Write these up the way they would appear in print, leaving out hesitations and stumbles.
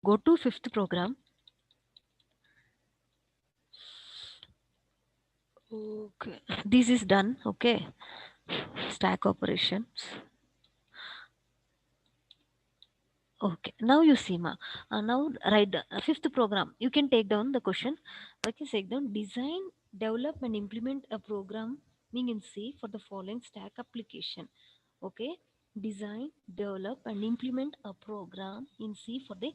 Go to fifth program. Okay, this is done. Okay, stack operations. Okay, now you see ma. Now write the fifth program. You can take down the question. Okay, take down design, develop and implement a program in C for the following stack application. Okay, design, develop and implement a program in C for the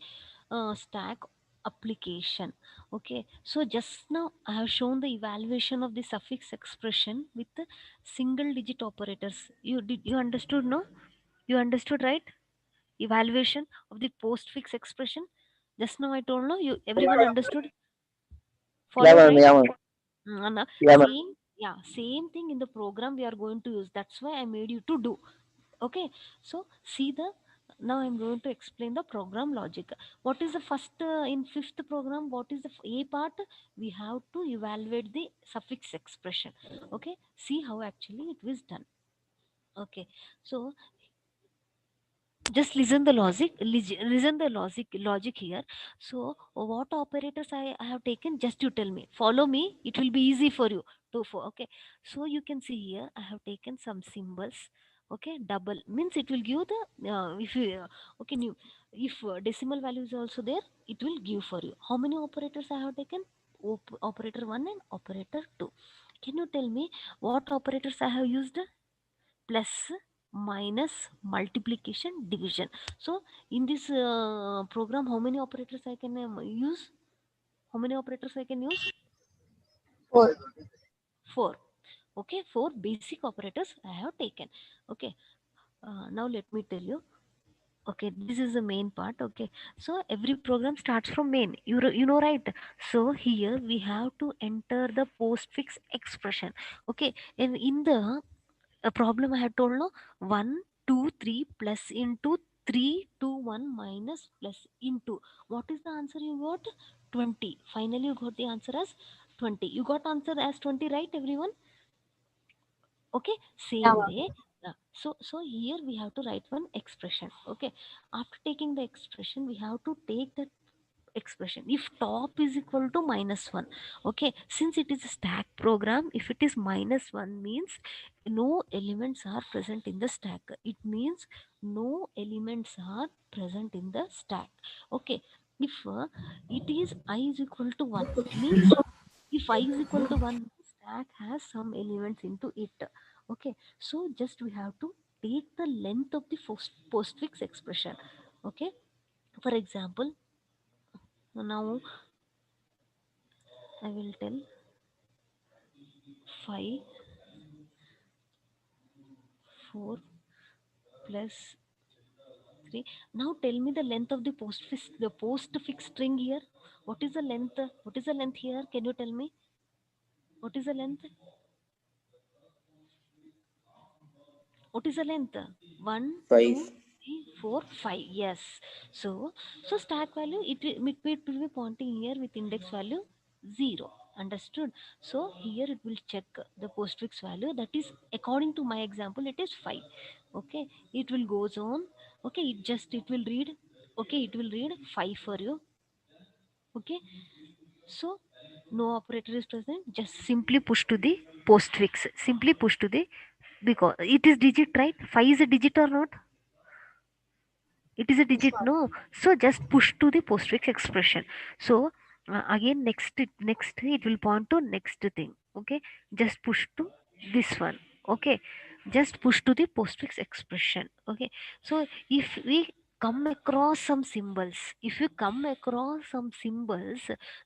stack application. Okay, so just now I have shown the evaluation of the suffix expression with the single digit operators. You understood, no? You understood, right? Evaluation of the postfix expression. Just now I told, no, you everyone understood, Yeah, followed, ma'am. right? Yeah, ma'am. Yeah, ma'am. Same, yeah, same thing in the program we are going to use. That's why I made you to do. Okay, so see the, now I'm going to explain the program logic. What is the first in fifth program? What is the A part? We have to evaluate the suffix expression. Okay, see how actually it was done. Okay, so just listen the logic here. So what operators I have taken, just you tell me, follow me, it will be easy for you to okay. So you can see here I have taken some symbols. Okay, double means it will give the if you okay new, if decimal value is also there, it will give for you. How many operators I have taken? Operator 1 and operator 2. Can you tell me what operators I have used? Plus, minus, multiplication, division. So in this program, how many operators I can use? How many operators I can use? 4. Four. Okay, four basic operators I have taken. Okay, now let me tell you. Okay, this is the main part. Okay, so every program starts from main, you know, right? So here we have to enter the postfix expression. Okay, and in the a problem I had told, no, 1 2 3 plus into 3 2 1 minus plus into, what is the answer you got? 20. Finally you got the answer as 20. You got answer as 20, right everyone? Okay, Yeah, same ma'am. way. So here we have to write one expression. Okay, after taking the expression we have to take that expression if top is equal to minus 1. Okay, since it is a stack program, if it is minus 1 means no elements are present in the stack. It means no elements are present in the stack. Okay, if it is I is equal to 1 means, if I is equal to 1, stack has some elements into it. Okay, so just we have to take the length of the postfix expression. Okay, for example, now I will tell 5 4 plus 3. Now tell me the length of the postfix string here. What is the length? What is the length here? Can you tell me? What is the length? What is the length? 1 2 5. 3 4 5. Yes. So stack value, it will be pointing here with index value 0. Understood? So here it will check the postfix value, that is according to my example it is 5. Okay, it will goes on. Okay, it will read. Okay, it will read 5 for you. Okay, so no operator is present, just simply push to the postfix, simply push to the, because it is digit, right? 5 is a digit or not? It is a Yes, digit, ma'am. no? So just push to the postfix expression. So again next it will point to next thing. Okay, just push to this one. Okay, just push to the postfix expression. Okay, so if we come across some symbols, if you come across some symbols,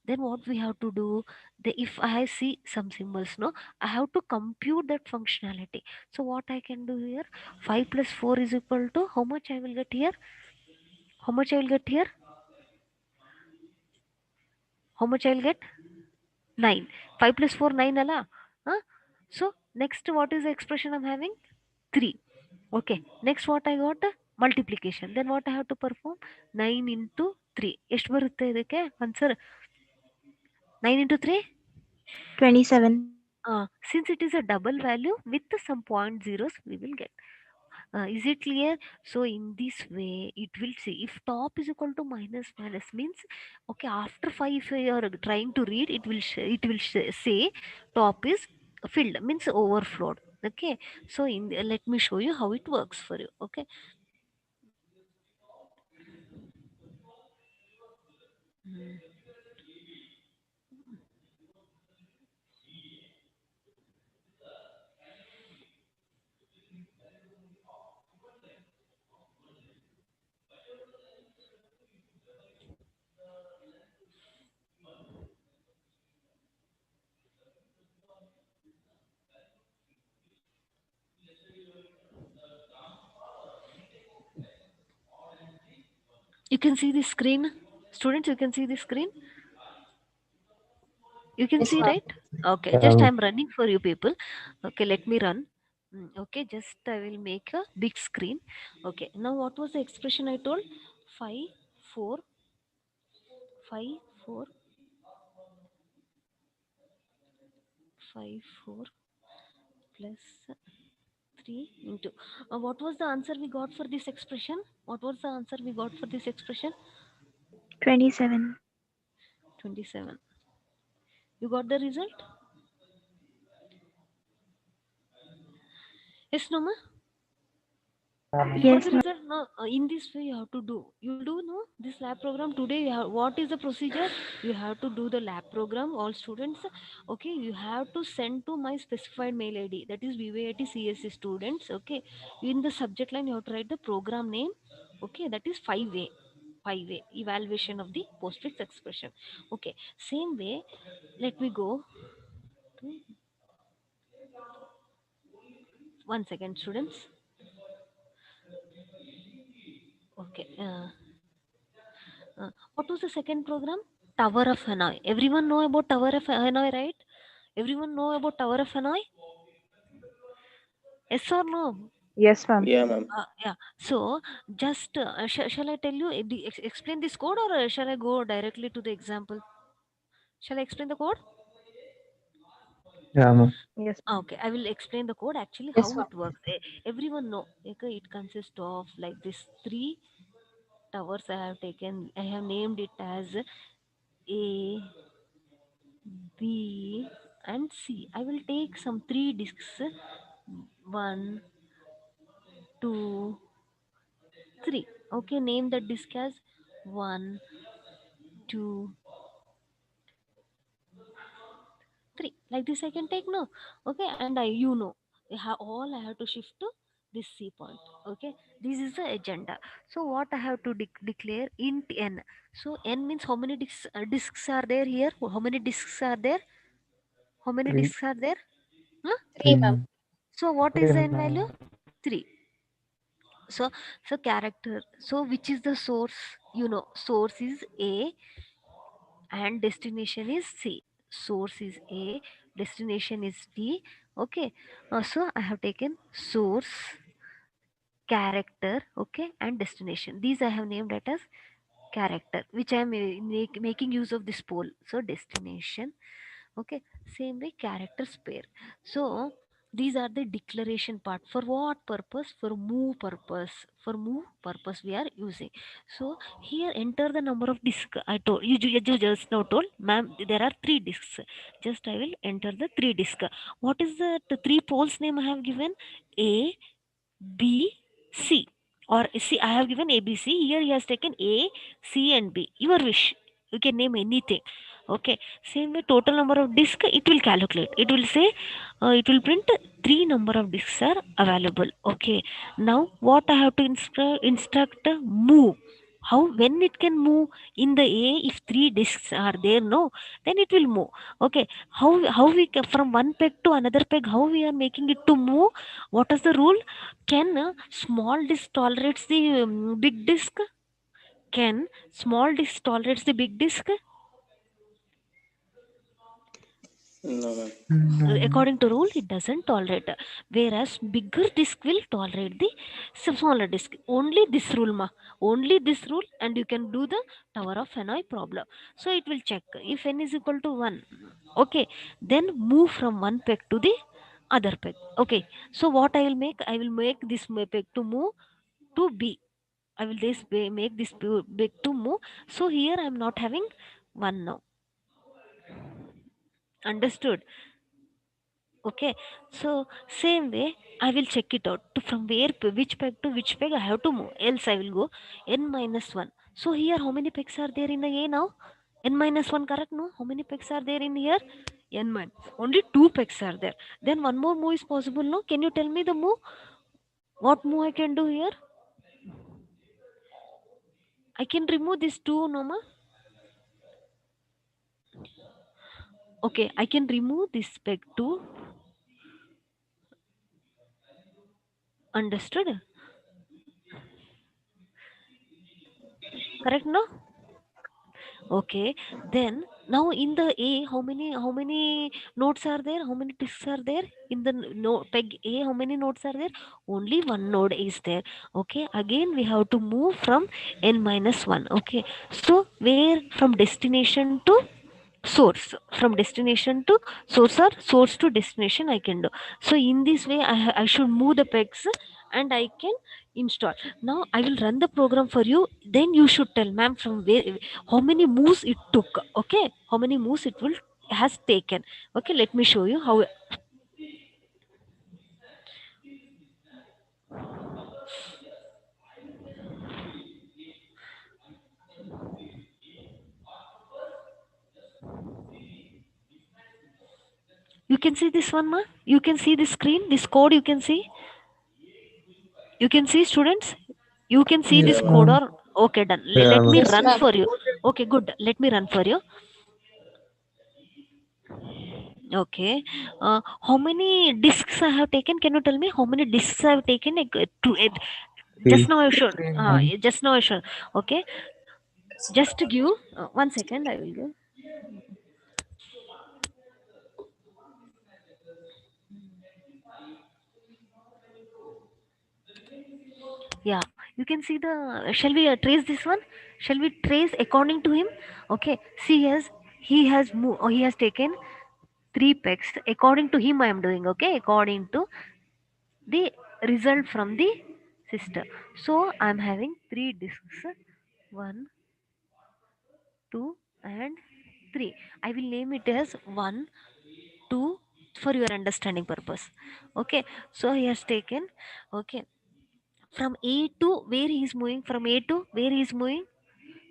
then what we have to do, if I see some symbols, no, I have to compute that functionality. So what I can do here, 5 plus 4 is equal to how much I will get here? How much I will get here? How much I will get? 9. 5 plus 4, 9 ala. Huh? So next what is the expression I'm having? 3. Okay. Next what I got? Multiplication. Then what I have to perform? 9 into 3. ಎಷ್ಟು ಬರುತ್ತೆ ಇದಕ್ಕೆ answer? 9 into 3? 27. Since it is a double value with some point zeros we will get. Is it clear? So in this way, it will say if top is equal to minus minus means okay. After 5, if you are trying to read, say top is filled means overflowed. Okay. So let me show you how it works for you. Okay. Mm. You can see the screen, students. You can see the screen. You can Yes, see, ma'am. right? Okay, Yeah, just ma'am. I'm running for you people. Okay, let me run. Okay, just I will make a big screen. Okay, now what was the expression I told? 5, 4, 5, 4, 5, 4 plus 3 into. What was the answer we got for this expression? What was the answer we got for this expression? 27. 27. You got the result? Yes, no, ma? You got Yes, the ma'am. result? No, in this way you have to do. You will do, no, this lab program today. You have, what is the procedure? You have to do the lab program, all students. Okay, you have to send to my specified mail ID, that is VVIT CSC students. Okay, in the subject line you have to write the program name. Okay, that is 5A, 5A evaluation of the postfix expression. Okay, same way. Let me go to 1 second, students. Okay. What was the second program? Tower of Hanoi. Everyone know about Tower of Hanoi, right? Everyone know about Tower of Hanoi? Yes or no? Yes, ma'am. Yeah, ma'am. Yeah. So just shall I tell you explain this code, or shall I go directly to the example? Shall I explain the code? Yeah, ma'am. Yes, ma'am. Okay, I will explain the code actually how Yes, ma'am. it works. Everyone know. Okay, it consists of like this three towers. I have taken. I have named it as A, B, and C. I will take some three discs. One, two, three. Okay, name the disk as one, two, three. Like this, I can take, no. Okay, and all I have to shift to this C point. Okay, this is the agenda. So what I have to declare int n. So n means how many disks are there here? How many disks are there? How many Three. disks are there? Huh? Three, Three, ma'am. ma'am. So what is Three, the n ma'am. value? 3. So character, so which is the source? Source is A and destination is C. Source is A, destination is D. Okay. So I have taken source, character, okay, and destination. These I have named it as character, which I am making use of this pole. So destination. Okay, same way character pair. So these are the declaration part. For what purpose? For move purpose. For move purpose we are using. So here enter the number of disks. I told you, you just now told, ma'am, there are 3 disks. Just I will enter the 3 disk. What is the three poles name I have given? A, B, C. Or see, I have given A, B, C. Here he has taken A, C, and B. Your wish. You can name anything. Okay. Same way, total number of disks it will calculate. It will print three number of disks are available. Okay. Now what I have to instruct move. How when it can move in the A, if 3 disks are there, no, then it will move. Okay. How we can, from one peg to another peg, how we are making it to move? What is the rule? Can small disk tolerates the big disk? Can small disk tolerates the big disk? No, ma'am. No, ma'am. According to rule, it doesn't tolerate. Whereas bigger disk will tolerate the smaller disk. Only this rule, ma. Only this rule, and you can do the Tower of Hanoi problem. So it will check if n is equal to 1. Okay, then move from one peg to the other peg. Okay, so what I will make, I will make this peg to move to B. I will make this peg to move. So here I am not having 1 now. Understood? Okay, so same way I will check it out to from where which peg to which peg I have to move, else I will go n minus 1. So here how many pegs are there in the A now? N minus 1, correct? No, how many pegs are there in here? N minus, only 2 pegs are there. Then one more move is possible. No, can you tell me the move? What move I can do here? I can remove this 2, no ma? Okay, I can remove this peg 2. Understood? Correct? No. Okay, then now in the A, how many nodes are there? How many disks are there in the peg A? How many nodes are there? Only one node is there. Okay, again we have to move from n minus one. Okay, so where from destination to source, from destination to source or source to destination I can do. So in this way I should move the pegs and I can install. Now I will run the program for you, then you should tell ma'am from where, how many moves it took. Okay, how many moves it will has taken. Okay, let me show you how. You can see this one, ma? You can see the screen, this code you can see. You can see, students? You can see Yeah, this code ma'am. or okay, done. Yeah, Let me ma'am. Yes, run ma'am. for you. Okay, good. Let me run for you. Okay. How many discs I have taken? Can you tell me how many discs I have taken? Just Three. now I showed. Three, ma'am. Just now I showed. Okay. Just to give 1 second. I will give. Yeah. You can see the. Shall we trace this one? Shall we trace according to him? Okay. See, he has taken 3 pegs. According to him, I am doing. Okay. According to the result from the system. So I'm having 3 discs. One, 2, and 3. I will name it as 1, 2 for your understanding purpose. Okay. So he has taken. Okay. From A to where he is moving? From A to where he is moving?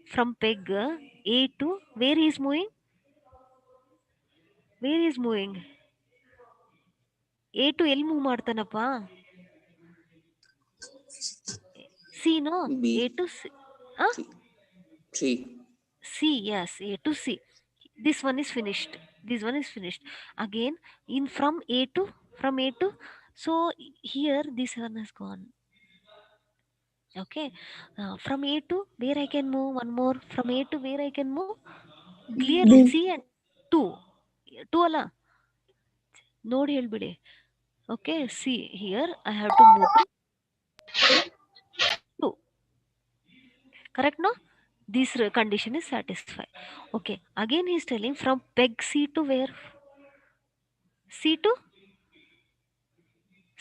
From peg A to where he is moving? Where he is moving? A to L move ಮಾಡ್ತಾನಪ್ಪ. C, no? A B, to C. Huh? C, C. C, yes, A to C. This one is finished. This one is finished. Again, in from A to, so here this one has gone. Okay, from A to where I can move one more. From A to where I can move clearly B. C and two, two ಅಲ್ಲ ನೋಡಿ ಹೇಳ್ಬಿಡಿ. Okay, see here I have to move to 2. Correct, no? This condition is satisfied. Okay, again he is telling from peg C to where? C to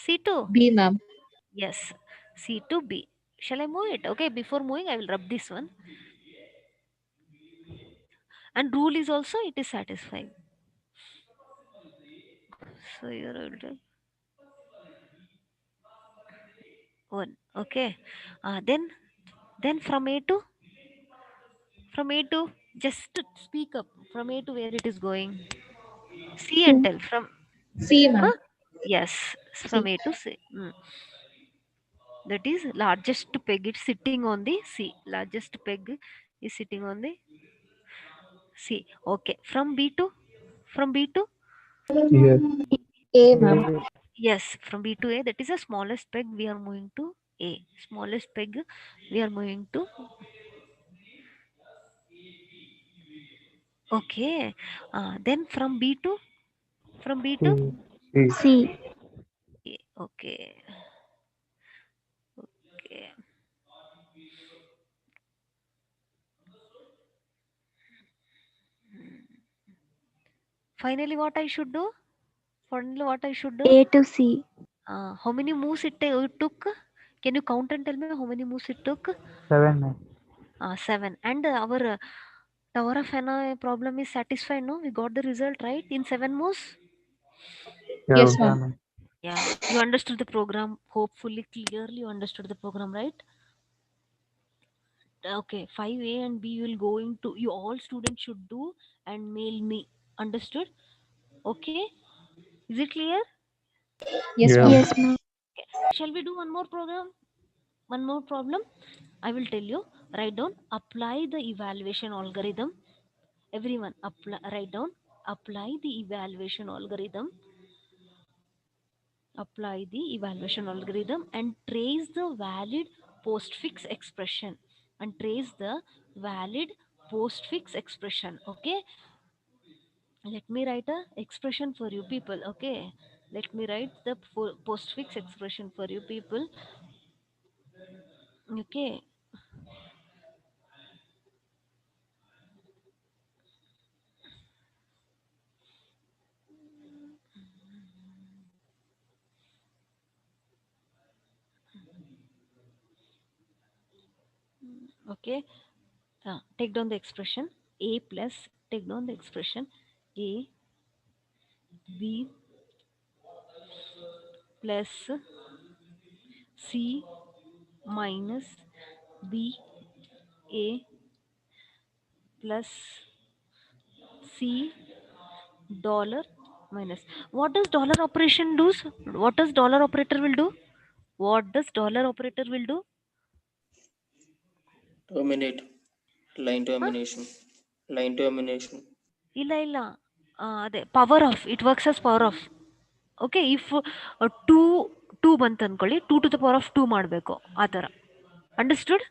C2. B, ma'am. Yes, C to B. Shall I move it? Okay, before moving, I will rub this one. And rule is also it is satisfying. So you're able to one. Okay. Then from A to just to speak up from A to where it is going. C and C. tell from C, ma'am. huh? Yes, from C. A to C. That is largest peg. It's sitting on the C. Largest peg is sitting on the C. Okay. From B to Yes. A, ma'am. yes, from B to A, that is the smallest peg we are moving to A. Smallest peg we are moving to. Okay. Then from B to C. C. C. A. Okay. Okay. Finally, what I should do? Finally, what I should do? A to C. How many moves it took? Can you count and tell me how many moves it took? 7, ma'am. 7. And our Tower of Hannah problem is satisfied, no? We got the result, right? In 7 moves? Yeah, Yes, okay, ma'am. ma'am. Yeah. You understood the program. Hopefully, clearly you understood the program, right? Okay. 5A and B will go into, you all students should do and mail me. Understood? Okay. Is it clear? Yes, Yeah, ma'am. ma'am. Yes, ma'am. Okay. Shall we do one more program? One more problem? I will tell you. Write down. Apply the evaluation algorithm. Everyone, write down. Apply the evaluation algorithm. Apply the evaluation algorithm and trace the valid postfix expression. And trace the valid postfix expression. Okay. Let me write a expression for you people. Okay. Let me write the postfix expression for you people. Okay. Okay. Take down the expression a plus, take down the expression a b plus c minus b a plus c dollar minus. What does dollar operation do? What does dollar operator will do? What does dollar operator will do? Terminate. Line Huh? termination. Line termination. ಇಲ್ಲ ಇಲ್ಲ ಅದೇ power of, it works as power of. Okay, if two two ಬಂತು ಅಂದ್ಕೊಳ್ಳಿ, 2 to the power of 2 ಮಾಡಬೇಕು ಆ ಥರ. Understood?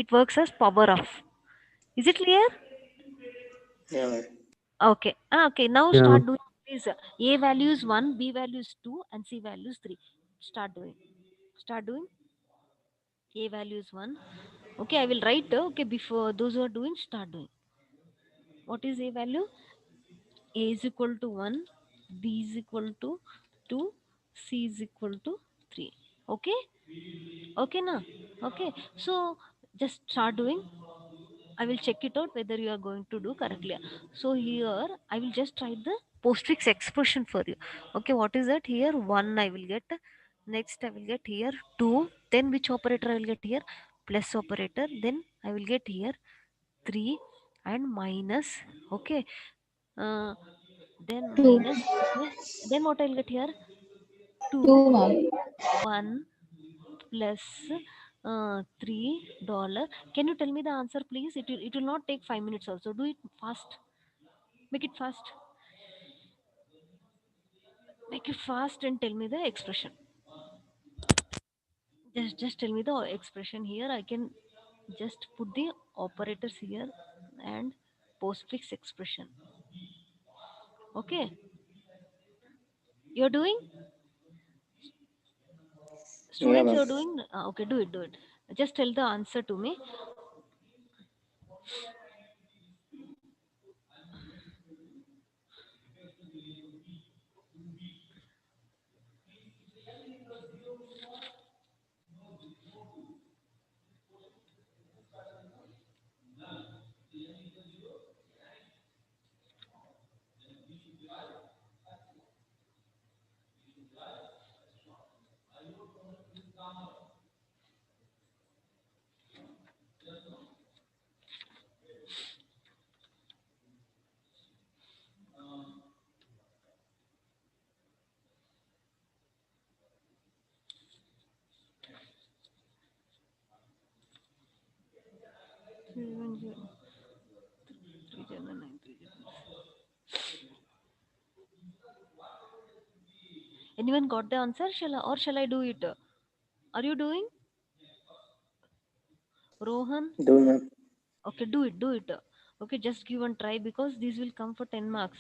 It works as power of. Is it clear? Yeah, ma'am. Okay. Okay. Now Yeah, start ma'am. doing this. A value is 1, B value is 2, and C value is 3. Start doing. Start doing. A value is 1. Okay. I will write. Okay. Before those who are doing, start doing. What is A value? A is equal to 1. B is equal to 2. C is equal to 3. Okay. Okay. Now. Okay. So just start doing. I will check it out whether you are going to do correctly. So here I will just write the postfix expression for you. Okay, what is that? Here 1 I will get. Next I will get here 2. Then which operator I will get here? Plus operator. Then I will get here 3 and minus. Okay. Uh, then 2. minus. Okay. Then what I will get here? 2, 2, ma'am. 1 plus $3. Can you tell me the answer, please? It will not take 5 minutes. Also, do it fast. Make it fast. Make it fast and tell me the expression. Just tell me the expression here. I can just put the operators here and postfix expression. Okay, you're doing, Yeah, students. ma'am. You're doing. Okay, do it. Do it. Just tell the answer to me. Anyone got the answer? Shall I do it? Are you doing, Rohan? Do, ma'am. Okay, do it. Do it. Okay, just give one try because these will come for 10 marks.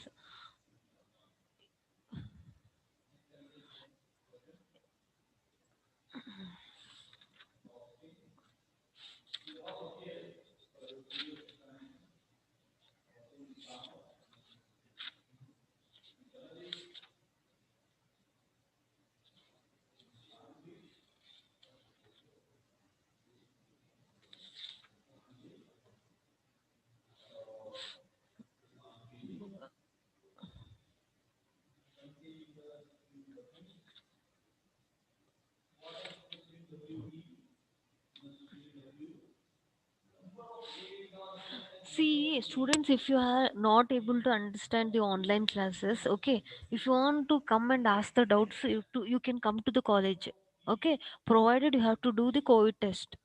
See, students, if you are not able to understand the online classes, okay, if you want to come and ask the doubts, you can come to the college, okay, provided you have to do the COVID test.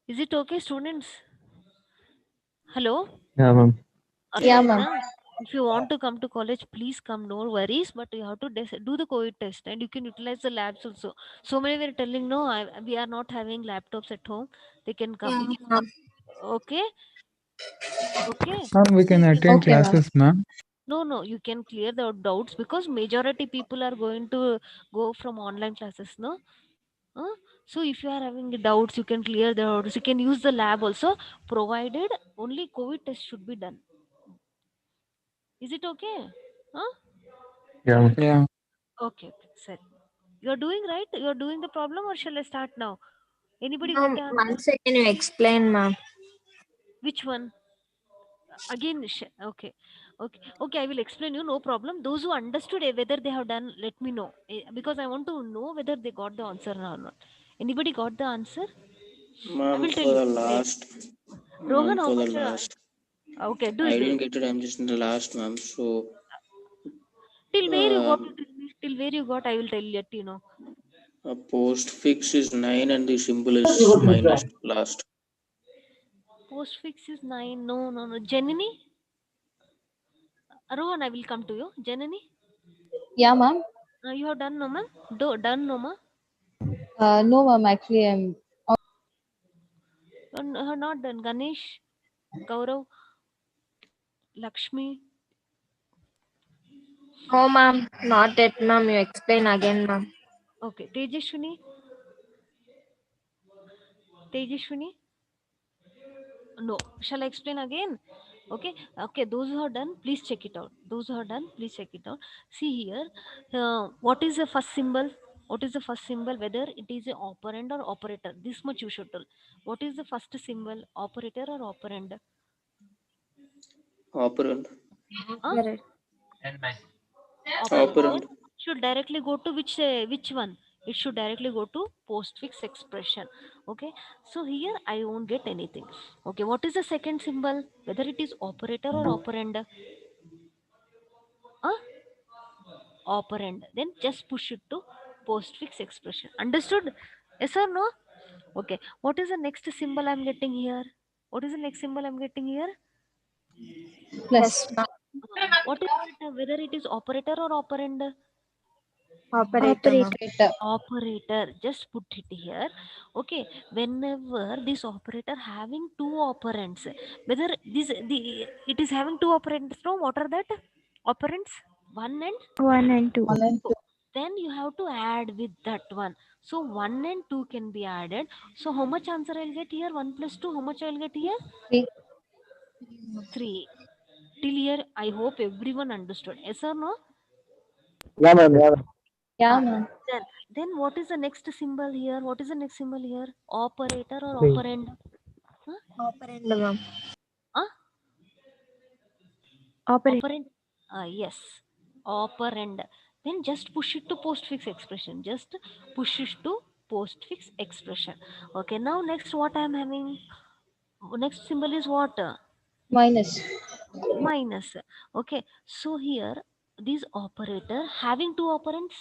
Is it okay, students? Hello? Yeah, ma'am. Yeah, Arthaina? ma'am. If you want to come to college, please come, no worries, but you have to do the COVID test and you can utilize the labs also. So many were telling, no, we are not having laptops at home, they can come. Yeah, You can ma'am. come. Okay? Okay? Ma'am, we So can you can. attend Okay, ma'am. classes, ma'am. No, no, you can clear the doubts because majority people are going to go from online classes, no? Huh? So if you are having doubts, you can clear the doubts. You can use the lab also, provided only COVID test should be done. Is it okay? Huh? Yeah, ma'am. Yeah. Okay, okay, sir. You are doing right? You are doing the problem, or shall I start now? Anybody got Ma'am, the answer? once again you explain, ma'am. Which one? Again, okay, okay, okay. I will explain you. No problem. Those who understood whether they have done, let me know because I want to know whether they got the answer or not. Anybody got the answer? I Ma'am, will tell for you. the last. Rohan, Ma'am, how for the much? last. Okay, do I it, do didn't it. get it. I'm just in the last, ma'am. So, Till where you got um, to tell me? Till where you got? I will tell let you know. a postfix is 9 and the symbol is minus last. Postfix is 9. No, no, no. Janani? Rohan, I will come to you. Janani? Yeah, ma'am. You have done, no, ma? Done, no, ma? No, ma'am. Actually, I'm. You are not done. Ganesh, Gaurav, Lakshmi. No, ma'am. Not yet, ma'am. You explain again, ma'am. Okay. Tejashwini. Tejashwini. No. Shall I explain again? Okay. Okay. Those who are done, please check it out. Those who are done, please check it out. See here. What is the first symbol? What is the first symbol? Whether it is a operand or operator. This much you should tell. What is the first symbol? Operator or operand? Operand. Huh? Correct. Operand. Then Operand. should directly go to which one? It should directly go to postfix expression. Okay. So here I won't get anything. Okay. What is the second symbol? Whether it is operator or operand? Huh? Operand. Then just push it to postfix expression. Understood? Yes or no? Okay. What is the next symbol I'm getting here? What is the next symbol I'm getting here? Plus, ma'am. What is that? Whether it is operator or operand? Operator, ma'am. Operator, just put it here. Okay, whenever this operator having two operands, whether the it is having two operands, no, what are that operands? One and 1 and 2. One and two. two. Then you have to add with that one. So one and two can be added. So how much answer I'll get here? One plus two, how much I'll get here? Three. Three. Till here I hope everyone understood. Yes or no? Yeah, ma'am. Yeah, ma'am. Yeah, Ah, ma'am. then what is the next symbol here? What is the next symbol here? Operator or Three. operand? Huh? Operand, ma'am. Ah, Operate. operand. Yes, operand. Then just push it to postfix expression. Just push it to postfix expression. Okay. Now next, what I am having? Next symbol is what? Minus. Minus. Okay. So here, this operator having two operands.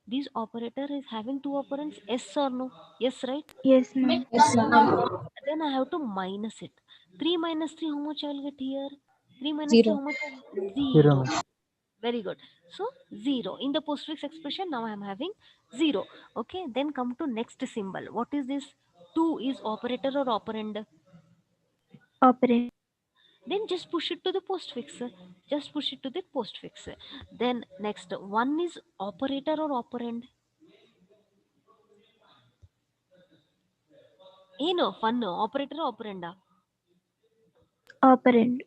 This operator is having two operands. Yes or no? Yes, right? Yes, ma'am. Yes, ma'am. Then I have to minus it. 3 minus 3, how much I will get here? 3 minus 3, Zero. how much? Zero, 0. ma'am. Very good. So, 0. In the postfix expression, now I am having 0. Okay, then come to next symbol. What is this? 2 is operator or operand? Operate. Then just push it to the postfix. Just push it to the postfix. Then next, 1 is operator or operand? No, fun. Operator or operand? Operand.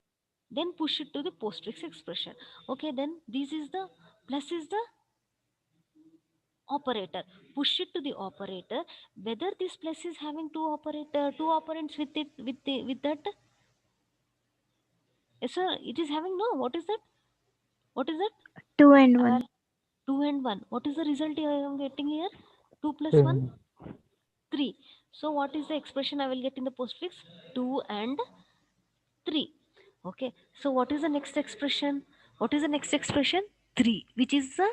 Then push it to the postfix expression. Okay, then this is the plus is the operator. Push it to the operator. Whether this plus is having two operands with it with that. Yes, sir. It is having no. What is that? What is that? 2 and Uh, 1. 2 and 1. What is the result I am getting here? 2 plus 1? Three. 3. So what is the expression I will get in the postfix? 2 and 3. Okay. So what is the next expression? What is the next expression? 3, which is the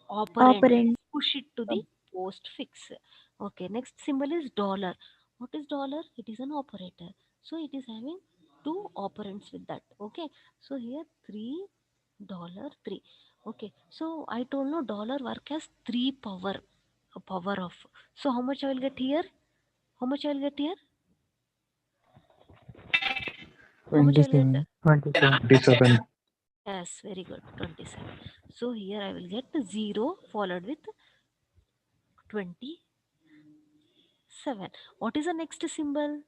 operand. Operand. Push it to the postfix. Okay. Next symbol is dollar. What is dollar? It is an operator. So it is having two operands with that. Okay. So here $3. Okay. So I told no dollar work as 3 power, a power of. So how much I will get here? How much I will get here? How much I will get? 27. 27. Yes, very good. 27. So here I will get 0 followed with 27. What is the next symbol?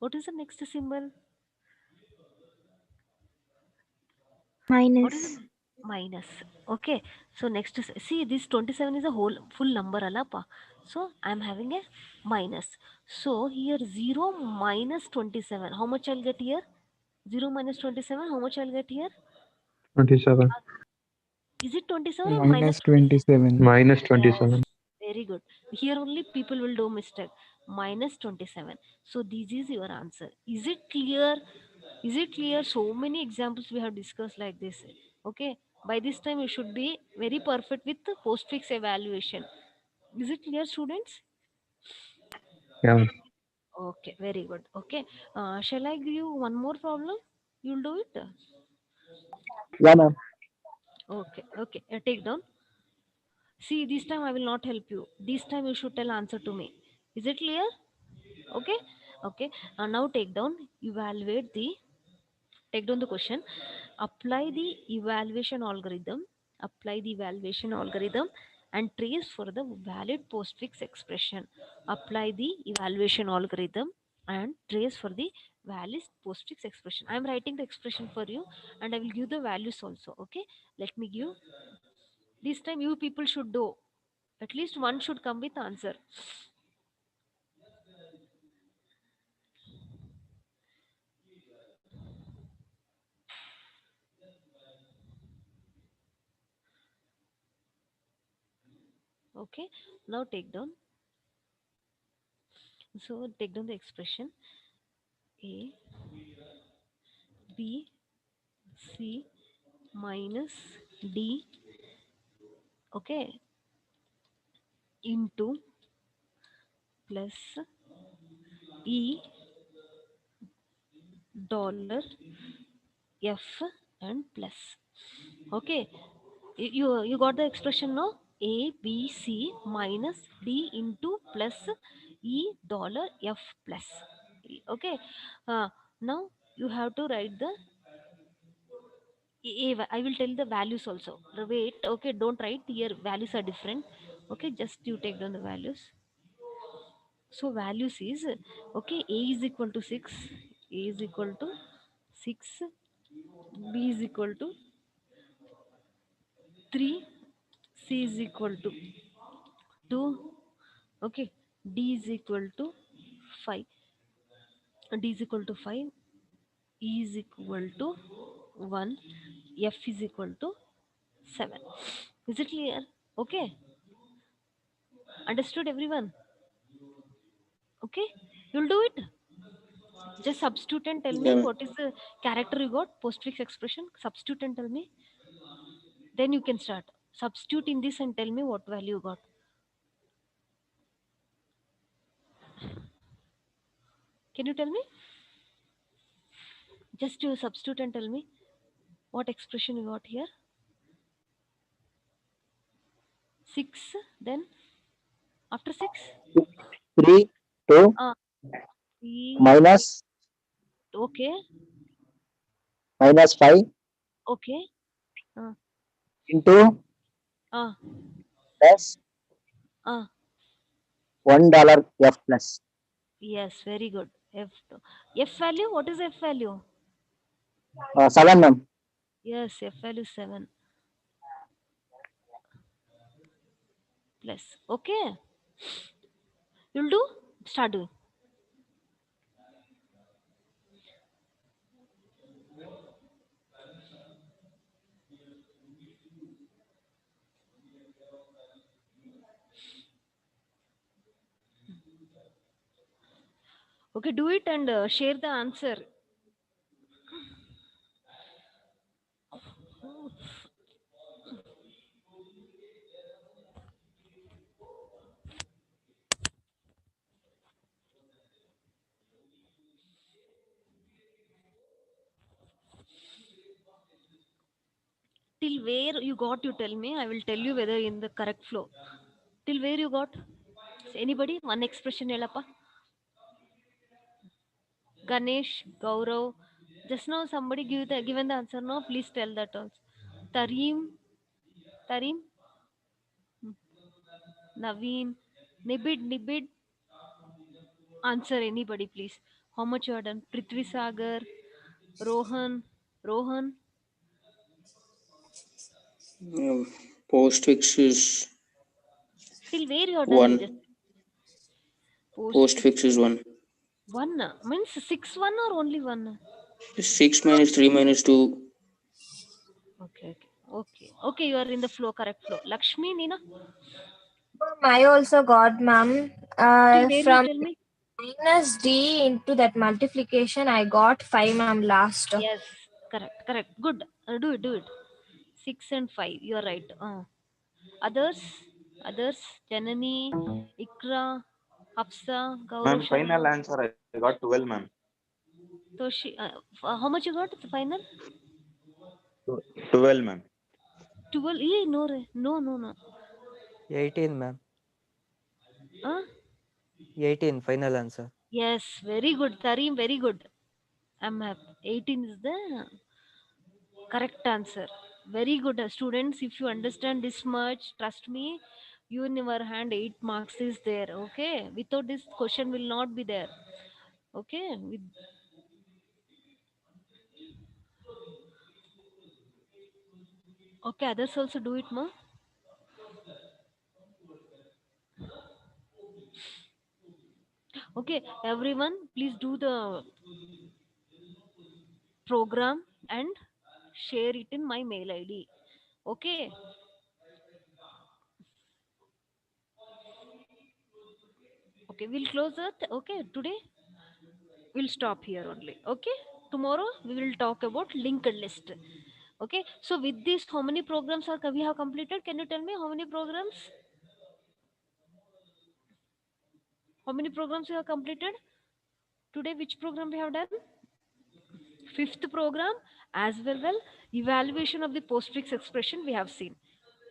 What is the next symbol? What is Minus. the minus? Okay. So next is, see, this 27 is a whole full number alapa. So I'm having a minus. So here 0 minus 27. How much I'll get here? 0 minus 27. How much I'll get here? 27. Is it 27 or minus Minus 27? 27. Minus Yes, 27. very good. Here only people will do mistake. Minus 27. So this is your answer. Is it clear? Is it clear? So many examples we have discussed like this. Okay. By this time you should be very perfect with the postfix evaluation. Is it clear, students? Yeah. Okay, very good. Okay. Shall I give you one more problem? You'll do it? Yeah, ma'am. Okay, okay. Take down. See, this time I will not help you. This time you should tell answer to me. Is it clear? Okay, okay. Now take down the question. Apply the evaluation algorithm. Apply the evaluation algorithm and trace for the valid postfix expression. Apply the evaluation algorithm and trace for the valid postfix expression. I am writing the expression for you and I will give the values also. Okay, let me give. This time you people should do. At least one should come with answer. Okay, now take down. So take down the expression A, B, C minus D, okay, into plus E dollar F and plus. Okay, you got the expression, no? A B C minus D into plus E dollar F plus. Okay, uh, now you have to write the I will tell the values also. Wait, okay, don't write here. Values are different. Okay, just you take down the values. So values is, okay, A is equal to 6, A is equal to 6, B is equal to 3, C is equal to 2, okay, D is equal to 5, D is equal to 5, E is equal to 1, F is equal to 7. Is it clear? Okay, understood everyone? Okay, you'll do it. Just substitute and tell me Yeah, what is the character you got, postfix expression. Substitute and tell me. Then you can start. Substitute in this and tell me what value you got. Can you tell me? Just you substitute and tell me what expression you got here. 6, then after 6? 3, 2, Uh, 3, minus, okay, minus 5 okay. Uh, into uh, plus uh. $1 F plus. Yes, very good. F value, what is F value? 7, ma'am. Yes, F value 7 plus. Okay, you'll do? Start doing. Okay, do it and share the answer. Till where you got, you tell me. I will tell you whether in the correct flow. Till where you got? Anybody? One expression ಹೇಳಪ್ಪ. Ganesh, Gaurav. Just now somebody given the answer. No, please tell that also. Tarim, Tarim, Naveen, Nibid. Answer anybody, please. How much you have done? Prithvi Sagar, Rohan. Postfix is Till where you have done? You just 1. postfix. Postfix is 1. One means 6 1 or only one? 6 minus 3 minus 2. Okay. You are in the flow, correct flow. Lakshmi, Nina. I also got, ma'am. Till where you From tell me? minus D into that multiplication, I got 5, ma'am, last. Yes, correct. Good. Do it. 6 and 5. You are right. Others, others. Janani, Ikra, Hafsa, Gaurav Ma'am, Sharma, final answer I got 12, ma'am. Toshi. How much you got? The final? 12, ma'am. 12. No, no. 18, ma'am. Uh, 18, final answer. yes, very good. Tarim, very good. I'm happy. 18 is the correct answer. Very good, students. If you understand this much, trust me, you in your hand 8 marks is there. Okay, without this question will not be there. Okay, okay. Others also do it, ma. Okay, everyone, please do the program and share it in my mail ID. Okay, okay. We'll close it. Okay, today we'll stop here only. Okay, tomorrow we will talk about linked list. Okay, so with this, how many programs are we have completed? Can you tell me how many programs? How many programs we have completed today? Which program we have done? Fifth program as well. Evaluation of the postfix expression we have seen.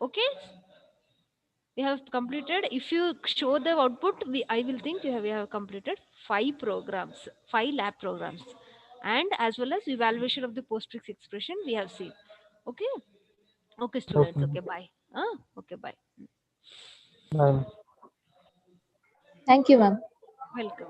Okay, we have completed. If you show the output, I will think we have completed 5 programs, 5 lab programs, and as well as evaluation of the postfix expression we have seen. Okay, okay, students. Okay. Okay, bye. Okay, bye. Bye. Thank you, ma'am. Welcome.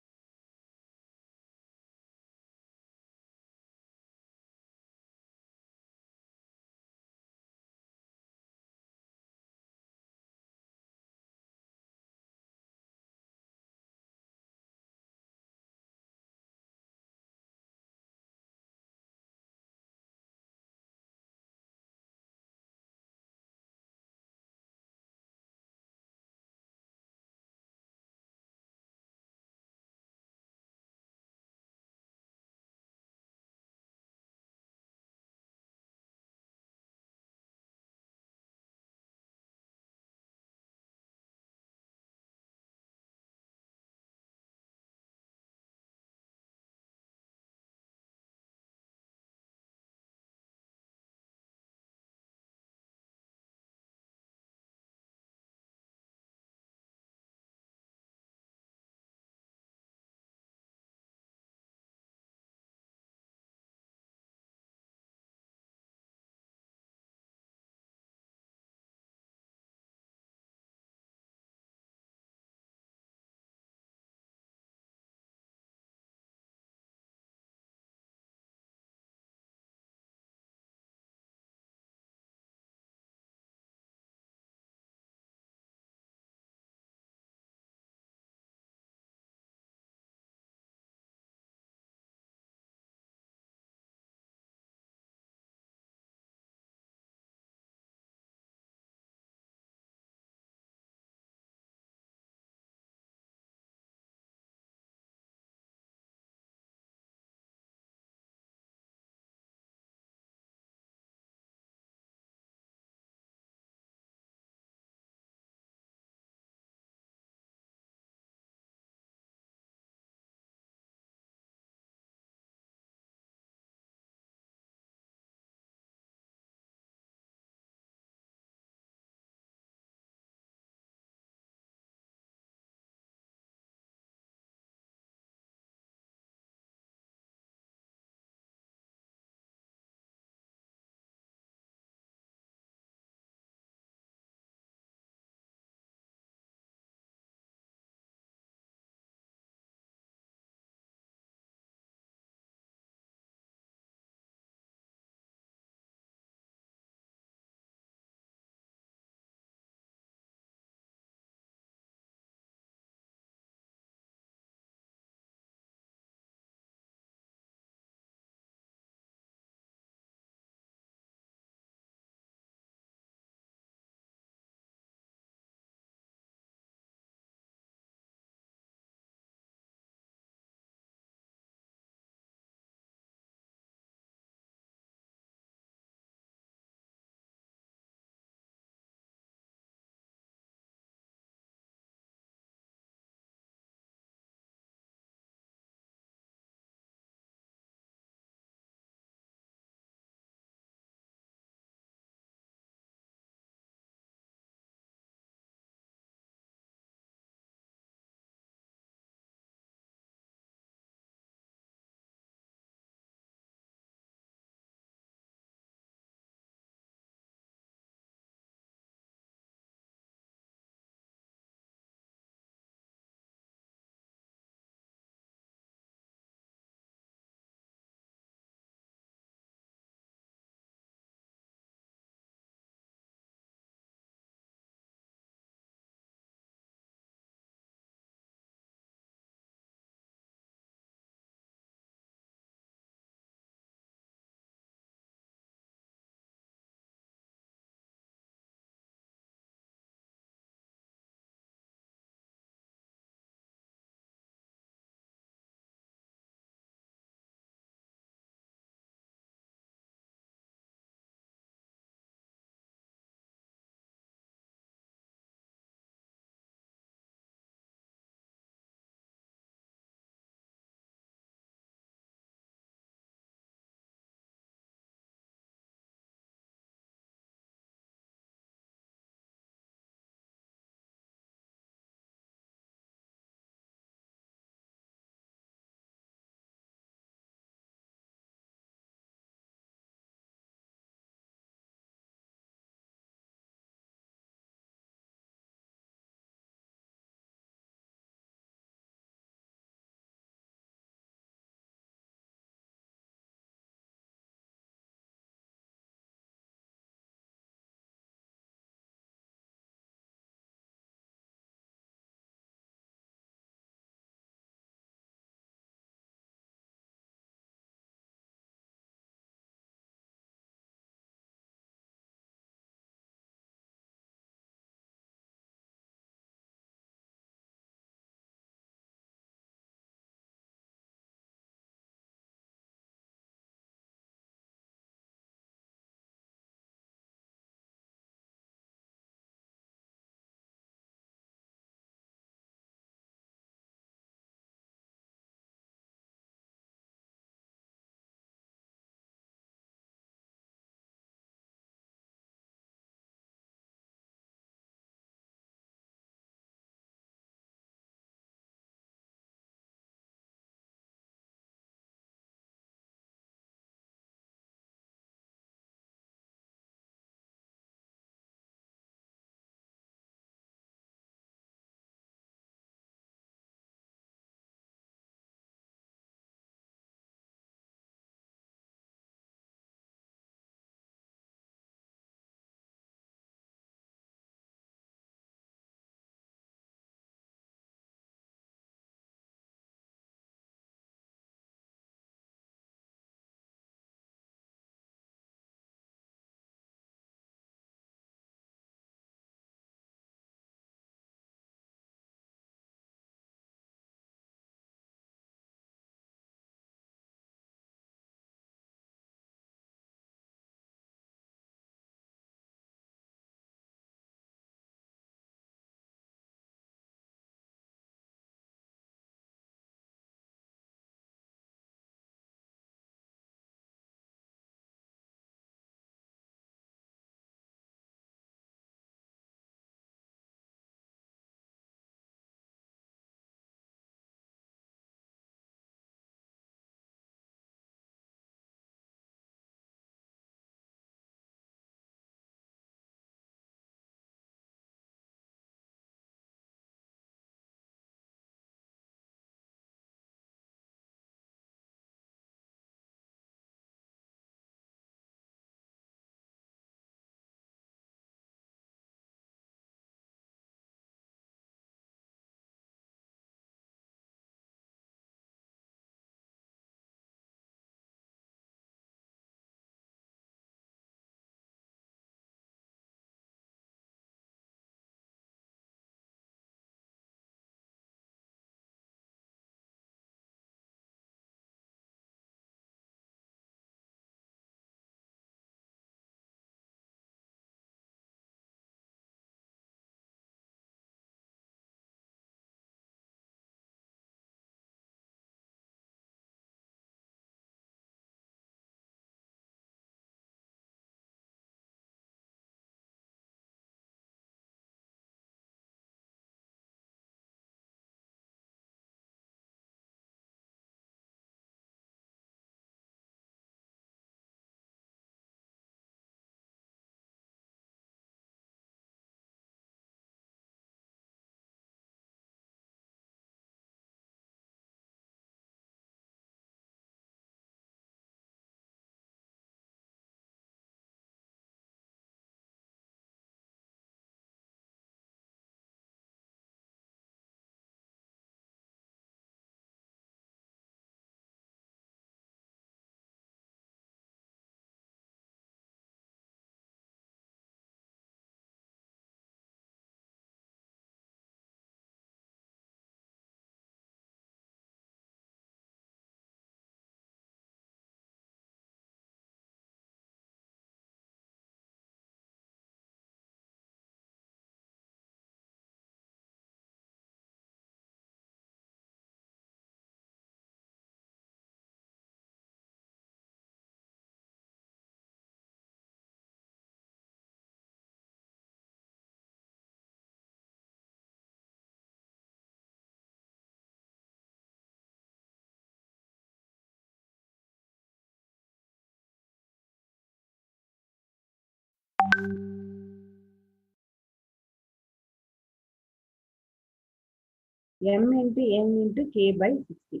m into n into k by 60.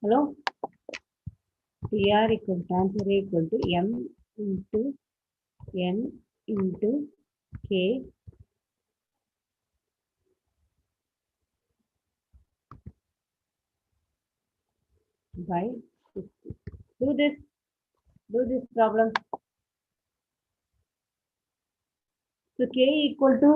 Hello? TR equal to transfer equal to m into n into k by 60. Do this problem. So k equal to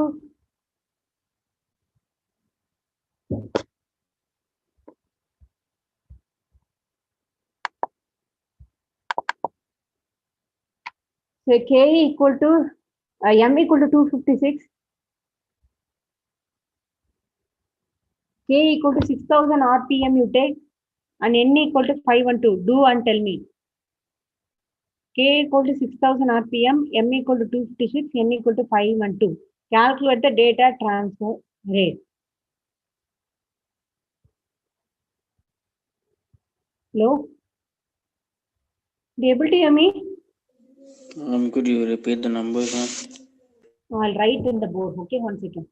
k equal to m equal to 256. K equal to 6000 RPM you take and n equal to 512. Do and tell me. K equal to 6000 RPM, m equal to 256, n equal to 512. Calculate the data transfer rate. Hello? Be able to hear me? Could you repeat the numbers, ma'am? I'll write in the board. Okay, 1 second.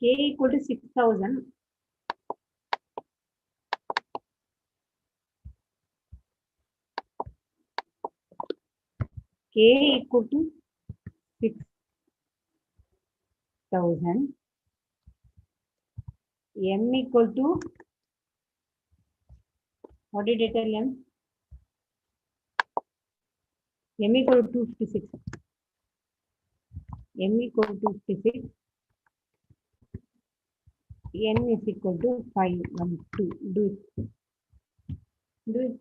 K equal to 6000. K equal to 6000. M equal to, what did I tell M? M equal to 256. M equal to 256. N is equal to 512. Do it. Do it.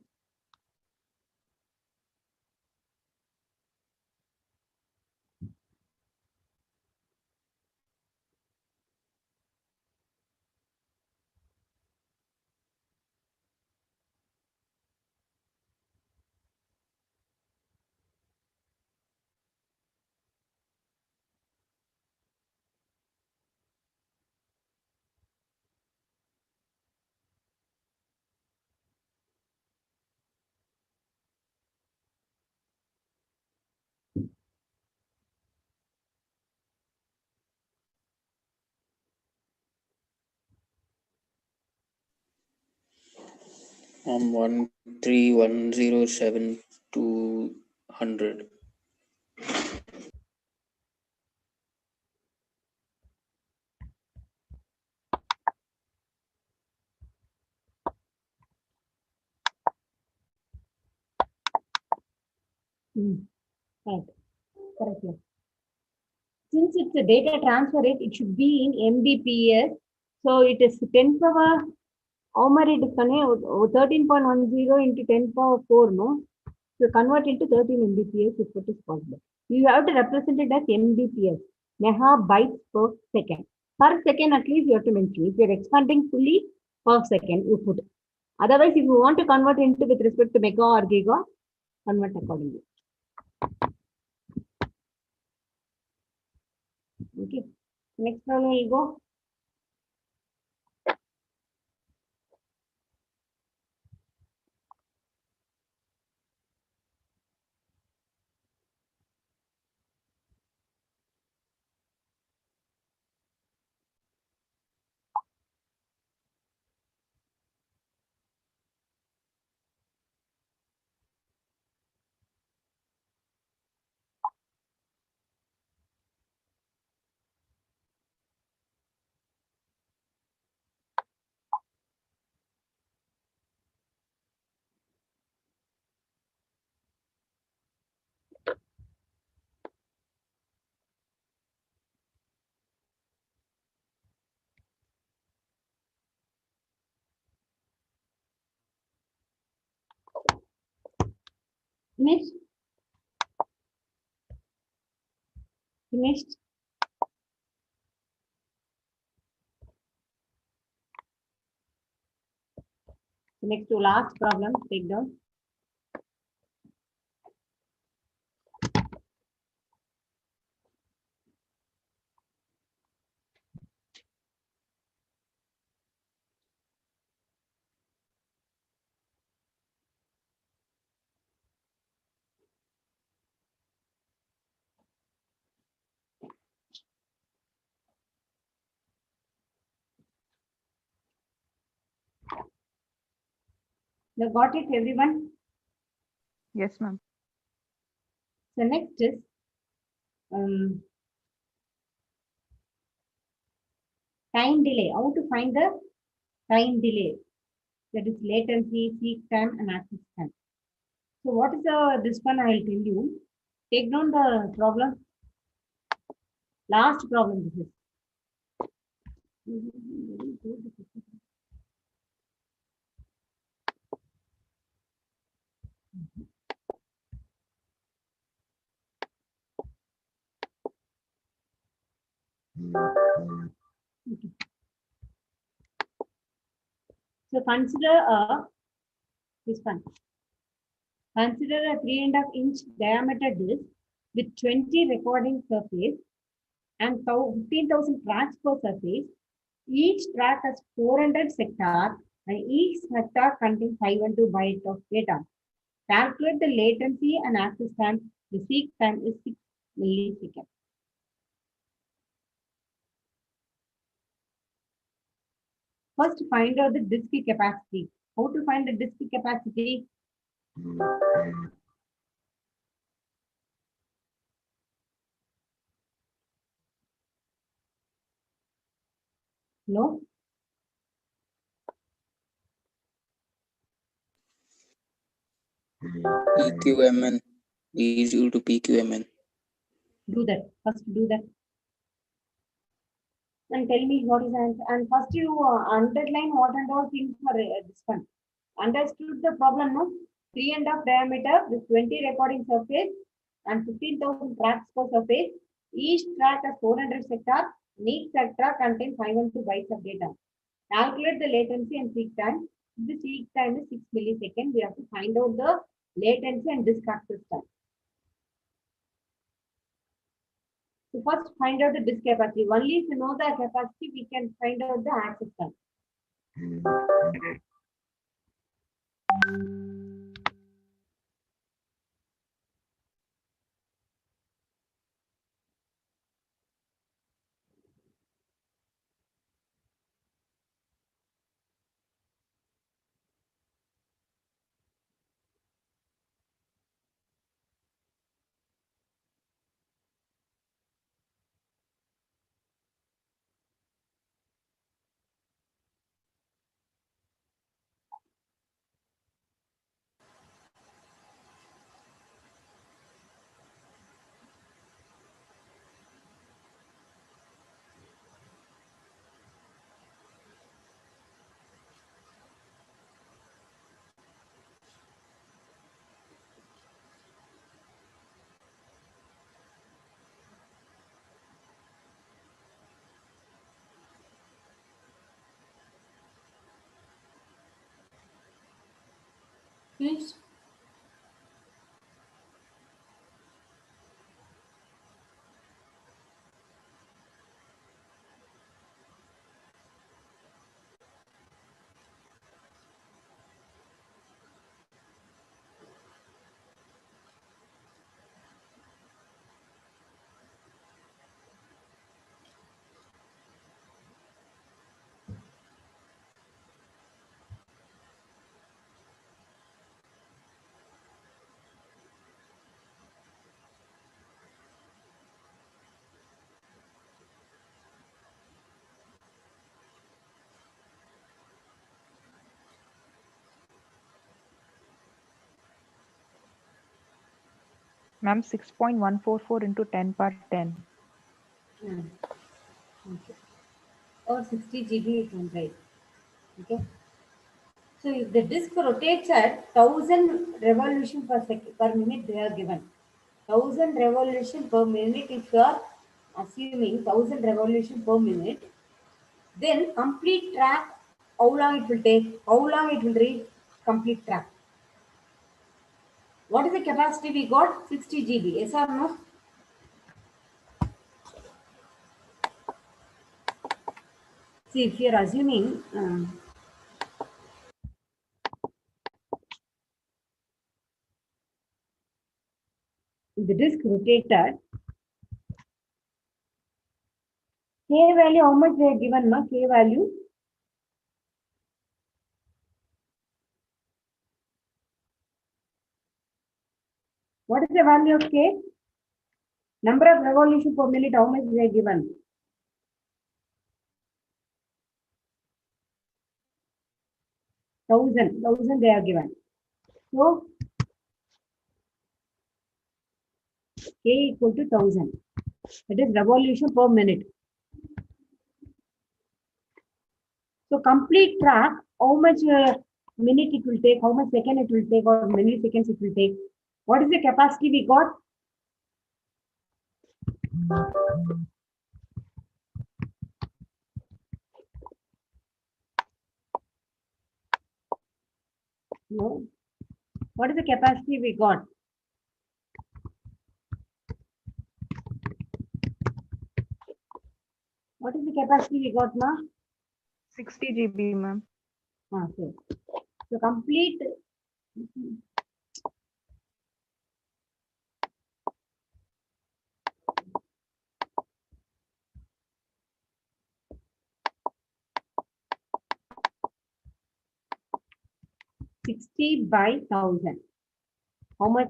I'm 13107 Correct. Correct. Yeah. Since it's a data transfer rate, it should be in Mbps. So it is 10 power, how much it is 13.10 into 10 power 4, no? So convert into 13 Mbps if it is possible. You have to represent it as Mbps, megabytes per second. Per second, at least you have to mention. If you're expanding fully per second, you put. Otherwise, if you want to convert into with respect to mega or giga, convert accordingly. Okay. Next problem you go. Finished? Finished? Next to last problem, take down. You got it, everyone? Yes, ma'am. So next is time delay. How to find the time delay? That is latency, seek time, and access time. So what is this one? I will tell you. Take down the problem. Last problem this is. Okay. So consider this one. Consider a 3.5-inch diameter disc with 20 recording surface and 15,000 tracks per surface. Each track has 400 sectors and each sector contains 512 bytes of data. Calculate the latency and access time. The seek time is 6 milliseconds. First, find out the disk capacity. How to find the disk capacity? No? PQMN is equal to PQMN. Do that. First, do that. And tell me what is the answer. And first, you underline what and all things for this one. Understood the problem, no? 3.5 diameter with 20 recording surface and 15,000 tracks per surface. Each track has 400 sectors. Each sector contains 512 bytes of data. Calculate the latency and seek time. The seek time is 6 milliseconds. We have to find out the latency and disk access time. So first find out the disk capacity. Only if you know the capacity, we can find out the access time. Please. Ma'am, 6.144 into 10 power 10. Okay. Or 60 GB it can write. Okay. So if the disk rotates at 1000 revolution per minute, they are given. 1000 revolution per minute, if you are assuming 1000 revolution per minute, then complete track, how long it will take, how long it will reach complete track. What is the capacity we got? 60 GB, yes or no? See, if you are assuming the disk rotated, K value, how much they are given, ma? K value? What is the value of K? Number of revolution per minute, how much is they given? Thousand they are given. So K equal to 1000. That is revolution per minute. So complete track, how much minute it will take, how much second it will take, or milliseconds it will take. What is the capacity we got? No. What is the capacity we got? What is the capacity we got, ma? 60 GB, ma'am. Okay. So complete. $60 by 1000. How much?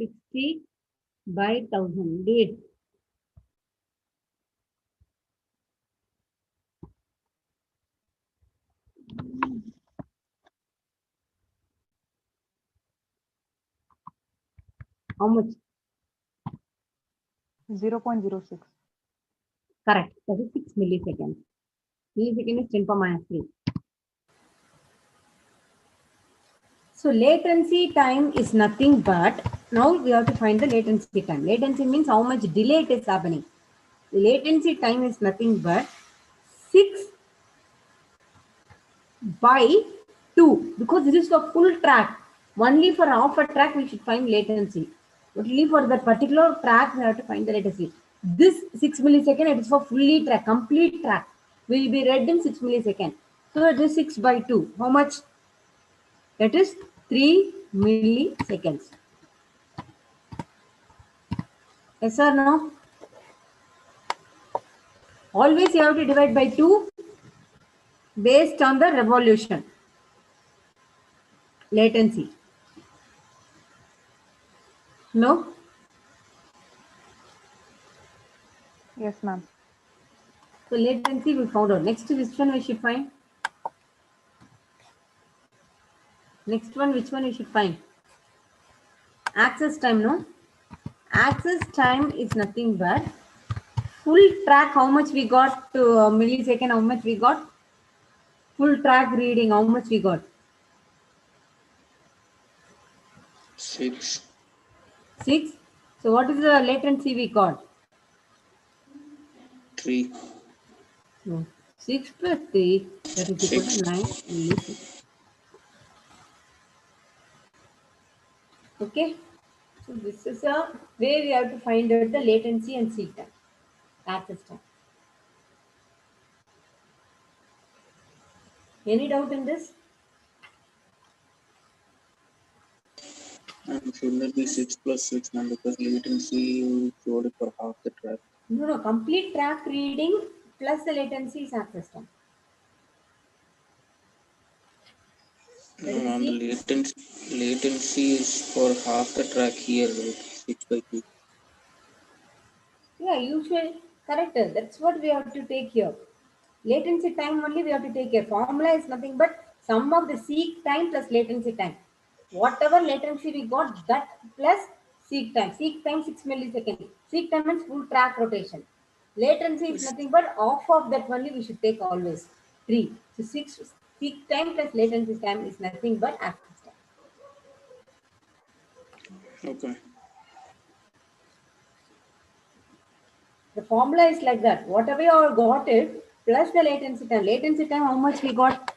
$60 by 1000. Do it. How much? 0.06. Correct. That is 6 milliseconds. Millisecond is 10 power minus 3. So latency time is nothing but, now we have to find the latency time. Latency means how much delay it is happening. The latency time is nothing but 6 by 2, because this is the full track. Only for half a track we should find latency. Only for that particular track we have to find the latency. This 6 millisecond, it is for fully track, complete track. Will be read in 6 millisecond. So it is 6 by 2. How much? That is 3 milliseconds. Yes or no? Always you have to divide by 2 based on the revolution. Latency. No? Yes, ma'am. So latency we found out. Next, which one we should find? Next one, which one we should find? Access time, no? Access time is nothing but full track, how much we got to millisecond, how much we got? Full track reading, how much we got? 6. 6. So what is the latency we got? 3. No. 6 plus 3, that is equal to 6. 9 milliseconds. Okay. So this is a way we have to find out the latency and seek time. Access time. Any doubt in this? And shouldn't it be 6 plus 6 now, because latency showed it for half the track. No, complete track reading plus the latency is access time. No, on the latency is for half the track here, right? 6 by 2. Yeah, usually correct. That's what we have to take here. Latency time only we have to take here. Formula is nothing but sum of the seek time plus latency time. Whatever latency we got, that plus seek time. Seek time 6 milliseconds. Seek time means full track rotation. Latency is nothing but off of that only we should take always. 3. So 6 seek time plus latency time is nothing but access time. Okay. The formula is like that. Whatever you all got it, plus the latency time. Latency time, how much we got?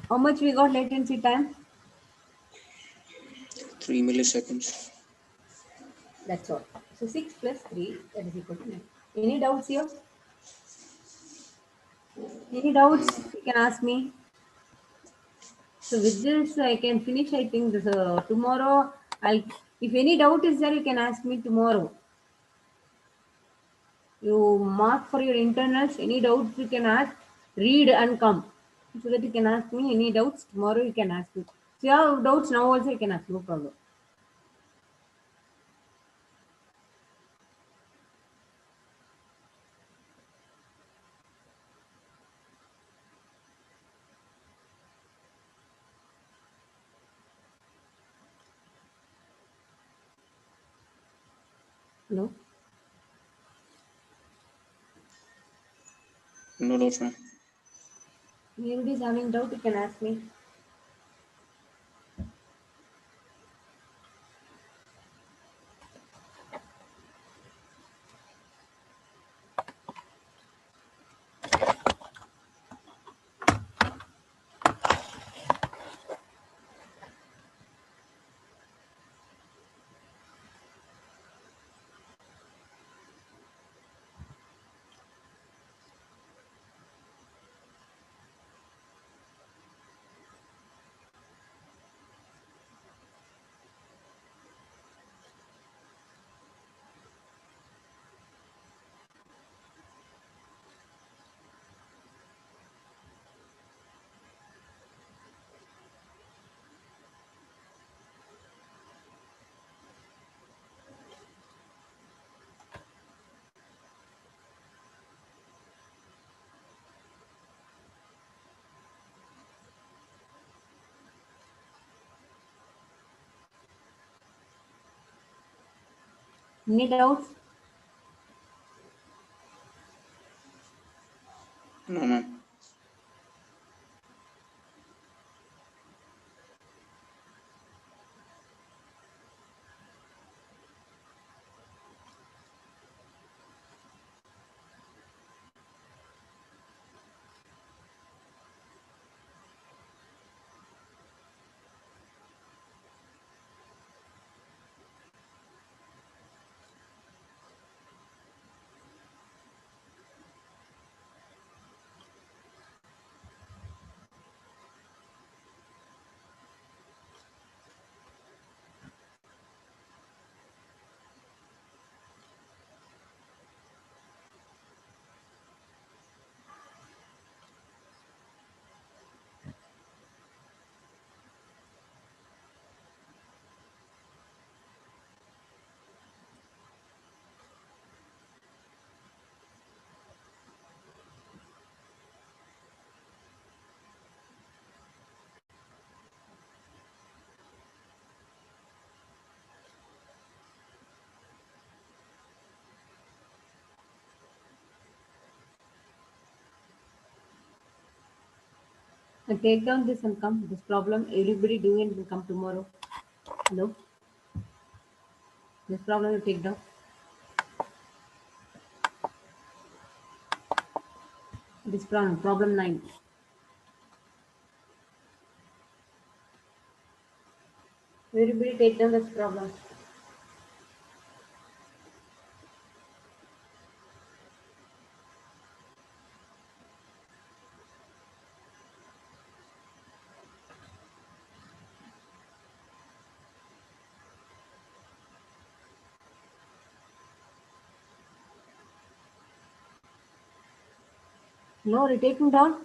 How much we got latency time? 3 milliseconds. That's all. So 6 plus 3, that is equal to 9. Any doubts here? Any doubts? You can ask me. So with this, I can finish. I think this tomorrow. If any doubt is there, you can ask me tomorrow. You mark for your internals. Any doubts you can ask, read and come. So that you can ask me any doubts. Tomorrow you can ask me. So you have doubts now also you can ask, no problem. No? No doubts, ma'am. Anybody is having doubt, you can ask me. Any doubts? No, ma'am. Take down this and come. This problem, everybody do it and come tomorrow. Hello? This problem you take down. This problem 9. Everybody take down this problem. No, you're taking down.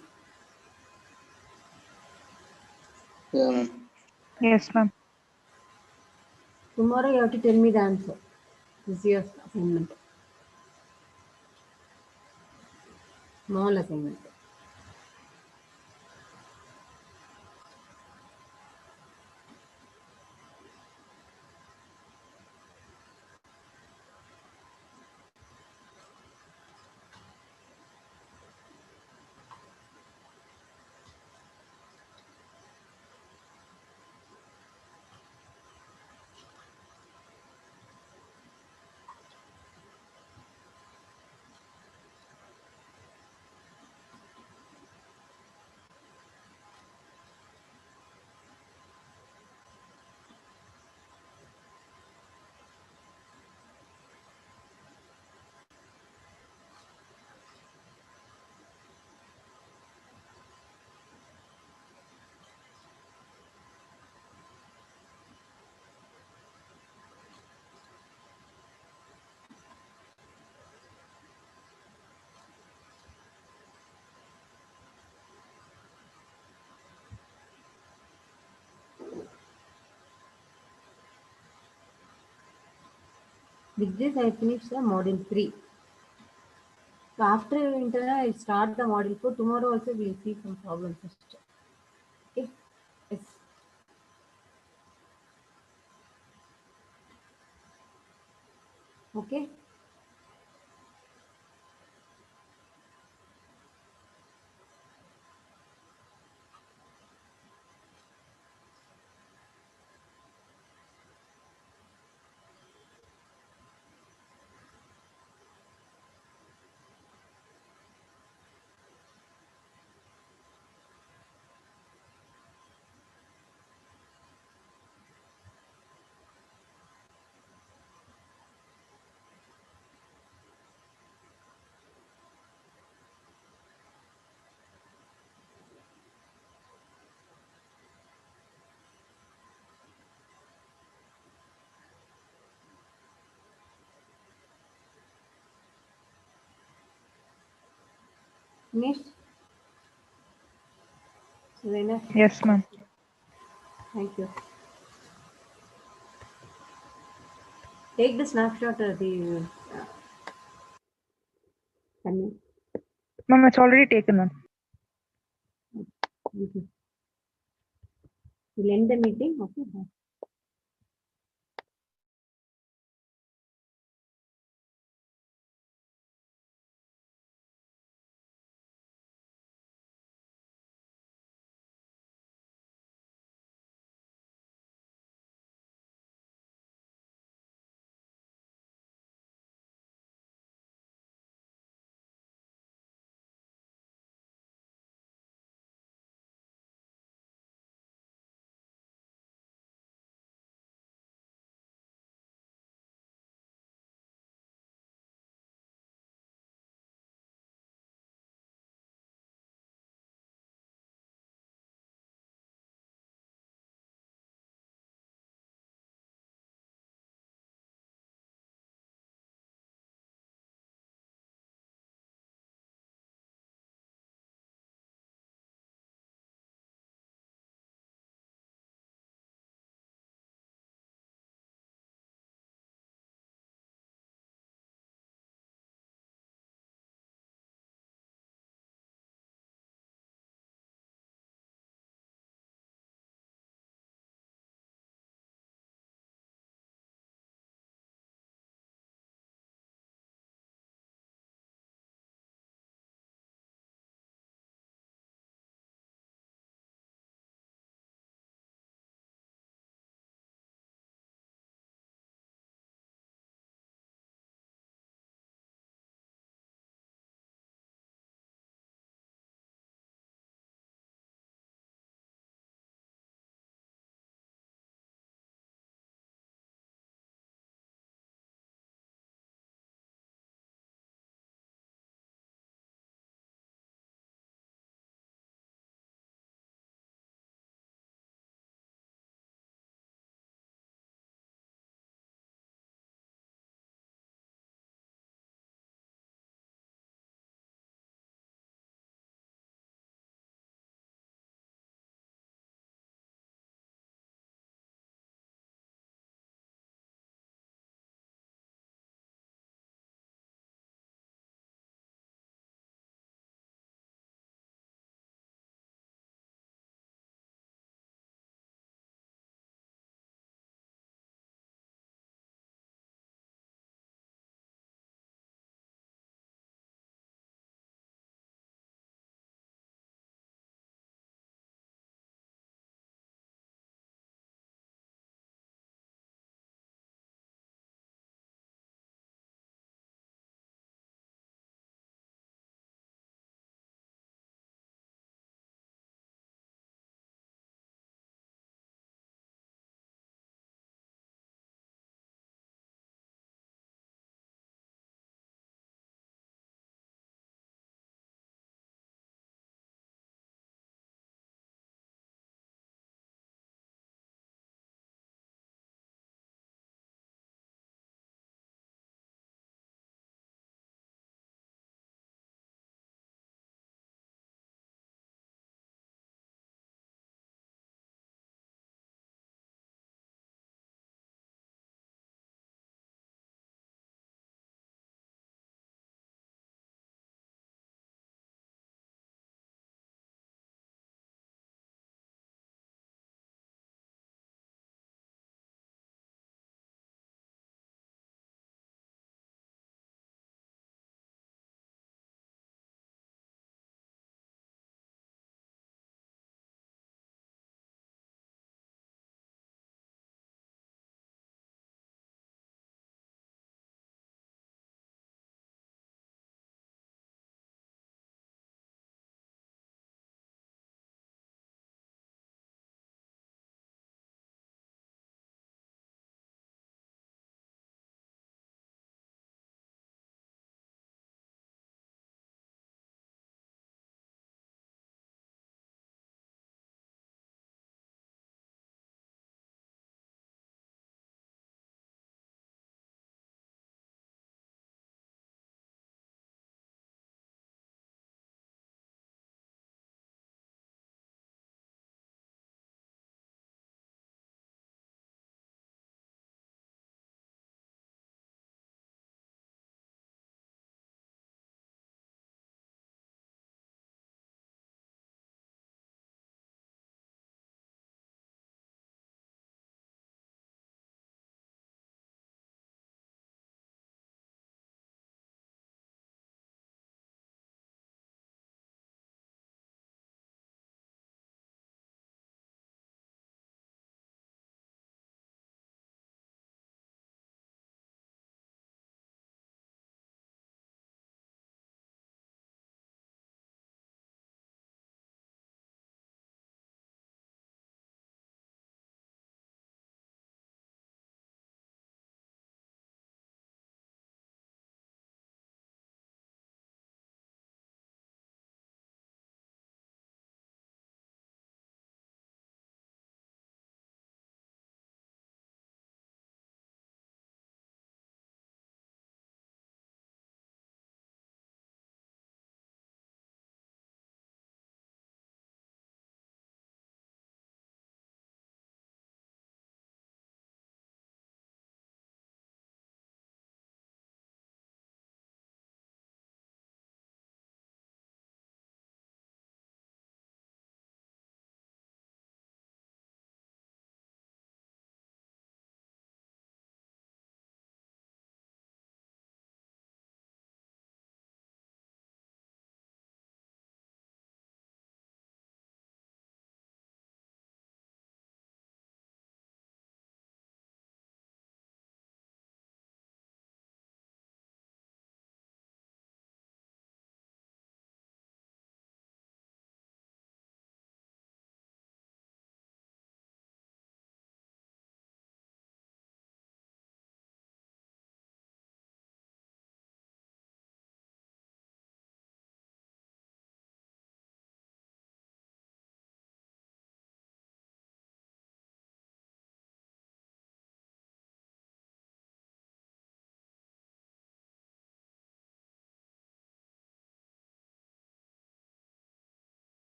Yeah, ma'am. Yes, ma'am. Tomorrow you have to tell me the answer. This is your assignment. Small assignment. With this, I finish the module 3. So after internal, I start the module 4. Tomorrow also we'll see some problems first. Okay. Yes. Okay. Finished. So enough. Yes, ma'am. Thank you. Take the snapshot of the. Tanya. Ma'am, it's already taken, ma'am. Thank you. We'll end the meeting. Okay. Bye.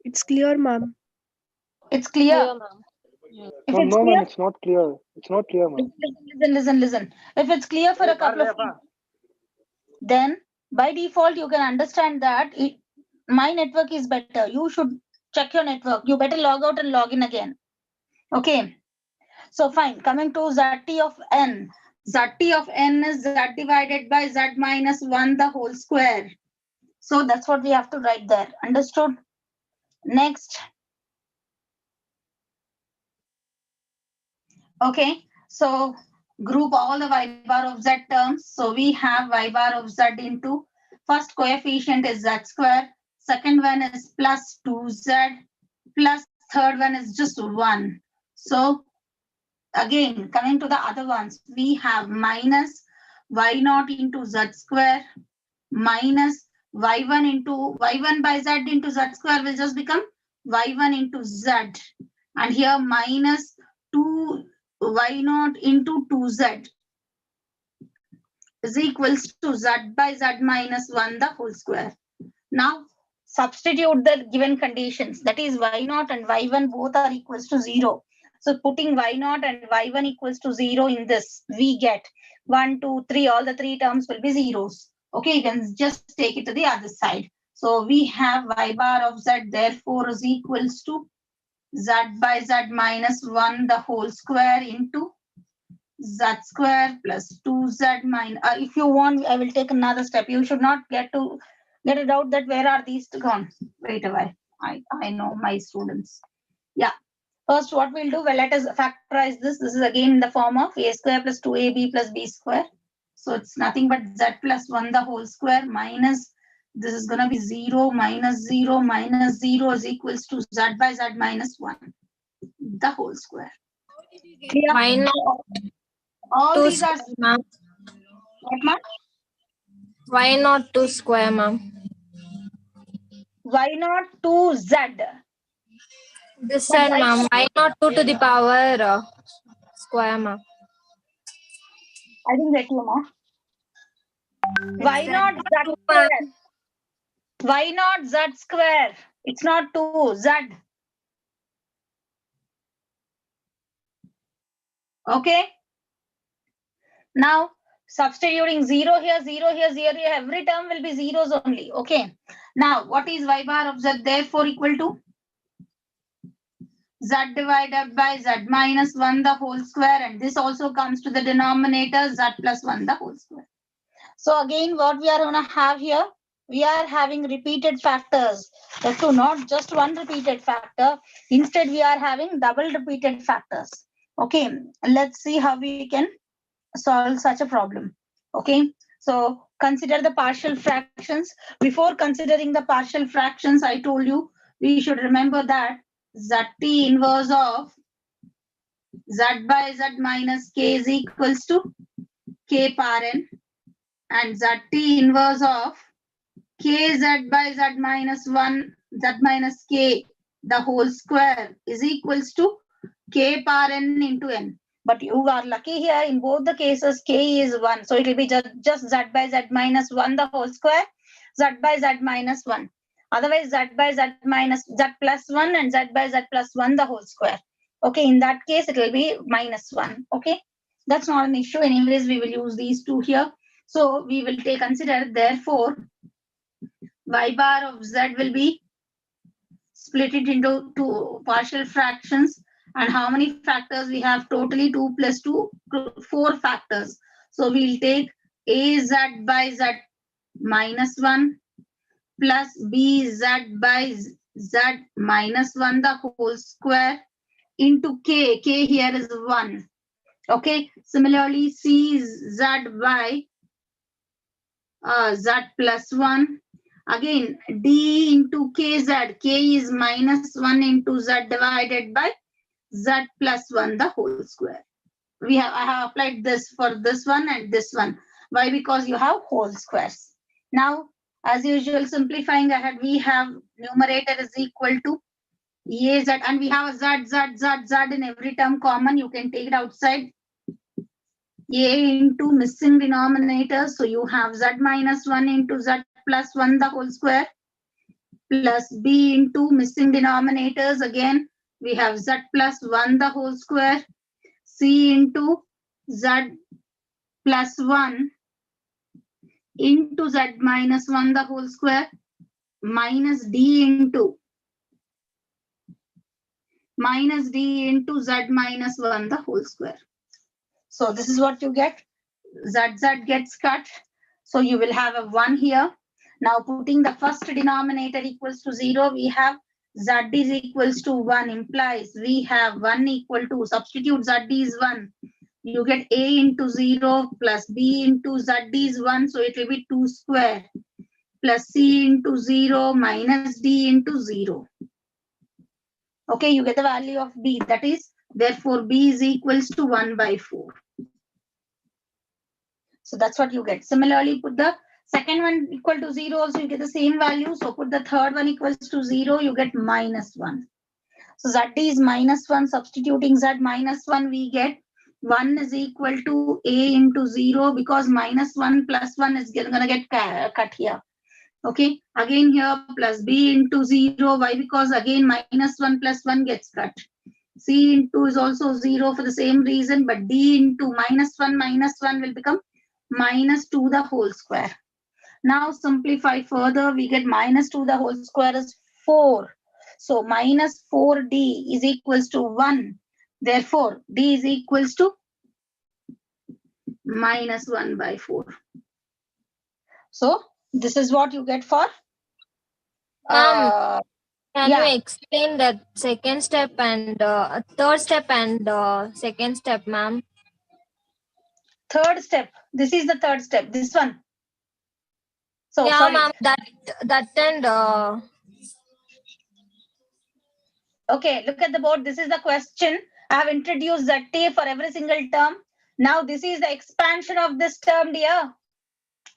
It's clear, ma'am. It's clear. Clear, ma'am. If No, it's no, ma'am, clear, it's not clear. It's not clear, ma'am. listen. If it's clear for a couple of people, then by default you can understand that my network is better. You should check your network. You better log out and log in again. Okay. So fine. Coming to Zt of n. Zt of n is Z divided by Z minus 1 the whole square. So that's what we have to write there. Understood? Next. Okay. So group all the y bar of z terms. So we have y bar of z into first coefficient is z square. Second one is plus 2z plus third one is just 1. So again, coming to the other ones, we have minus y naught into z square minus y1 into y1 by z into z square will just become y1 into z. And here minus 2 y naught into 2z is equals to z by z minus 1 the whole square. Now substitute the given conditions, that is y naught and y1 both are equals to 0. So putting y naught and y1 equals to 0 in this, we get 1, 2, 3, all the three terms will be zeros. Okay, you can just take it to the other side. So we have y bar of z therefore is equals to z by z minus 1 the whole square into z square plus 2z minus, if you want, I will take another step. You should not get a doubt that where are these gone. Wait a while. I know my students. Yeah. First, what we'll do, well, let us factorize this. This is again in the form of a square plus 2ab plus b square. So it's nothing but z plus 1 the whole square minus, this is going to be 0 minus 0 minus 0 is equals to z by z minus 1 the whole square. Clear? Why not All 2 these are square, ma'am? what, ma'am? Why not 2 square, ma'am? Why not 2z? This But side, why ma'am. Why not 2 to the power square, ma'am? I didn't get you, ma. Why not z 2, ma'am. square? Why not z square? It's not 2, z. Okay. Now substituting 0 here, 0 here, 0 here, every term will be zeros only. Okay. Now what is y bar of z therefore equal to? Z divided by z minus 1 the whole square, and this also comes to the denominator z plus 1 the whole square. So again, what we are going to have here, we are having repeated factors. So not just one repeated factor. Instead, we are having double repeated factors. Okay, let's see how we can solve such a problem. Okay, so consider the partial fractions. Before considering the partial fractions, I told you we should remember that Zt inverse of z by z minus k is equals to k power n, and Zt inverse of kz by z minus 1 z minus k the whole square is equals to k power n into n. But you are lucky here, in both the cases k is 1, so it will be just z by z minus 1 the whole square, z by z minus 1. Otherwise z by z minus z plus 1 and z by z plus 1 the whole square. Okay, in that case it will be minus 1. Okay, that's not an issue. Anyways, we will use these two here. So we will consider therefore y bar of z will be split it into two partial fractions. And how many factors we have? Totally 2 plus 2, 4 factors. So we'll take az by z minus 1 plus bz by z minus 1 the whole square into k. K here is 1. Okay. Similarly, cz by z plus 1 Again, d into kz. K is minus 1 into z divided by z plus 1 the whole square. I have applied this for this one and this one. Why? Because you have whole squares. Now, as usual, simplifying ahead, we have numerator is equal to a z, and we have a z in every term common. You can take it outside. A into missing denominator, so you have z minus 1 into z plus 1 the whole square, plus b into missing denominators. Again, we have z plus 1 the whole square, c into z plus 1 into z minus 1 the whole square, minus d into z minus 1 the whole square. So this is what you get. Z gets cut. So you will have a 1 here. Now putting the first denominator equals to 0, we have z is equals to 1, implies we have 1 equal to, substitute z is 1. You get a into 0 plus b into z is 1. So it will be 2 square plus c into 0 minus d into 0. Okay, you get the value of b. That is, therefore, b is equals to 1 by 4. So that's what you get. Similarly, put the second one equal to 0 also, you get the same value. So put the third one equals to 0, you get minus 1. So z is minus 1. Substituting z minus 1, we get 1 is equal to a into 0, because minus 1 plus 1 is going to get cut here. Okay, again here plus b into 0. Why? Because again minus 1 plus 1 gets cut. C into is also 0 for the same reason, but d into minus 1 will become minus 2 the whole square. Now simplify further, we get minus 2 the whole square is 4. So minus 4d is equals to 1. Therefore, d is equals to minus 1 by 4. So this is what you get for Ma'am, can yeah. you explain that second step and third step and second step, ma'am? Third step. This is the third step. This one. So yeah, sorry. ma'am. That and Okay, look at the board. This is the question. I have introduced ZT for every single term. Now this is the expansion of this term, dear.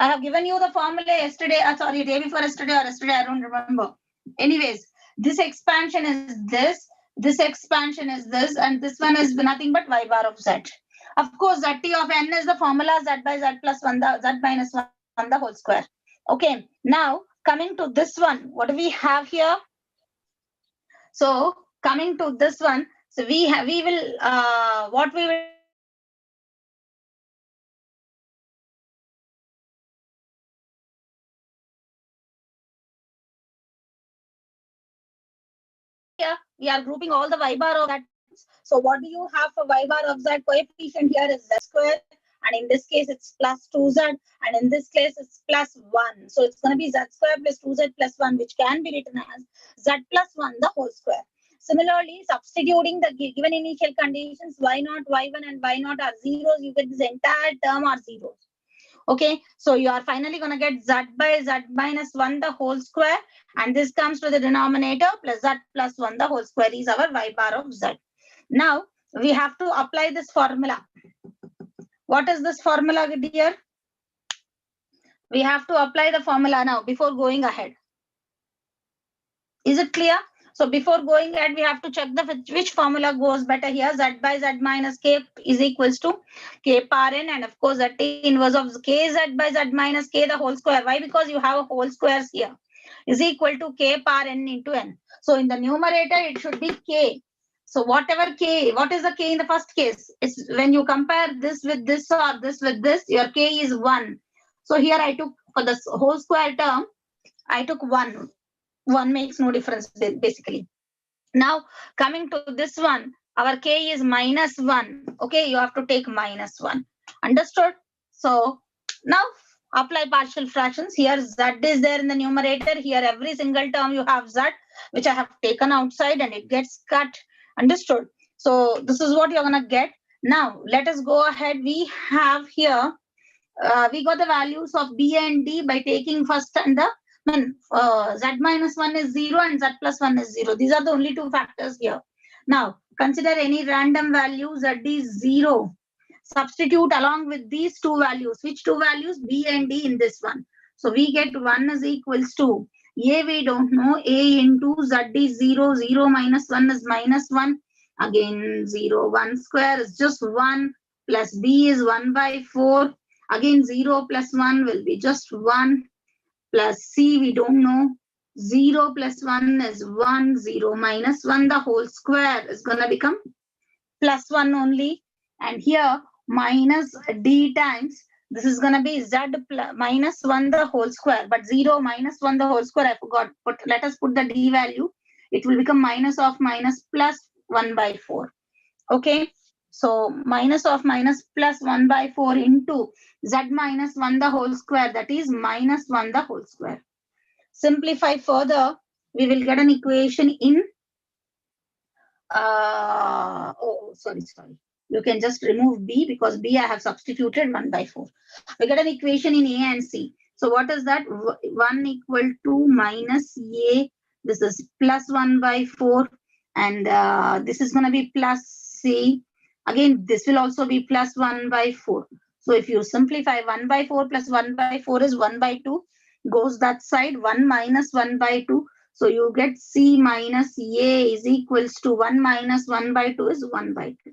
I have given you the formula yesterday. Sorry, day before yesterday or yesterday. I don't remember. Anyways, this expansion is this. This expansion is this, and this one is nothing but y bar of z. Of course, ZT of n is the formula z by z plus 1, the z minus 1 the whole square. Okay, now coming to this one, what do we have here? So coming to this one, so we will what we will do is here we are grouping all the y bar of that. So what do you have for y bar of z? Coefficient here is z square, and in this case it's plus 2z, and in this case it's plus 1. So it's going to be z square plus 2z plus 1, which can be written as z plus 1 the whole square. Similarly, substituting the given initial conditions, y0, y1 and y0 are zeros, you get this entire term are zeros. Okay, so you are finally going to get z by z minus 1 the whole square, and this comes to the denominator plus z plus 1 the whole square is our y bar of z. Now we have to apply this formula. What is this formula, dear? We have to apply the formula now before going ahead. Is it clear? So before going ahead, we have to check which formula goes better here. Z by z minus k is equals to k power n, and of course that inverse of k z by z minus k the whole square. Why? Because you have a whole squares here is equal to k power n into n. So in the numerator, it should be k. So whatever k, what is the k in the first case? It's when you compare this with this or this with this, your k is 1. So here I took for the whole square term, I took 1. 1 makes no difference basically. Now coming to this one, our k is minus 1. Okay, you have to take minus 1. Understood? So now apply partial fractions. Here z is there in the numerator. Here every single term you have z, which I have taken outside, and it gets cut. Understood? So this is what you're going to get. Now let us go ahead. We have here, we got the values of b and d by taking first and the Z minus 1 is 0 and Z plus 1 is 0. These are the only two factors here. Now, consider any random value Z is 0. Substitute along with these two values. Which two values? B and D in this one. So we get 1 is equals to A, we don't know. A into Z is 0. 0 minus 1 is minus 1. Again 0. 1 square is just 1. Plus B is 1 by 4. Again 0 plus 1 will be just 1. Plus C we don't know. 0 plus 1 is 1. 0 minus 1 the whole square is going to become plus 1 only. And here minus D times, this is going to be Z minus 1 the whole square. But 0 minus 1 the whole square, I forgot. But let us put the D value. It will become minus of minus plus 1 by 4. Okay. So minus of minus plus 1 by 4 into Z minus 1 the whole square, that is minus 1 the whole square. Simplify further, we will get an equation in sorry. You can just remove B because B I have substituted 1 by 4. We get an equation in A and C. So what is that? 1 equal to minus A. This is plus 1 by 4. And this is going to be plus C. Again, this will also be plus 1 by 4. So if you simplify 1 by 4 plus 1 by 4 is 1 by 2. Goes that side, 1 minus 1 by 2. So you get C minus A is equals to 1 minus 1 by 2 is 1 by 2.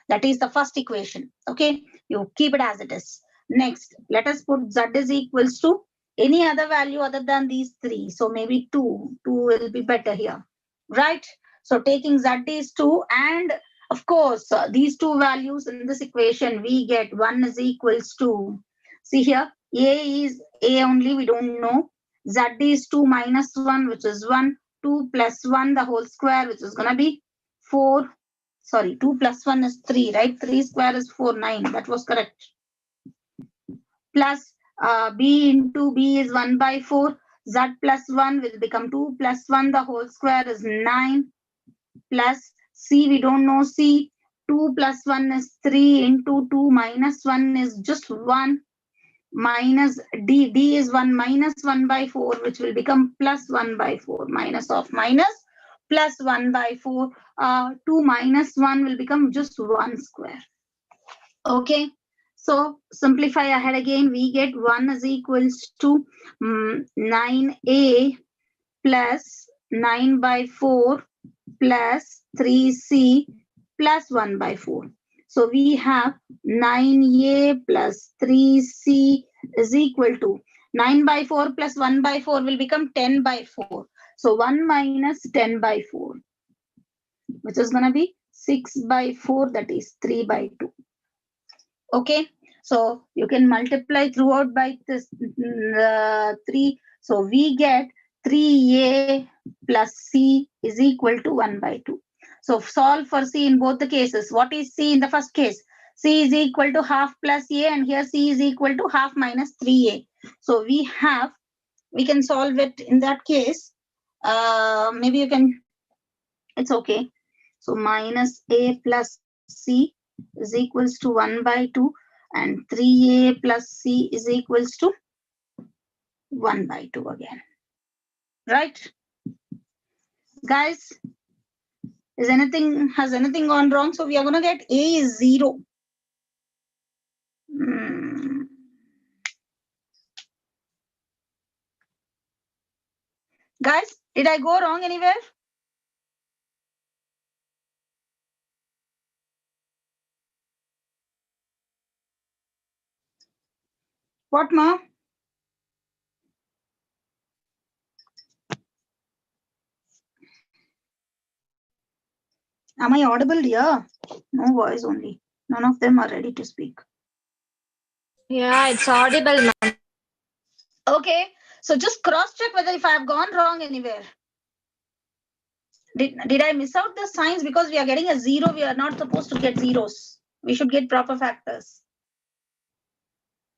That is the first equation. Okay, you keep it as it is. Next, let us put Z is equals to any other value other than these three. So maybe 2. 2 will be better here. Right? So taking Z is 2, and of course, these two values in this equation, we get 1 is equals to, see here, A is A only, we don't know. Z is 2 minus 1, which is 1. 2 plus 1, the whole square, which is going to be 4. Sorry, 2 plus 1 is 3, right? 3 square is 4, 9. That was correct. Plus B into B is 1 by 4. Z plus 1 will become 2 plus 1. The whole square is 9. Plus C, we don't know C. 2 plus 1 is 3 into 2 minus 1 is just 1. Minus D. D is 1 minus 1 by 4, which will become plus 1 by 4. Minus of minus plus 1 by 4. 2 minus 1 will become just 1 square. Okay. So simplify ahead again. We get 1 is equals to 9A plus 9 by 4 plus 3C plus 1 by 4. So we have 9A plus 3C is equal to 9 by 4 plus 1 by 4 will become 10 by 4. So 1 minus 10 by 4, which is going to be 6 by 4, that is 3 by 2. Okay. So you can multiply throughout by this 3. So we get 3A plus C is equal to 1 by 2. So solve for C in both the cases. What is C in the first case? C is equal to half plus A, and here C is equal to half minus 3A. So we can solve it in that case. Maybe you can, it's okay. So minus A plus C is equals to 1 by 2, and 3A plus C is equals to 1 by 2 again. Right? Guys, has anything gone wrong? So we are going to get A is 0. Guys, did I go wrong anywhere? What, Ma? Am I audible here? No voice only. None of them are ready to speak. Yeah, it's audible, ma'am. Okay. So just cross check whether if I have gone wrong anywhere. Did I miss out the signs? Because we are getting a 0, we are not supposed to get zeros. We should get proper factors.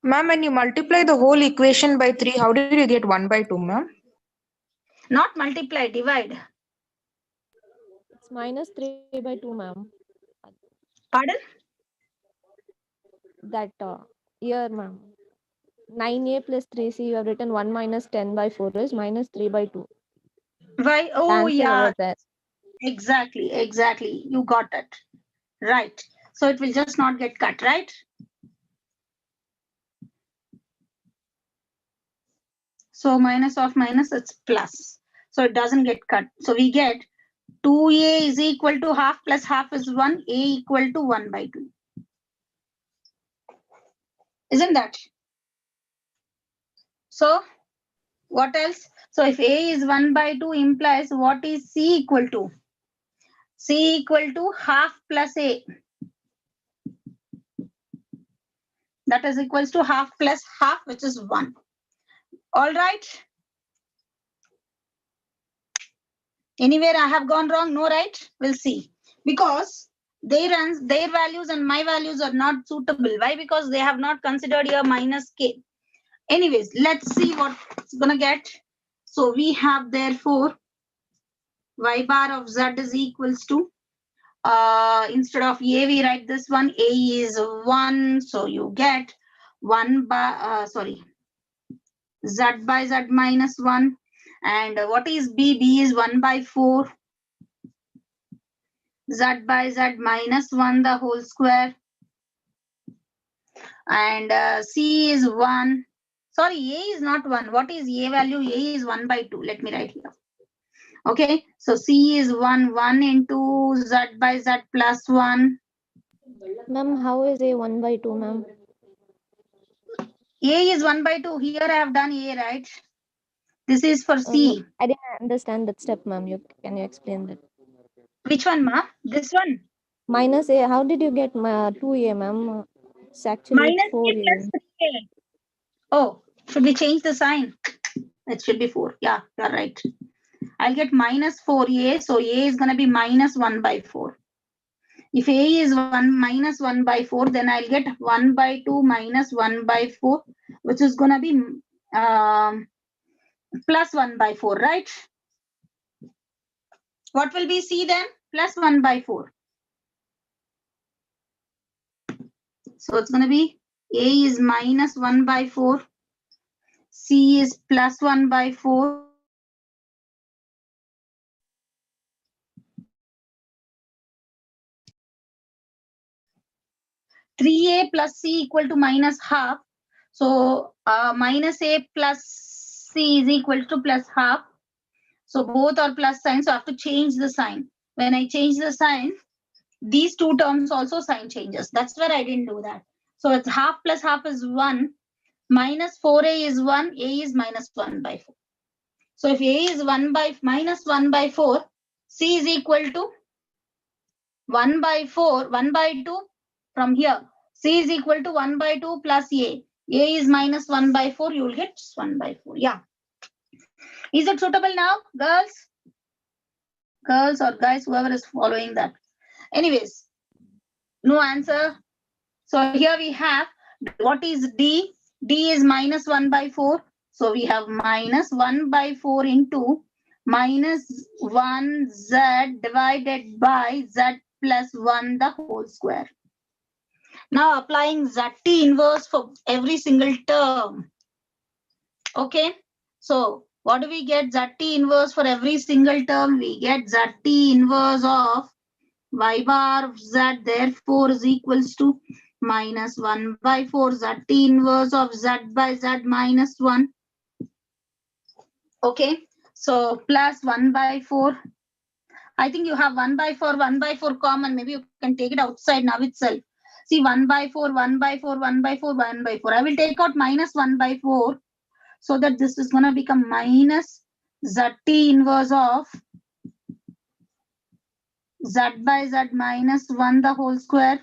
Ma'am, when you multiply the whole equation by 3, how did you get 1 by 2, ma'am? Not multiply, divide. It's minus 3 by 2, ma'am. Pardon? That here, ma'am. 9a plus 3c, you have written 1 minus 10 by 4 is minus 3 by 2. Why? The Oh, answer yeah. over there. Exactly. You got it. Right. So it will just not get cut, right? So minus of minus, it's plus. So it doesn't get cut. So we get 2a is equal to half plus half is 1, a equal to 1 by 2. Isn't that? So what else? So if a is 1 by 2 implies what is c equal to? C equal to half plus a. That is equals to half plus half, which is 1. All right. Anywhere I have gone wrong? No, right? We'll see. Because their values and my values are not suitable. Why? Because they have not considered here minus k. Anyways, let's see what it's gonna get. So we have therefore y bar of z is equals to instead of a we write this one, a is 1, so you get 1 by z by z minus 1. And what is b? B is 1 by 4. Z by z minus 1 the whole square. And c is 1. Sorry, a is not 1. What is a value? A is 1 by 2. Let me write here. Okay, so c is 1 into z by z plus 1. Ma'am, how is a 1 by 2, ma'am? A is 1 by 2. Here I have done a, right? This is for No, c. I didn't understand that step, ma'am. Can you explain that? Which one, ma? This one? Minus a, how did you get 2a, ma'am? It's actually Minus a 4a. plus 3a. Oh, should we change the sign? It should be 4. Yeah, you're right. I'll get minus 4a. So a is going to be minus 1 by 4. If a is 1 minus 1 by 4, then I'll get 1 by 2 minus 1 by 4, which is going to be plus 1 by 4, right? What will be c then? Plus 1 by 4. So it's going to be a is minus 1 by 4. C is plus 1 by 4. 3a plus c equal to minus half. So minus a plus c is equal to plus half. So both are plus signs. So I have to change the sign. When I change the sign, these two terms also sign changes. That's where I didn't do that. So it's half plus half is 1. Minus 4a is 1. A is minus 1 by 4. So if a is 1 by minus 1 by 4, c is equal to 1 by 4, 1 by 2 from here. C is equal to 1 by 2 plus A. A is minus 1 by 4. You will get 1 by 4. Yeah. Is it suitable now, girls? Girls or guys, whoever is following that. Anyways, no answer. So here we have what is D? D is minus 1 by 4. So we have minus 1 by 4 into minus 1 z divided by z plus 1 the whole square. Now applying ZT inverse for every single term. Okay. So what do we get? ZT inverse for every single term. We get ZT inverse of y bar of z therefore is equals to minus 1 by 4 ZT inverse of z by z minus 1. Okay. So plus 1 by 4. I think you have 1 by 4 common. Maybe you can take it outside now itself. See 1 by 4, 1 by 4, 1 by 4, 1 by 4. I will take out minus 1 by 4 so that this is going to become minus ZT inverse of z by z minus 1 the whole square.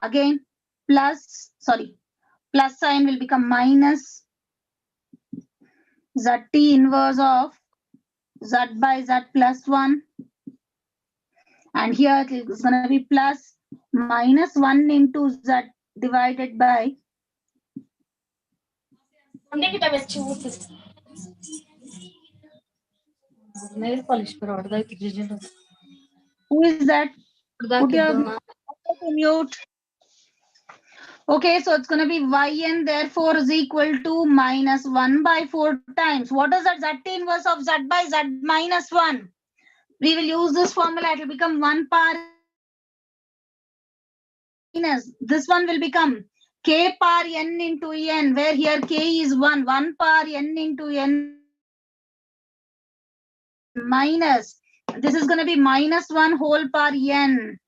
Again plus sign will become minus ZT inverse of z by z plus 1. And here it is going to be plus minus 1 into z divided by who is that? Put your mute. Okay, so it's going to be yn therefore is equal to minus 1 by 4 times. What is that? Z inverse of z by z minus 1. We will use this formula. It will become 1 par minus. This one will become k par n into n, where here k is 1. 1 par n into n minus. This is going to be minus 1 whole par n.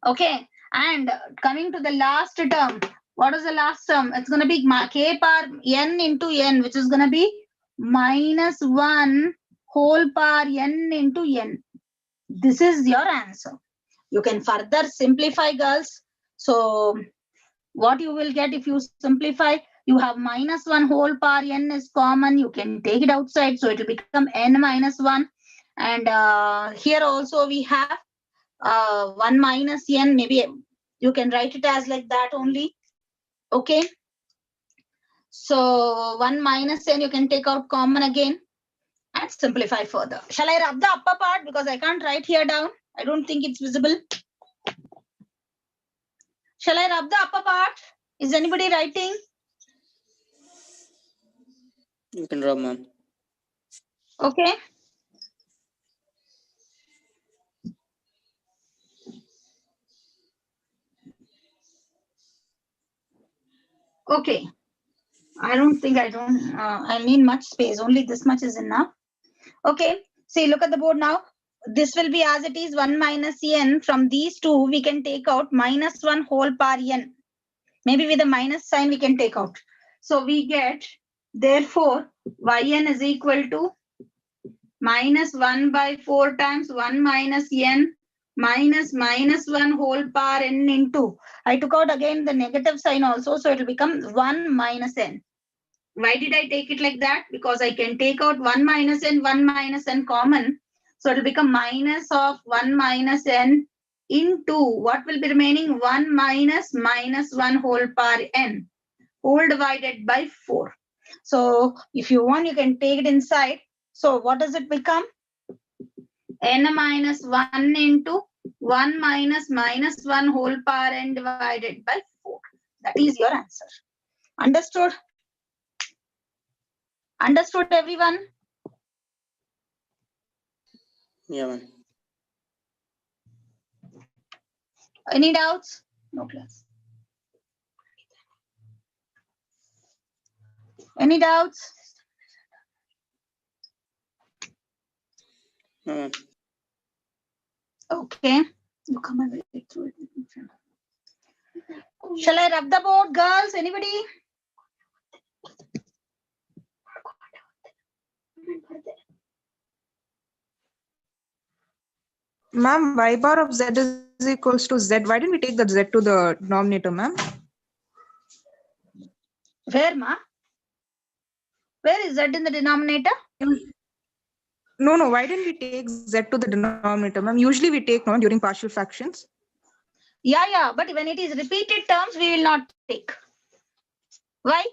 Okay, and coming to the last term, what is the last term? It's going to be k par n into n, which is going to be minus 1 whole par n into n. This is your answer. You can further simplify, girls. So what you will get if you simplify, you have minus 1 whole par n is common. You can take it outside. So it will become n minus 1. And here also we have 1 minus n. Maybe you can write it as like that only. Okay. So 1 minus n, you can take out common again and simplify further. Shall I rub the upper part? Because I can't write here down. I don't think it's visible. Shall I rub the upper part? Is anybody writing? You can rub, ma'am. Okay. Okay. I don't think I need much space. Only this much is enough. Okay. See, look at the board now. This will be as it is 1 minus n. From these two, we can take out minus 1 whole par n. Maybe with a minus sign, we can take out. So we get, therefore, yn is equal to minus 1 by 4 times 1 minus n minus minus 1 whole par n into. I took out again the negative sign also. So it will become 1 minus n. Why did I take it like that? Because I can take out 1 minus n common. So it will become minus of 1 minus n into what will be remaining? 1 minus minus 1 whole par n whole divided by 4. So if you want, you can take it inside. So what does it become? N minus 1 into 1 minus minus 1 whole par n divided by 4. That is your answer. Understood? Understood, everyone? Yeah, ma'am. Any doubts? No class. Any doubts? No, ma'am. Okay. You come and read through it. Shall I rub the board, girls? Anybody? Ma'am, y bar of z is equals to z. Why didn't we take that z to the denominator, ma'am? Where, ma? Where is z in the denominator? No. Why didn't we take z to the denominator, ma'am? Usually we take no during partial fractions. Yeah. But when it is repeated terms, we will not take. Why?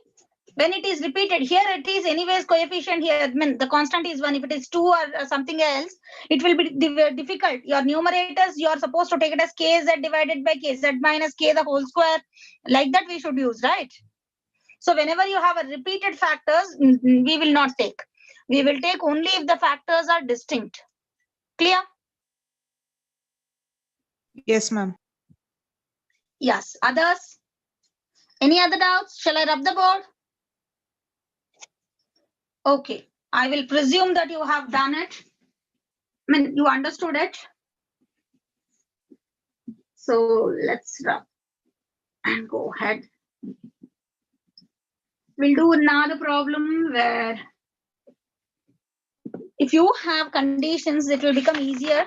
When it is repeated, here it is anyways coefficient here. I mean, the constant is 1. If it is 2 or something else, it will be difficult. Your numerators, you are supposed to take it as kz divided by kz minus k the whole square. Like that we should use, right? So whenever you have a repeated factors, we will not take. We will take only if the factors are distinct. Clear? Yes, ma'am. Yes. Others? Any other doubts? Shall I rub the board? Okay. I will presume that you have done it. I mean, you understood it. So let's rub and go ahead. We'll do another problem where if you have conditions, it will become easier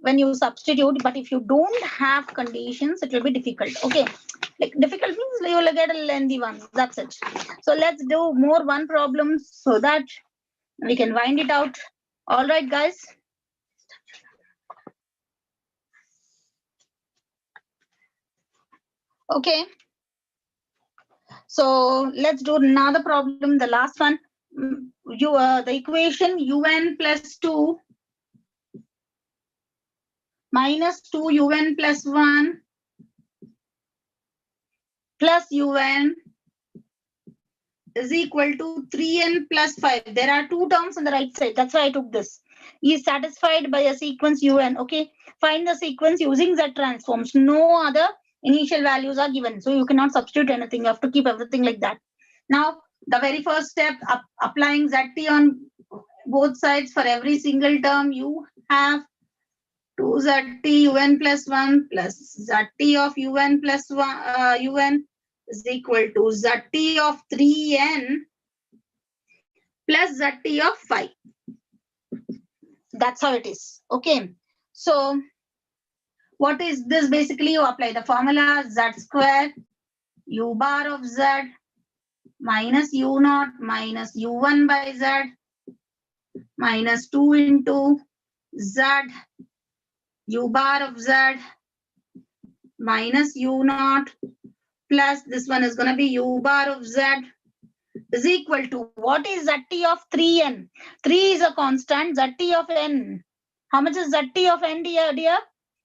when you substitute. But if you don't have conditions, it will be difficult. Okay. Like difficult means you will get a lengthy one. That's it. So let's do more one problem so that we can wind it out. All right, guys. Okay. So let's do another problem. The last one. The equation un plus 2 minus 2 un plus 1 plus un is equal to 3n plus 5. There are two terms on the right side. That's why I took this. Is satisfied by a sequence un. Okay. Find the sequence using Z transforms. No other initial values are given. So you cannot substitute anything. You have to keep everything like that. Now, the very first step, applying ZT on both sides for every single term, you have 2ZT un plus 1 plus ZT of un plus 1 un is equal to ZT of 3n plus ZT of 5. That's how it is. Okay. So what is this? Basically, you apply the formula Z square u bar of Z minus u naught minus u1 by Z minus 2 into Z u bar of Z minus u naught plus this one is going to be u bar of Z is equal to, what is ZT of 3n? 3 is a constant. ZT of n. How much is ZT of n, dear?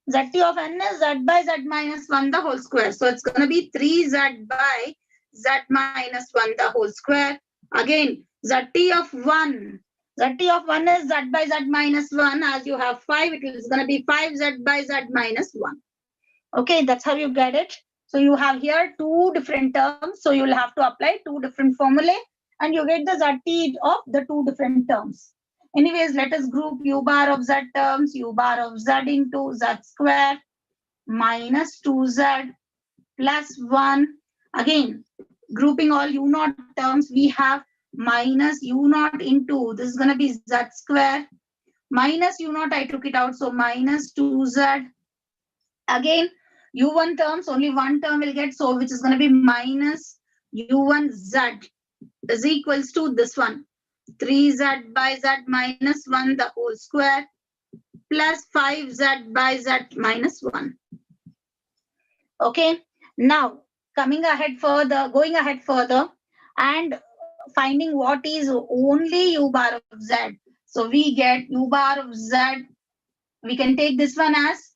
ZT of n is Z by Z minus 1 the whole square. So it's going to be 3Z by Z minus 1 the whole square. Again, ZT of 1. ZT of 1 is Z by Z minus 1. As you have 5, it is going to be 5Z by Z minus 1. Okay, that's how you get it. So you have here two different terms. So you'll have to apply two different formulae and you get the ZT of the two different terms. Anyways, let us group u bar of Z terms, u bar of Z into Z square minus 2Z plus 1. Again, grouping all u naught terms, we have minus u naught into, this is going to be Z square minus u naught, I took it out, so minus 2Z. Again, u1 terms, only one term will get, so which is going to be minus u1z is equals to this one, 3z by z minus 1 the whole square plus 5z by z minus 1. Okay, now going ahead further and finding what is only u bar of z. So we get u bar of z, we can take this one as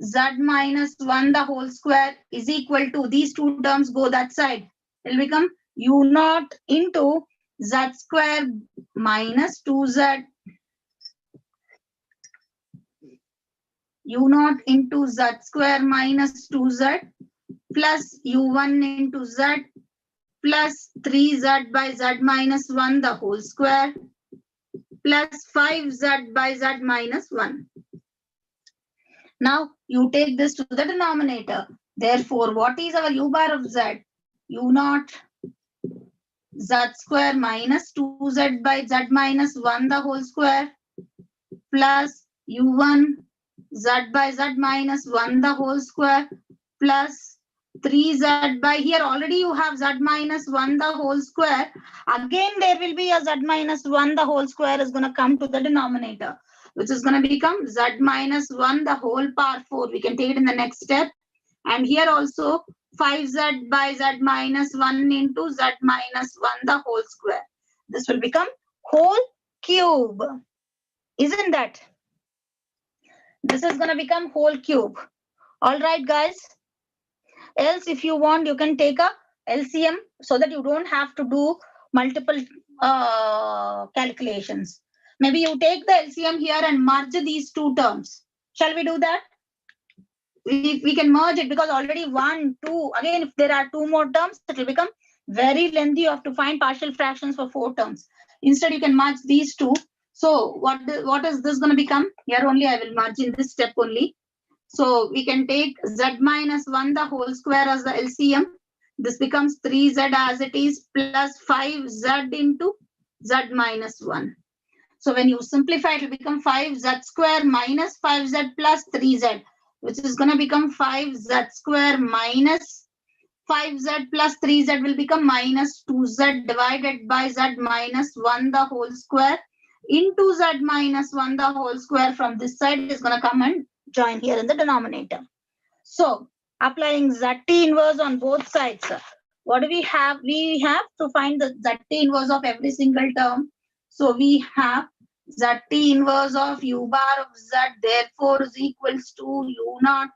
z minus 1 the whole square is equal to, these two terms go that side, it will become u naught into z square minus 2z, u naught into z square minus 2z plus u1 into z plus 3z by z minus 1 the whole square plus 5z by z minus 1. Now you take this to the denominator. Therefore, what is our u bar of z? U naught z square minus 2z by z minus 1 the whole square plus u1 z by z minus 1 the whole square plus 3z by, here already you have z minus 1 the whole square. Again there will be a z minus 1 the whole square is going to come to the denominator, which is going to become z minus 1 the whole power 4. We can take it in the next step. And here also 5z by z minus 1 into z minus 1 the whole square. This will become whole cube. Isn't that? This is going to become whole cube. All right, guys. Else, if you want, you can take a LCM so that you don't have to do multiple calculations. Maybe you take the LCM here and merge these two terms. Shall we do that? We can merge it because already 1, 2. Again, if there are two more terms, it will become very lengthy. You have to find partial fractions for 4 terms. Instead, you can merge these two. So what is this going to become? Here only I will merge in this step only. So we can take z minus 1 the whole square as the LCM. This becomes 3z as it is plus 5z into z minus 1. So when you simplify, it will become 5z square minus 5z plus 3z, which is going to become 5z square minus 5z plus 3z will become minus 2z divided by z minus 1 the whole square into z minus 1 the whole square from this side is going to come and join here in the denominator. So applying ZT inverse on both sides, what do we have? We have to find the ZT inverse of every single term. So we have ZT inverse of u bar of z, therefore is equals to u naught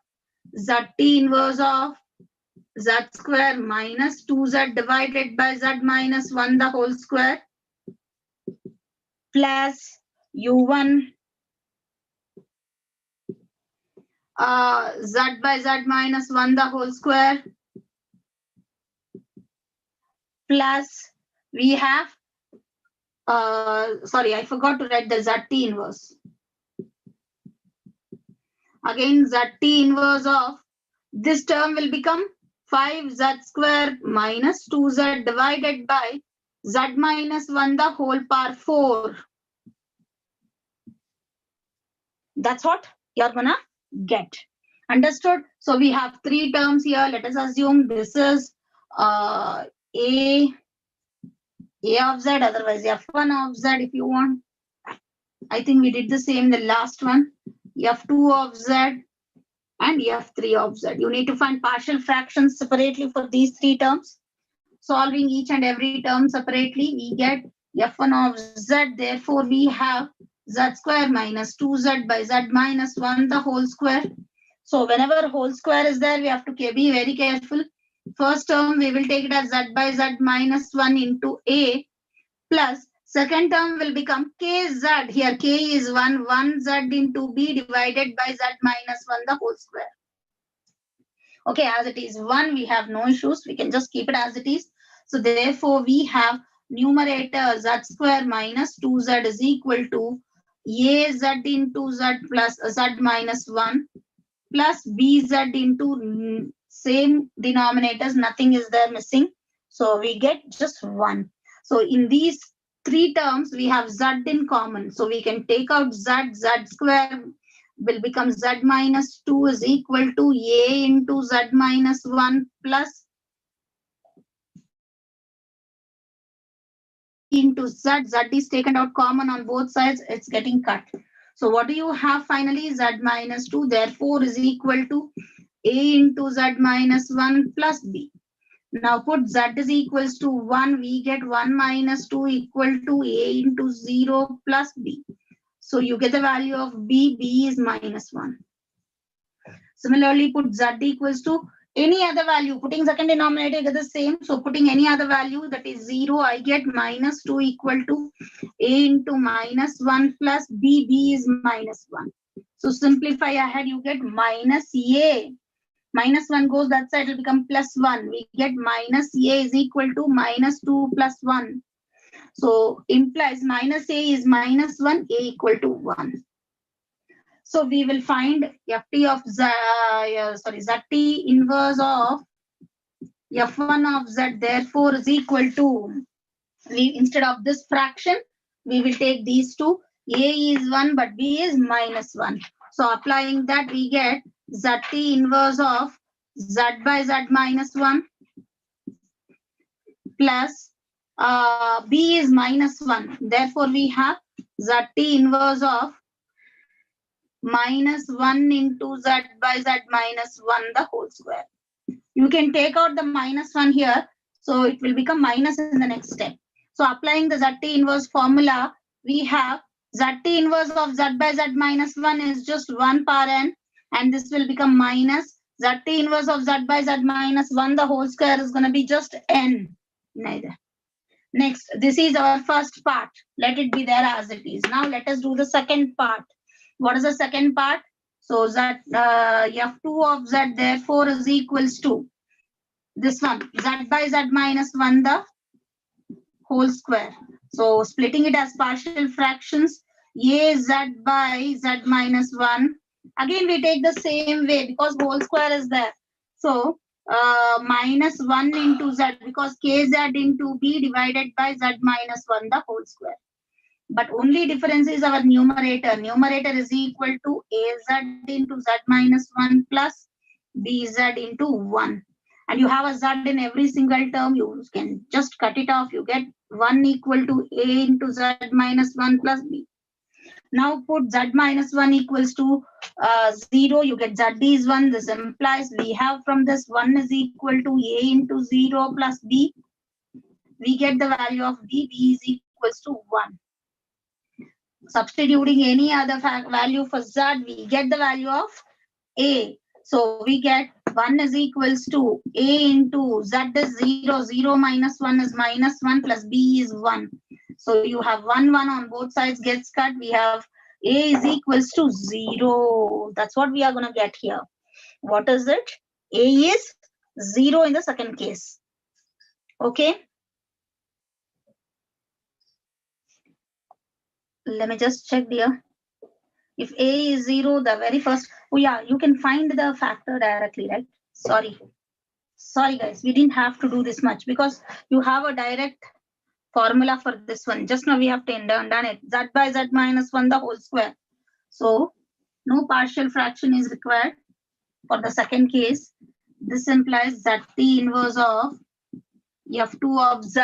ZT inverse of z square minus 2z divided by z minus 1 the whole square plus u1 z by z minus 1 the whole square plus we have sorry, I forgot to write the zt inverse. Again, zt inverse of this term will become 5z square minus 2z divided by z minus 1 the whole power 4. That's what you're gonna get. Understood? So we have three terms here. Let us assume this is a of z, otherwise f1 of z if you want. I think we did the same the last one. f2 of z and f3 of z. You need to find partial fractions separately for these three terms. Solving each and every term separately, we get f1 of z. Therefore, we have z square minus 2z by z minus 1 the whole square. So whenever whole square is there, we have to be very careful. First term, we will take it as z by z minus 1 into a plus second term will become kz. Here k is 1 z into b divided by z minus 1 the whole square. Okay, as it is 1, we have no issues. We can just keep it as it is. So therefore, we have numerator z square minus 2z is equal to az into z plus z minus 1 plus bz into same denominators. Nothing is there missing. So we get just 1. So in these three terms, we have z in common. So we can take out z square will become z minus 2 is equal to a into z minus 1 plus into z. Z is taken out common on both sides. It's getting cut. So what do you have finally? Z minus 2 therefore is equal to a into z minus 1 plus b. Now put z is equals to 1. We get 1 minus 2 equal to a into 0 plus b. So you get the value of b. B is minus 1. Similarly, put z equals to any other value. Putting second denominator, you get the same. So putting any other value, that is 0, I get minus 2 equal to a into minus 1 plus b. B is minus 1. So simplify ahead, you get minus a. Minus 1 goes that side, it will become plus 1. We get minus a is equal to minus 2 plus 1. So implies minus a is minus 1, a equal to 1. So we will find ft of z, zt inverse of f1 of z therefore is equal to, instead of this fraction, we will take these two. A is 1 but b is minus 1. So applying that, we get zt inverse of z by z minus 1 plus b is minus 1. Therefore, we have zt inverse of minus 1 into z by z minus 1 the whole square. You can take out the minus 1 here. So it will become minus in the next step. So applying the zt inverse formula, we have zt inverse of z by z minus 1 is just 1 power n. And this will become minus zt inverse of z by z minus 1 the whole square is going to be just n. Neither. Next, this is our first part. Let it be there as it is. Now let us do the second part. What is the second part? So z f2 of z therefore is equals to this one, z by z minus 1 the whole square. So splitting it as partial fractions, a z by z minus 1. Again we take the same way because whole square is there. So minus 1 into z, because kz into b divided by z minus 1 the whole square. But only difference is our numerator. Numerator is equal to az into z minus 1 plus bz into 1. And you have a z in every single term. You can just cut it off. You get 1 equal to a into z minus 1 plus b. Now put z minus 1 equals to 0. You get z is 1. This implies we have from this 1 is equal to a into 0 plus b. We get the value of b. B is equals to 1. Substituting any other value for z, we get the value of a. So we get 1 is equals to A into Z is 0. 0 minus 1 is minus 1 plus B is 1. So you have 1 on both sides gets cut. We have A is equals to 0. That's what we are going to get here. What is it? A is 0 in the second case. Okay. Let me just check here. If A is 0, the very first, oh yeah, you can find the factor directly, right? Sorry guys, we didn't have to do this much because you have a direct formula for this one. Just now we have done it. Z by Z minus 1 the whole square. So no partial fraction is required for the second case. This implies that the inverse of F2 of Z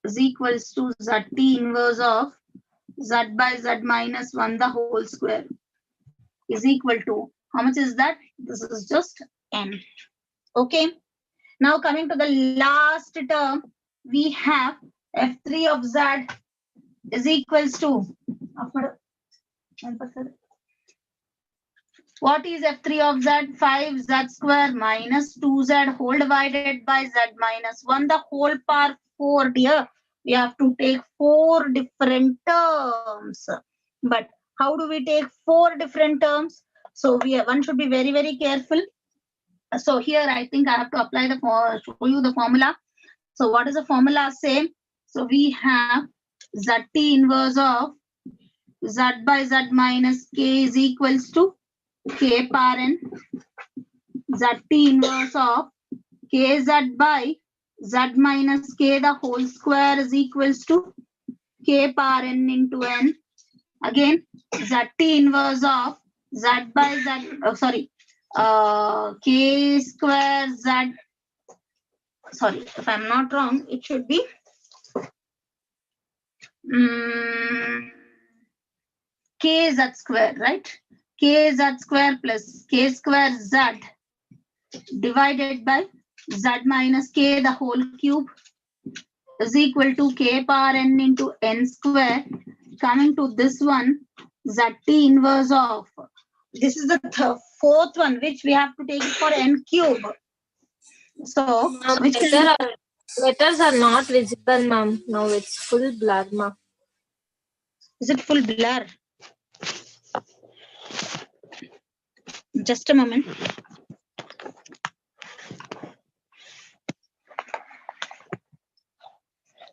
is equals to ZT inverse of Z by Z minus 1 the whole square is equal to, how much is that? This is just n. Okay. Now coming to the last term, we have F3 of Z is equals to, what is F3 of Z? 5Z square minus 2Z whole divided by Z minus 1 the whole power 4, dear. We have to take 4 different terms. But how do we take 4 different terms? So one should be very, very careful. So here I think I have to apply show you the formula. So what is the formula say? So we have ZT inverse of Z by Z minus K is equals to K power n. ZT inverse of KZ by Z minus K the whole square is equals to K power n into n. Again, ZT inverse of Z by Z, K square Z. Sorry, if I'm not wrong, it should be KZ square, right? KZ square plus K square Z divided by Z minus K the whole cube is equal to K power n into n square. Coming to this one, ZT inverse of, this is the fourth one which we have to take for n cube. So which Letters are not visible, ma'am. Now it's full blur, ma'am. Is it full blur? Just a moment.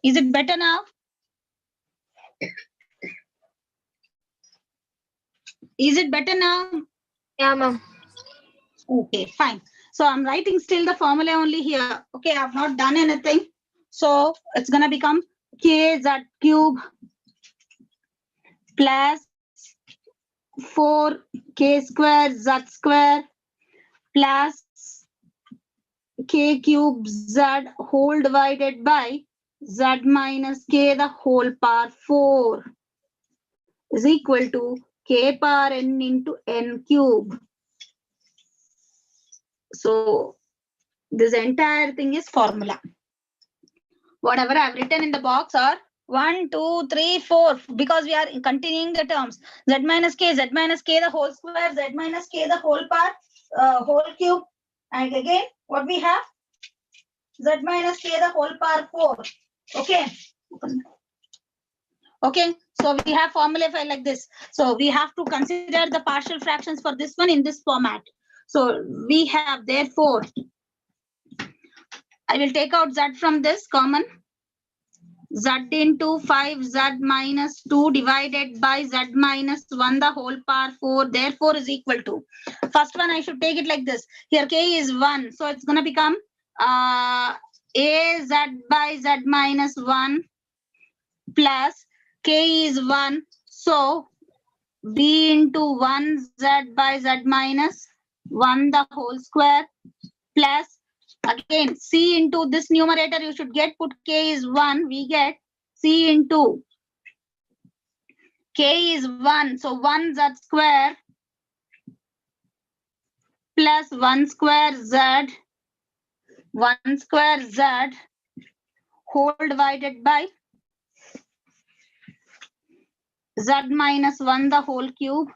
Is it better now? Is it better now? Yeah, ma'am. Okay, fine. So I'm writing still the formula only here. Okay, I've not done anything. So it's gonna become KZ cube plus 4K square Z square plus K cube Z whole divided by Z minus K the whole power 4 is equal to K power n into n cube. So this entire thing is formula. Whatever I've written in the box are 1, 2, 3, 4, because we are continuing the terms. Z minus K the whole square, Z minus K the whole power, whole cube. And again, what we have? Z minus K the whole power 4. Okay. Okay. So we have formula file like this. So we have to consider the partial fractions for this one in this format. So we have, therefore, I will take out Z from this common. Z into 5Z minus 2 divided by Z minus 1 the whole power 4, therefore is equal to. First one I should take it like this. Here K is 1. So it's going to become AZ by Z minus 1 plus K is 1. So B into 1Z by Z minus 1 the whole square plus, again, C into this numerator you should get, put K is 1, we get C into K is 1, so 1 Z square plus 1 square Z, 1 square Z whole divided by Z minus 1 the whole cube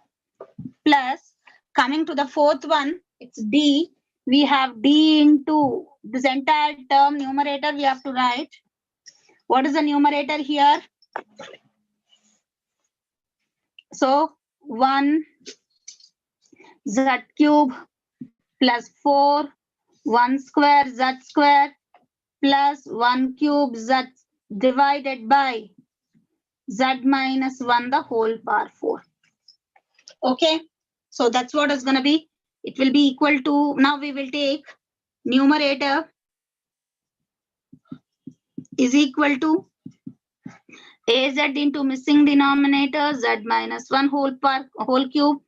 plus Coming to the fourth one, it's D. We have D into this entire term numerator we have to write. What is the numerator here? So 1 z cube plus 4 1 square z square plus 1 cube z divided by z minus 1 the whole power 4. Okay, so that's what is going to be. It will be equal to, now we will take numerator is equal to az into missing denominator z minus 1 whole cube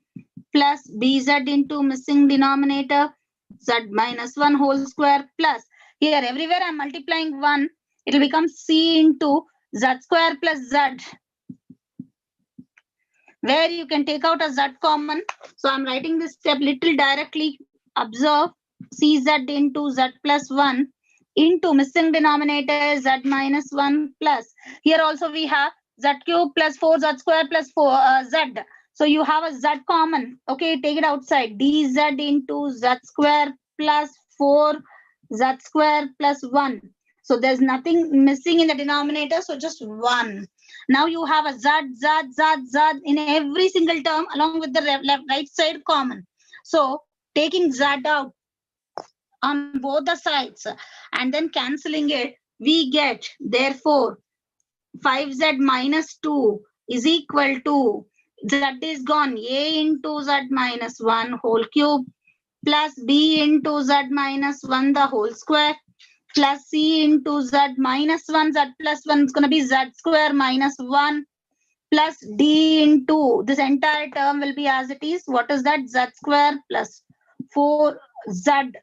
plus bz into missing denominator z minus 1 whole square plus, here everywhere I'm multiplying 1, it will become c into z square plus z, where you can take out a z common. So I'm writing this step little directly. Observe cz into z plus 1 into missing denominator z minus 1 plus, here also we have z cube plus 4 z square plus 4 z. So you have a z common. Okay, take it outside. dz into z square plus 4 z square plus 1. So there's nothing missing in the denominator, so just 1. Now you have a z in every single term along with the right side common. So taking z out on both the sides and then cancelling it, we get, therefore 5z minus 2 is equal to, z is gone, a into z minus 1 whole cube plus b into z minus 1 the whole square plus c into z minus 1, z plus 1 is going to be z square minus 1 plus d into this entire term will be as it is. What is that? Z square plus 4z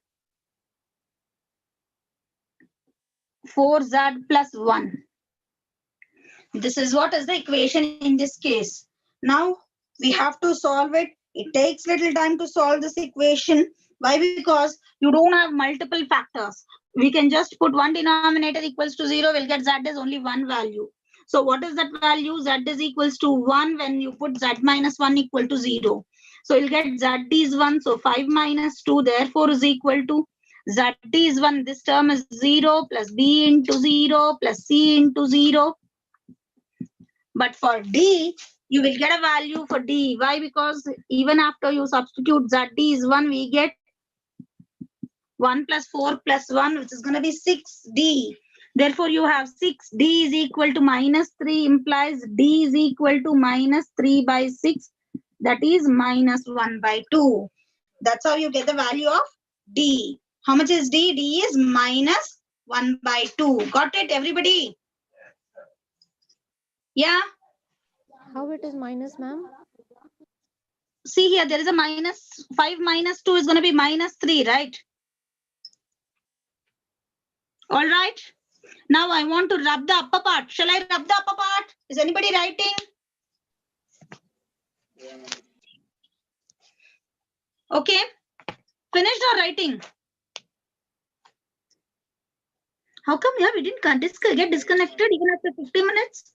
plus 1. This is what is the equation in this case. Now we have to solve it. It takes little time to solve this equation. Why? Because you don't have multiple factors. We can just put one denominator equals to 0. We'll get z as only one value. So what is that value? Z is equals to 1 when you put z minus 1 equal to 0. So you'll get z is 1. So 5 minus 2 therefore is equal to z is 1. This term is 0 plus b into 0 plus c into 0. But for d, you will get a value for d. Why? Because even after you substitute z is 1, we get 1 plus 4 plus 1, which is going to be 6d. Therefore, you have 6d is equal to minus 3 implies d is equal to minus 3 by 6. That is minus 1 by 2. That's how you get the value of d. How much is d? D is minus 1 by 2. Got it, everybody? Yeah? How it is minus, ma'am? See here, there is a minus 5 minus 2 is going to be minus 3, right? All right. Now I want to rub the upper part. Shall I rub the upper part? Is anybody writing? Okay. Finished or writing? How come here we didn't get disconnected even after 50 minutes?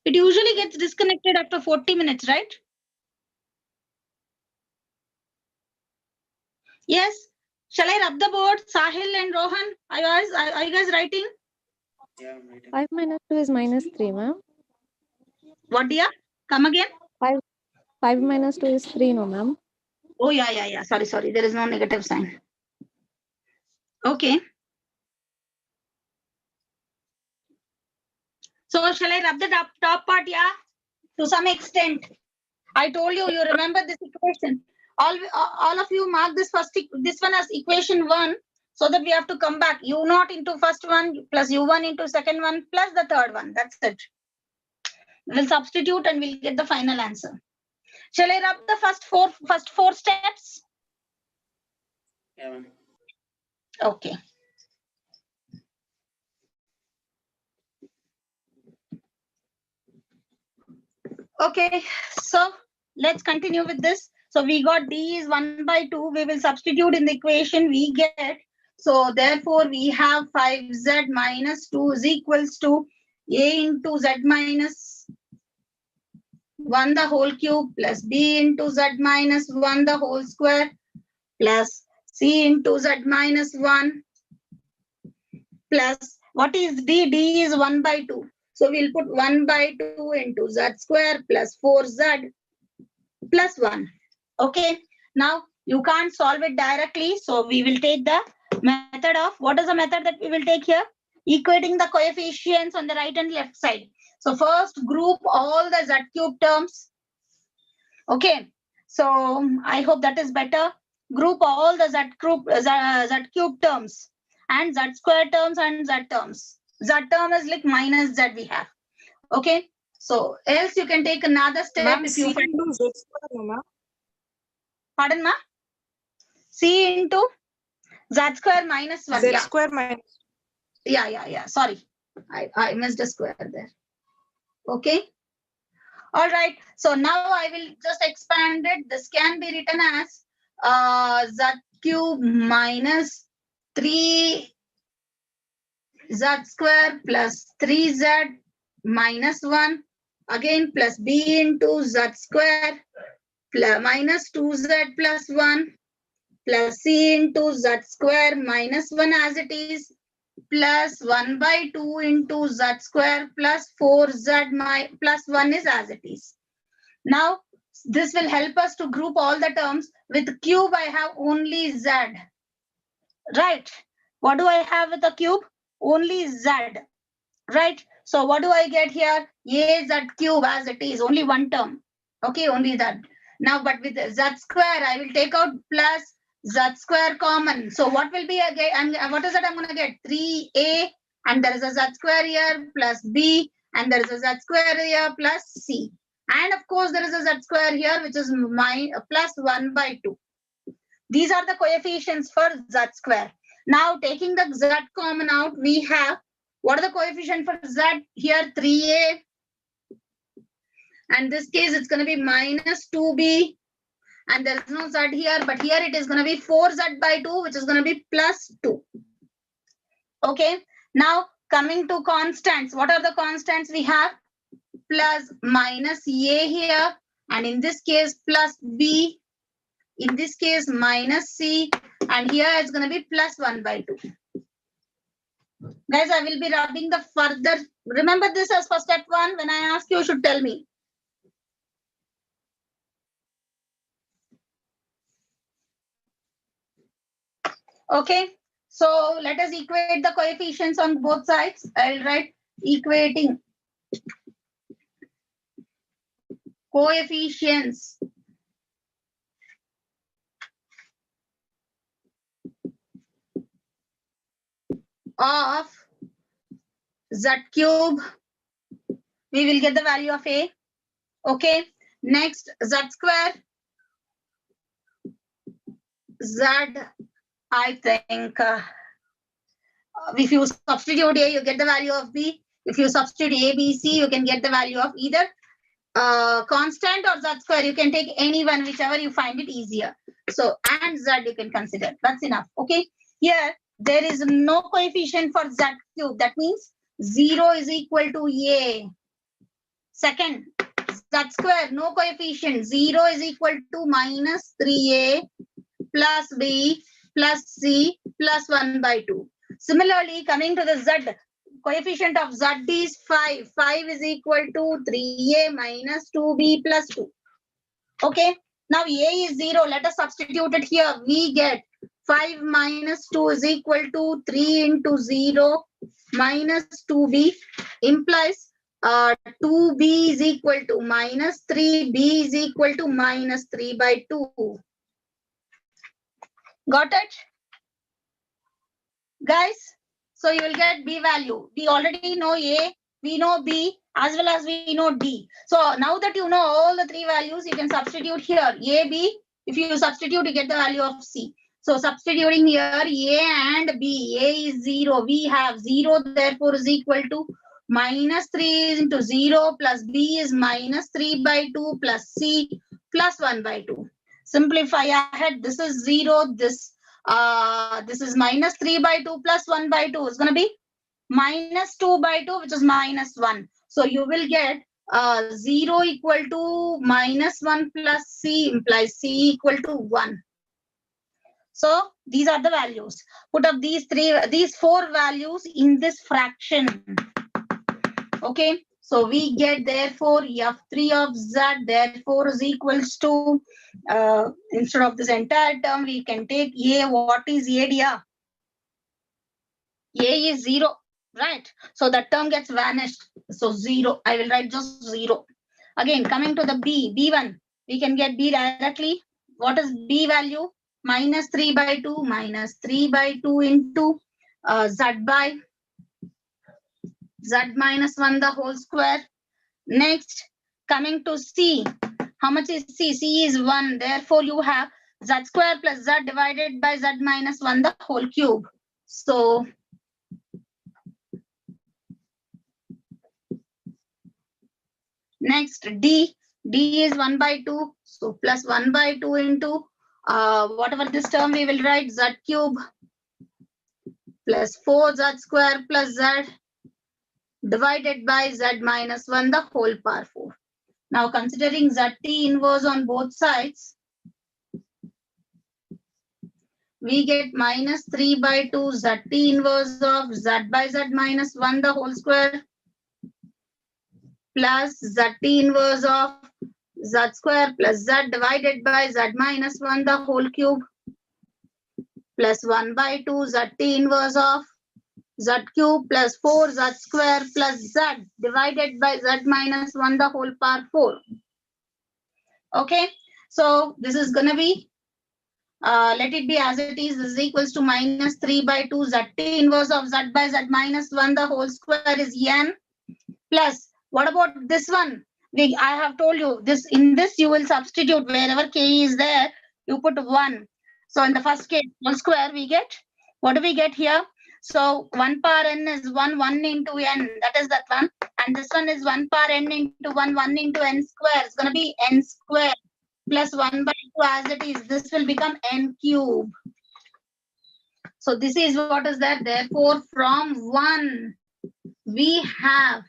It usually gets disconnected after 40 minutes, right? Yes. Shall I rub the board? Sahil and Rohan, are you guys writing? Yeah, I'm writing. 5 minus 2 is minus 3, ma'am. What dear? Come again? 5 minus 2 is 3, no, ma'am. Oh, yeah. Sorry. There is no negative sign. Okay. So shall I rub the top part? Yeah, to some extent. I told you, you remember this equation. All of you mark this one as equation 1, so that we have to come back. U0 into first one plus U1 into second one plus the third one. That's it. We'll substitute and we'll get the final answer. Shall I rub the first four steps? Yeah, ma'am. Okay. Okay, so let's continue with this. So we got d is 1 by 2. We will substitute in the equation we get. So therefore we have 5z minus 2 is equals to a into z minus 1 the whole cube plus b into z minus 1 the whole square plus c into z minus 1 plus what is d? D is 1 by 2. So we'll put 1 by 2 into z square plus 4z plus 1. Okay. Now you can't solve it directly. So we will take the method of, what is the method that we will take here? Equating the coefficients on the right and left side. So first group all the z cube terms. Okay. So I hope that is better. Group all the z cube terms and z square terms and z terms. Z term is like minus z we have. Okay. So else you can take another step Ma'am, if you C find. into Z square, no, ma'am. Pardon, ma? C into z square minus 1. Z Yeah. square minus. Yeah. Sorry. I missed a square there. Okay. All right. So now I will just expand it. This can be written as z cube minus 3 z square plus 3z minus 1 again plus b into z square plus minus 2z plus 1 plus c into z square minus 1 as it is plus 1 by 2 into z square plus 4z plus 1 is as it is. Now this will help us to group all the terms. With cube I have only z. Right. What do I have with the cube? Only z. Right. So what do I get here? A z cube as it is. Only one term. Okay, only that. Now, but with z square, I will take out plus z square common. So what will be again? And what is that I'm going to get? 3a and there is a z square here plus b and there is a z square here plus c. And of course, there is a z square here which is plus 1 by 2. These are the coefficients for z square. Now taking the z common out, we have, what are the coefficient for z? Here 3a. And this case it's going to be minus 2b. And there is no z here, but here it is going to be 4z by 2, which is going to be plus 2. Okay. Now coming to constants. What are the constants we have? Plus minus a here. And in this case plus b. In this case minus c. And here it's going to be plus 1 by 2. Guys, I will be rubbing the further. Remember this as for step 1. When I ask you, you should tell me. Okay. So let us equate the coefficients on both sides. I'll write equating coefficients of z cube. We will get the value of a. Okay. Next, z square. Z, I think, if you substitute a, you get the value of b. If you substitute a, b, c, you can get the value of either constant or z square. You can take any one, whichever you find it easier. So, and z you can consider. That's enough. Okay. Here, there is no coefficient for z cube. That means 0 is equal to a. Second, z square, no coefficient. 0 is equal to minus 3a plus b plus c plus 1 by 2. Similarly, coming to the z, coefficient of z is 5. 5 is equal to 3a minus 2b plus 2. Okay. Now a is 0. Let us substitute it here. We get 5 minus 2 is equal to 3 into 0 minus 2b implies 2b is equal to minus 3. B is equal to minus 3 by 2. Got it? Guys, so you will get b value. We already know a, we know b, as well as we know d. So now that you know all the three values, you can substitute here a, b. If you substitute, you get the value of c. So substituting here a and b. A is 0. We have 0, therefore is equal to minus 3 into 0 plus b is minus 3 by 2 plus c plus 1 by 2. Simplify ahead. This is 0. This is minus 3 by 2 plus 1 by 2 is going to be minus 2 by 2, which is minus 1. So you will get 0 equal to minus 1 plus c implies c equal to 1. So these are the values. Put up these four values in this fraction. Okay. So we get therefore f3 of z therefore is equals to instead of this entire term we can take a. What is a, dear? A is 0, right? So that term gets vanished. So 0. I will write just 0. Again, coming to the b1, we can get b directly. What is b value? Minus 3 by 2 minus 3 by 2 into z by z minus 1 the whole square. Next, coming to c. How much is c? C is 1. Therefore, you have z square plus z divided by z minus 1 the whole cube. So next, D is 1 by 2. So plus 1 by 2 into whatever this term we will write z cube plus 4z square plus z divided by z minus 1 the whole power 4. Now considering zt inverse on both sides, we get minus 3 by 2 zt inverse of z by z minus 1 the whole square plus zt inverse of z square plus z divided by z minus 1 the whole cube plus 1 by 2 zt inverse of z cube plus 4 z square plus z divided by z minus 1 the whole power 4. Okay, so this is gonna be let it be as it is. This is equals to minus 3 by 2 zt inverse of z by z minus 1 the whole square is n plus what about this one? I have told you this. In this you will substitute wherever k is there, you put 1. So in the first case whole square we get, what do we get here? So 1 power n is 1 into n, that is that one, and this one is 1 power n into 1 into n square. It's going to be n square plus 1 by 2 as it is. This will become n cube. So this is what is there. Therefore from 1 we have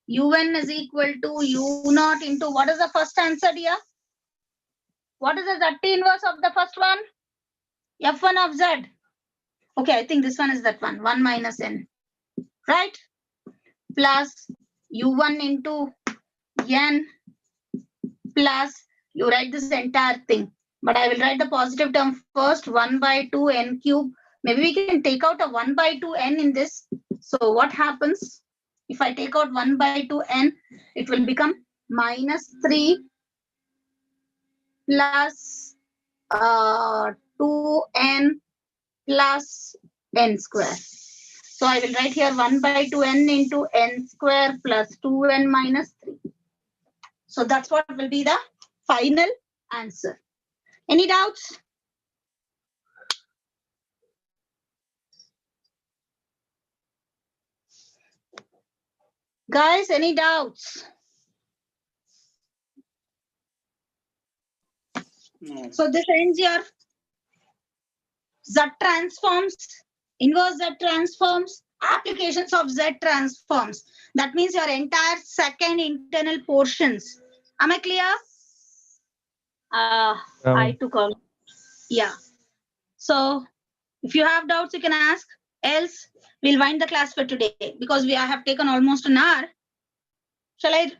un is equal to u naught into what is the first answer here? What is the z inverse of the first one? F1 of z. Okay, I think this one is that one. 1 minus n. Right? Plus u1 into n plus you write this entire thing. But I will write the positive term first. 1 by 2 n cube. Maybe we can take out a 1 by 2 n in this. So what happens? If I take out 1 by 2 n, it will become minus 3 plus 2n plus n square. So I will write here 1 by 2n into n square plus 2n minus 3. So that's what will be the final answer. Any doubts? Guys, any doubts? No. So this ends your Z transforms, inverse Z transforms, applications of Z transforms. That means your entire second internal portions. Am I clear? I took all. Yeah. So if you have doubts, you can ask. Else, we'll wind the class for today because I have taken almost an hour. Shall I?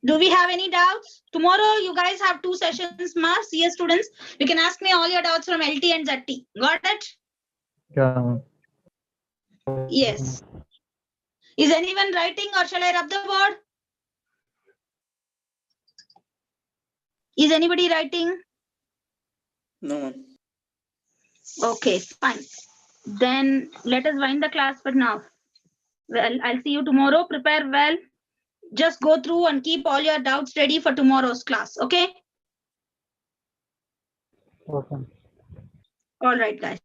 Do we have any doubts? Tomorrow, you guys have 2 sessions, CS students. You can ask me all your doubts from LT and ZT. Got it? Yeah. Yes. Is anyone writing or shall I rub the board? Is anybody writing? No. Okay, fine. Then let us wind the class for now. Well, I'll see you tomorrow. Prepare well. Just go through and keep all your doubts ready for tomorrow's class. Okay? Okay. All right, guys.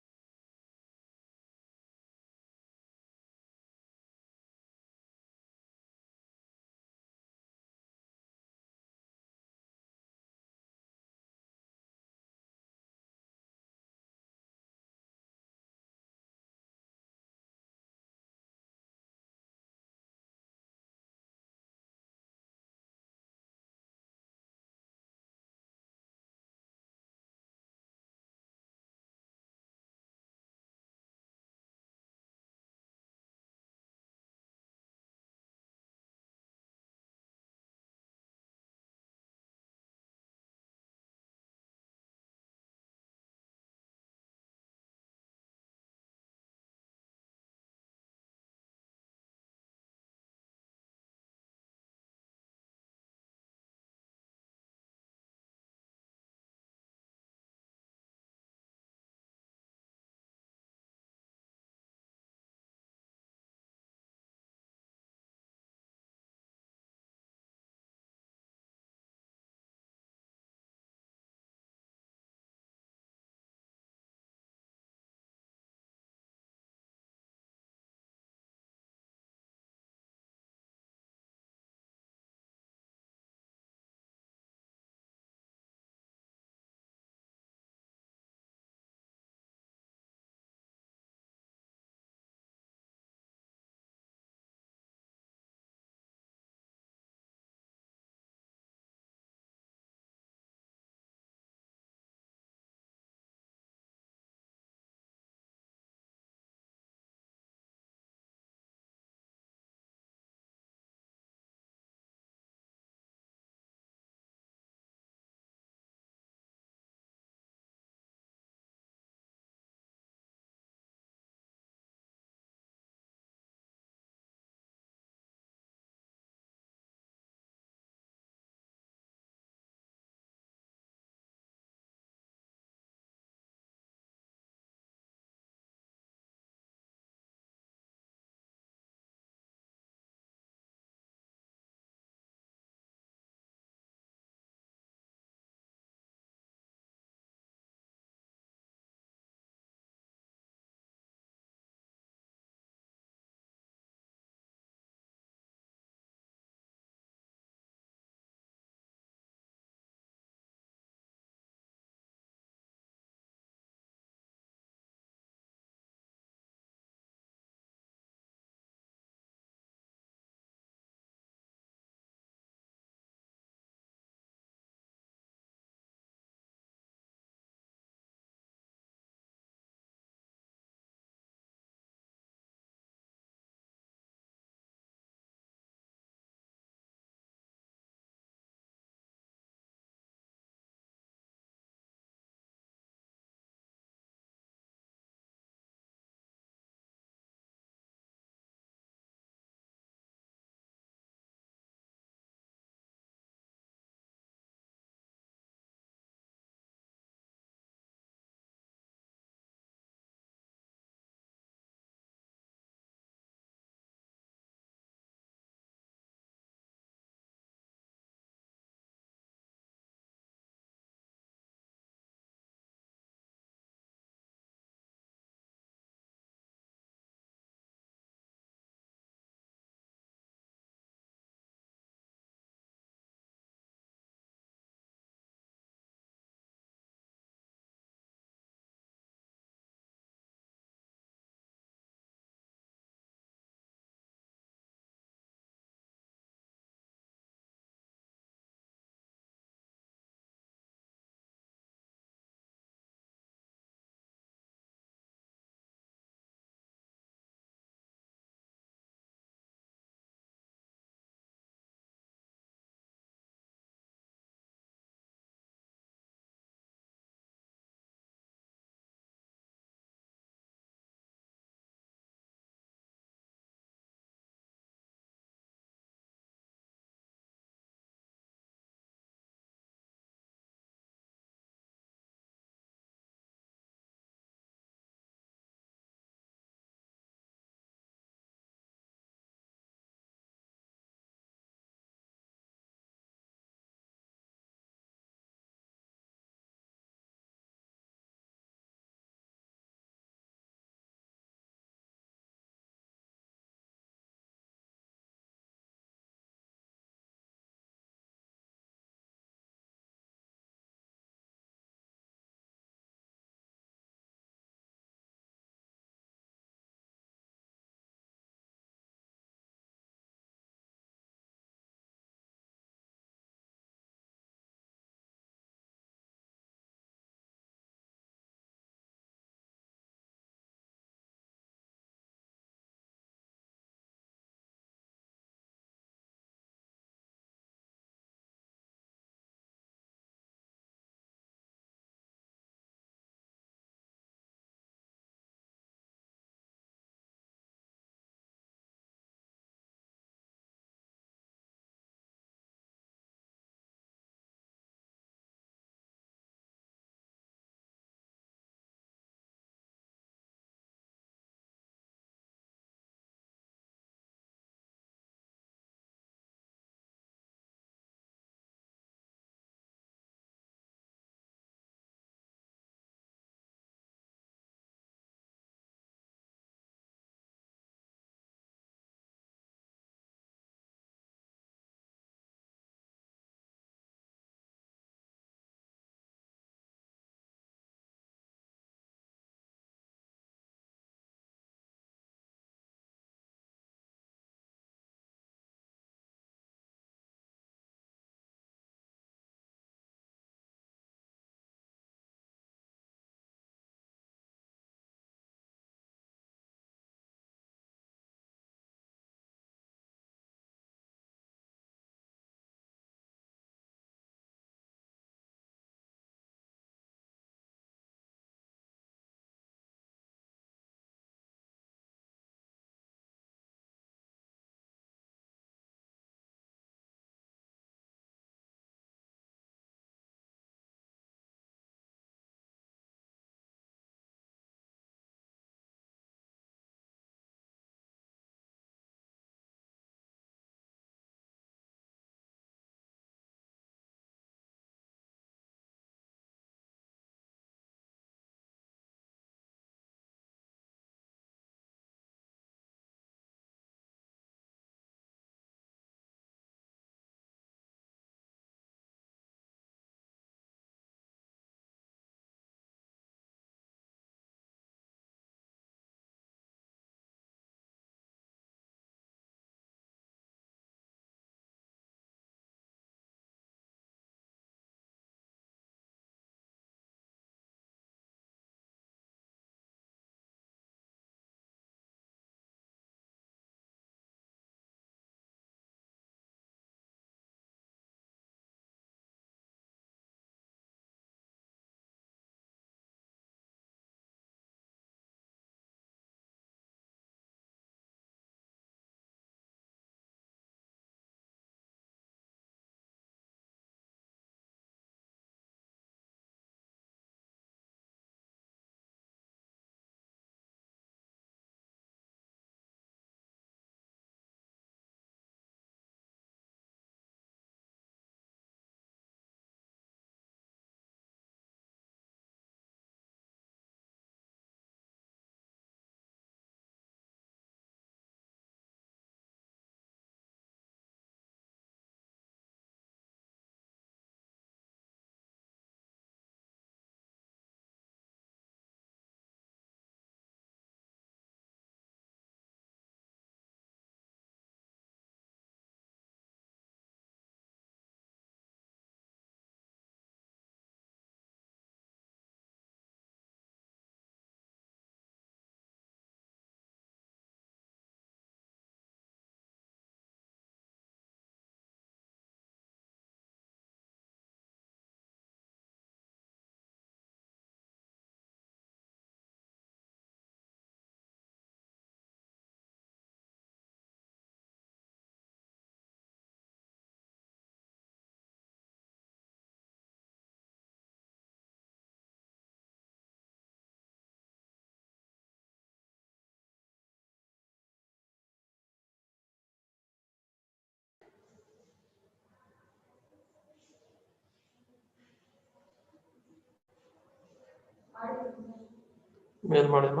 Mail ಮಾಡಿಮ್ಮ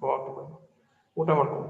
okay ಊಟ ಮಾಡ್ಕೊಂಡು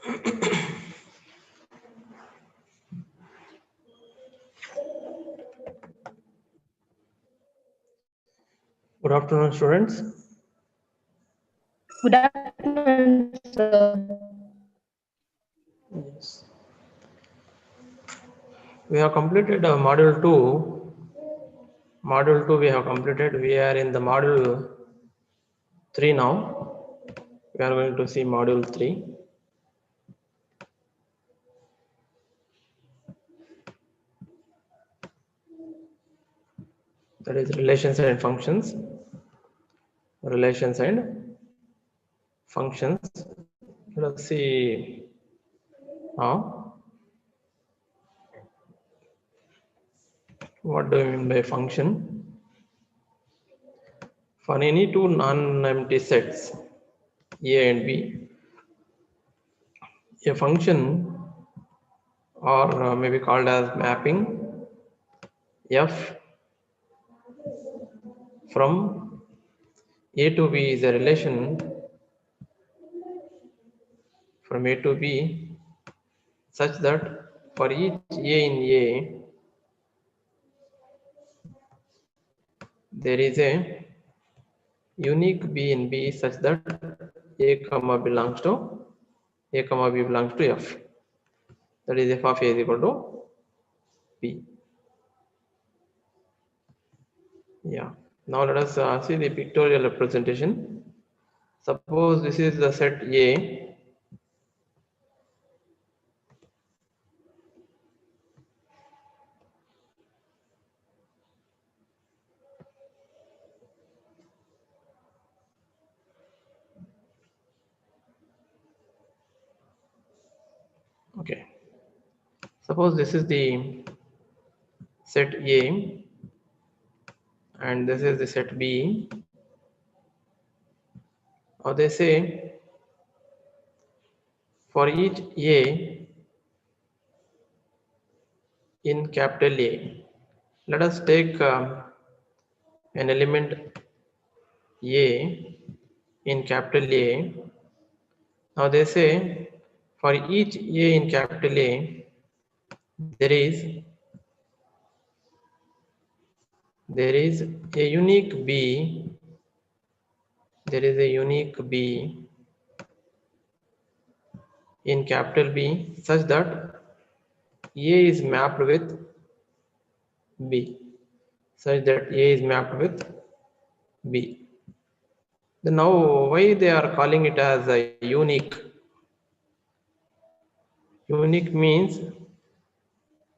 Good afternoon, students. Good afternoon, sir. Yes. We have completed module 2. Module 2 we have completed. We are in the module 3 now. We are going to see module 3. That is relations and functions. Relations and functions. Let us see now. What do we mean by function? For any two non-empty sets, A and B, a function or may be called as mapping F from A to B is a relation from A to B such that for each A in A, there is a unique B in B such that A comma belongs to A comma B belongs to F. That is F of A is equal to B. Yeah. Now let us see the pictorial representation. Suppose this is the set A. Okay. Suppose this is the set A and this is the set B. Or they say for each A in capital A, let us take an element A in capital A. Now they say for each A in capital A, there is a unique B. There is a unique B in capital B such that A is mapped with B. Such that A is mapped with B. Then now why they are calling it as a unique? Unique means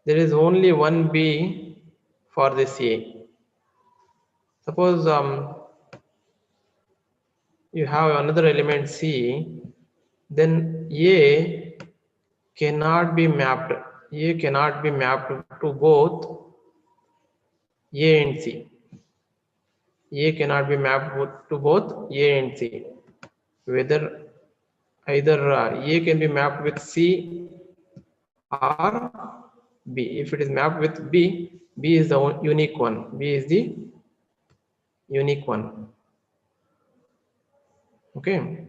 there is only one B for this A. Suppose you have another element C, then A cannot be mapped. A cannot be mapped to both A and C. A cannot be mapped to both A and C. Whether either A can be mapped with C or B. If it is mapped with B, B is the unique one. B is the unique one. Okay.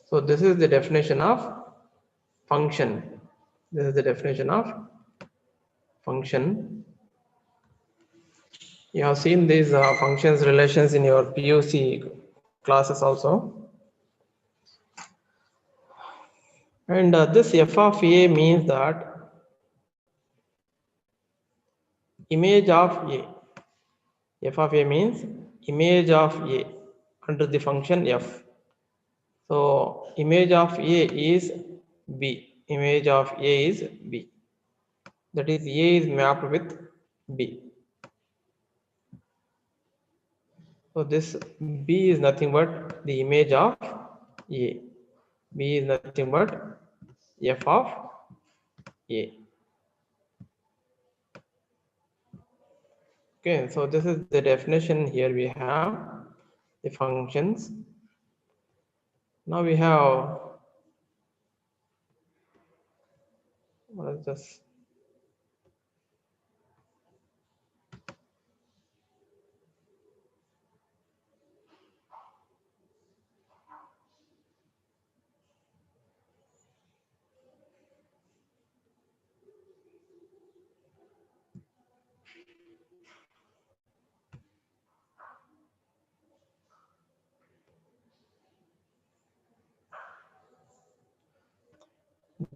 So this is the definition of function. This is the definition of function. You have seen these functions relations in your PUC classes also. And this f of A means that image of A. F of A means image of A under the function f. So image of A is B. Image of A is B. That is A is mapped with B. So this B is nothing but the image of A. B is nothing but f of A. Okay, so this is the definition. Here we have the functions. Now we have, what is this?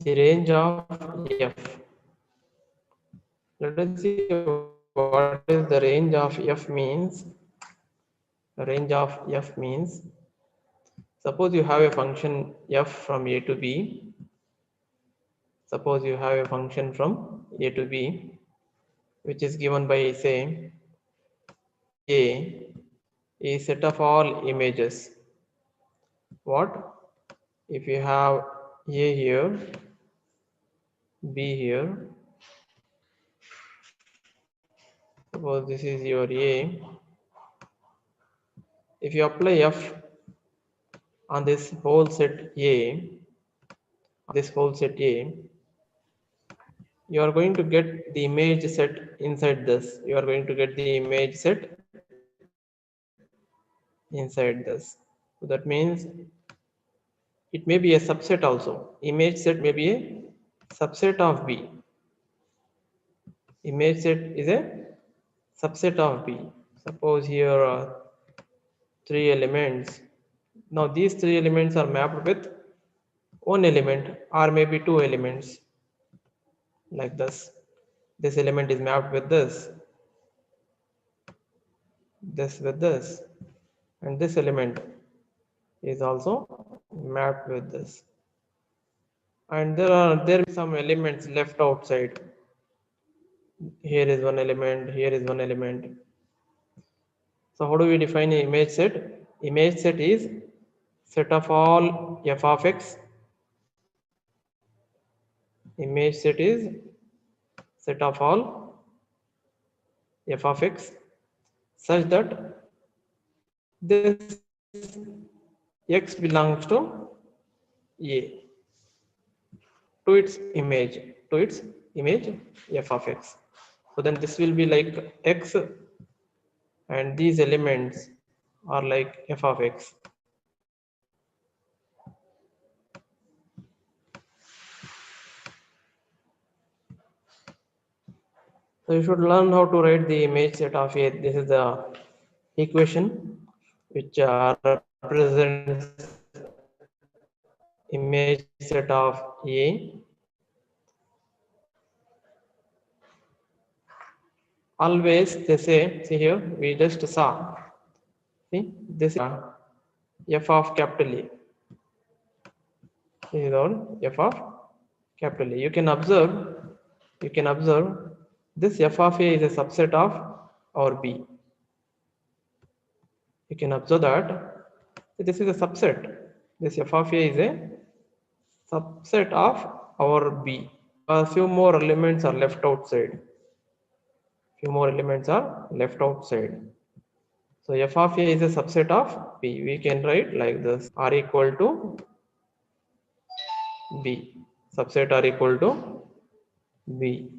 the range of f. Let us see what is the range of f means. The range of f means, suppose you have a function f from a to b. Suppose you have a function from a to b, which is given by, say, a is set of all images. What? If you have a here, b here, suppose this is your a. If you apply f on this whole set a, you are going to get the image set inside this. You are going to get the image set inside this. So that means it may be a subset also. Image set may be a subset of B. Image set is a subset of B. Suppose here are 3 elements. Now these 3 elements are mapped with one element or maybe 2 elements, like this. This element is mapped with this with this, and this element is also mapped with this. And there are some elements left outside. Here is one element, here is one element. So how do we define an image set? Image set is set of all f of x. Image set is set of all f of x such that this x belongs to A, to its image f of x. So then this will be like x, and these elements are like f of x. So you should learn how to write the image set of A. This is the equation which represents image set of A. Always they say, see here, we just saw, see, this is f of capital A. This is all f of capital A. You can observe this f of A is a subset of our B. You can observe that this is a subset. This f of A is a subset of our B. A few more elements are left outside. So f of A is a subset of B. We can write like this: R equal to B. Subset R equal to B.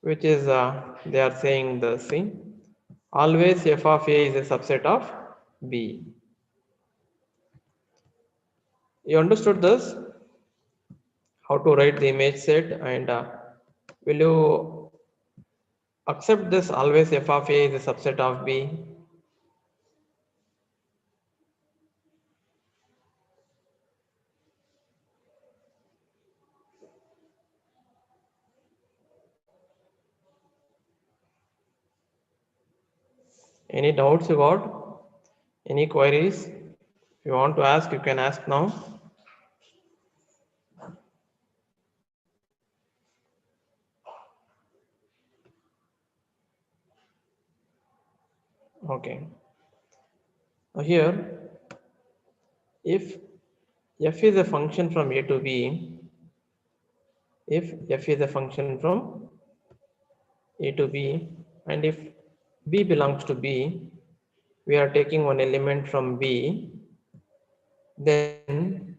Which is they are saying the same. Always f of A is a subset of B. You understood this? How to write the image set, and will you accept this always f of A is a subset of B? Any doubts you got? Any queries? If you want to ask, you can ask now. Okay. Now here, if f is a function from A to B, if f is a function from A to B, and if B belongs to B, we are taking one element from B, then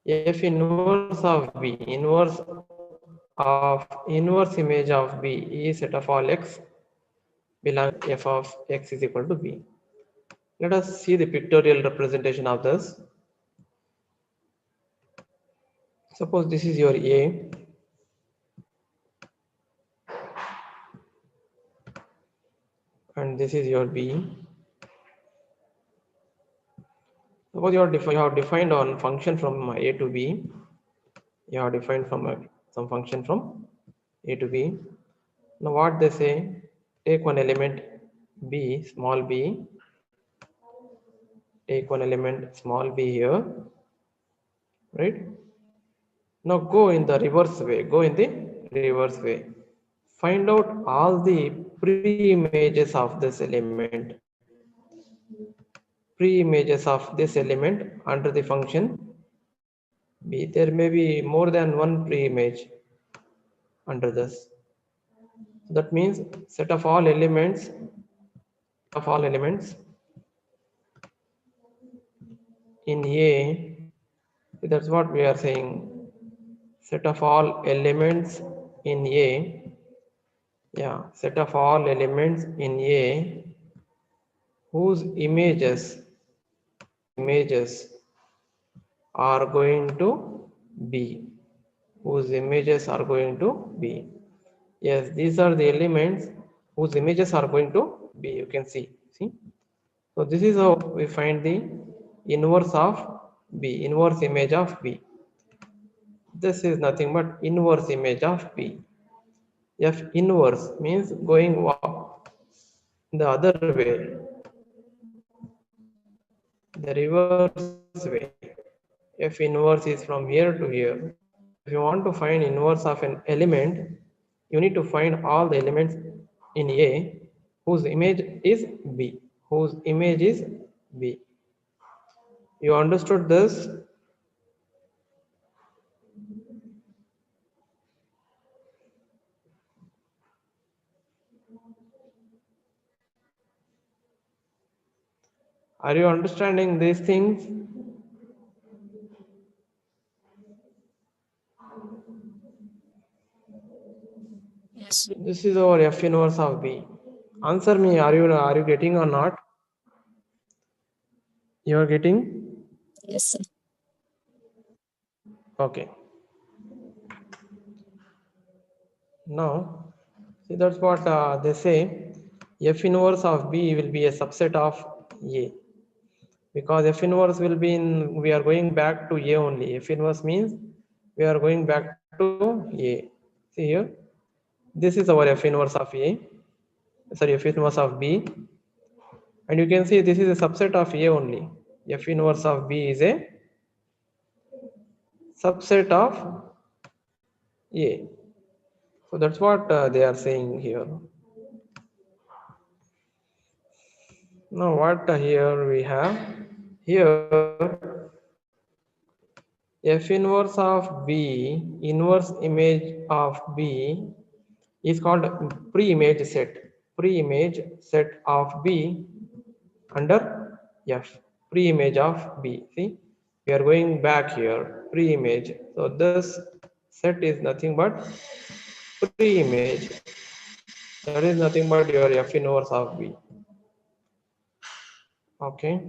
f inverse of B, inverse image of B is set of all x belong f of x is equal to B. Let us see the pictorial representation of this. Suppose this is your A, and this is your B. So Suppose you have defined one function from A to B. You have defined from some function from A to B. Now what they say, take one element b, small b, take one element small b here, right? Now go in the reverse way, go in the reverse way. Find out all the pre-images of this element, pre-images of this element under the function b. There may be more than one pre-image under this. That means set of all elements in A. That's what we are saying. Set of all elements in A. Yeah, set of all elements in A whose images are going to B. Whose images are going to B. Yes, these are the elements whose images are going to B. You can see. So this is how we find the inverse of B, inverse image of B. This is nothing but inverse image of B. F inverse means going the other way, the reverse way. F inverse is from here to here. If you want to find inverse of an element, you need to find all the elements in A whose image is B. Whose image is B. You understood this? Are you understanding these things? Yes. This is our F inverse of B. Answer me, are you getting or not? You are getting? Yes, sir. Okay. Now, see, that's what they say. F inverse of B will be a subset of A. Because F inverse will be in, we are going back to A only. F inverse means we are going back to A. See here, this is our F inverse of A. Sorry, F inverse of B. And you can see this is a subset of A only. F inverse of B is a subset of A. So that's what they are saying here. Now what here we have? Here F inverse of B, inverse image of B is called pre-image set. Pre-image set of B under F. Pre-image of B. See, we are going back here. Pre-image. So this set is nothing but pre-image. That is nothing but your F inverse of B. Okay.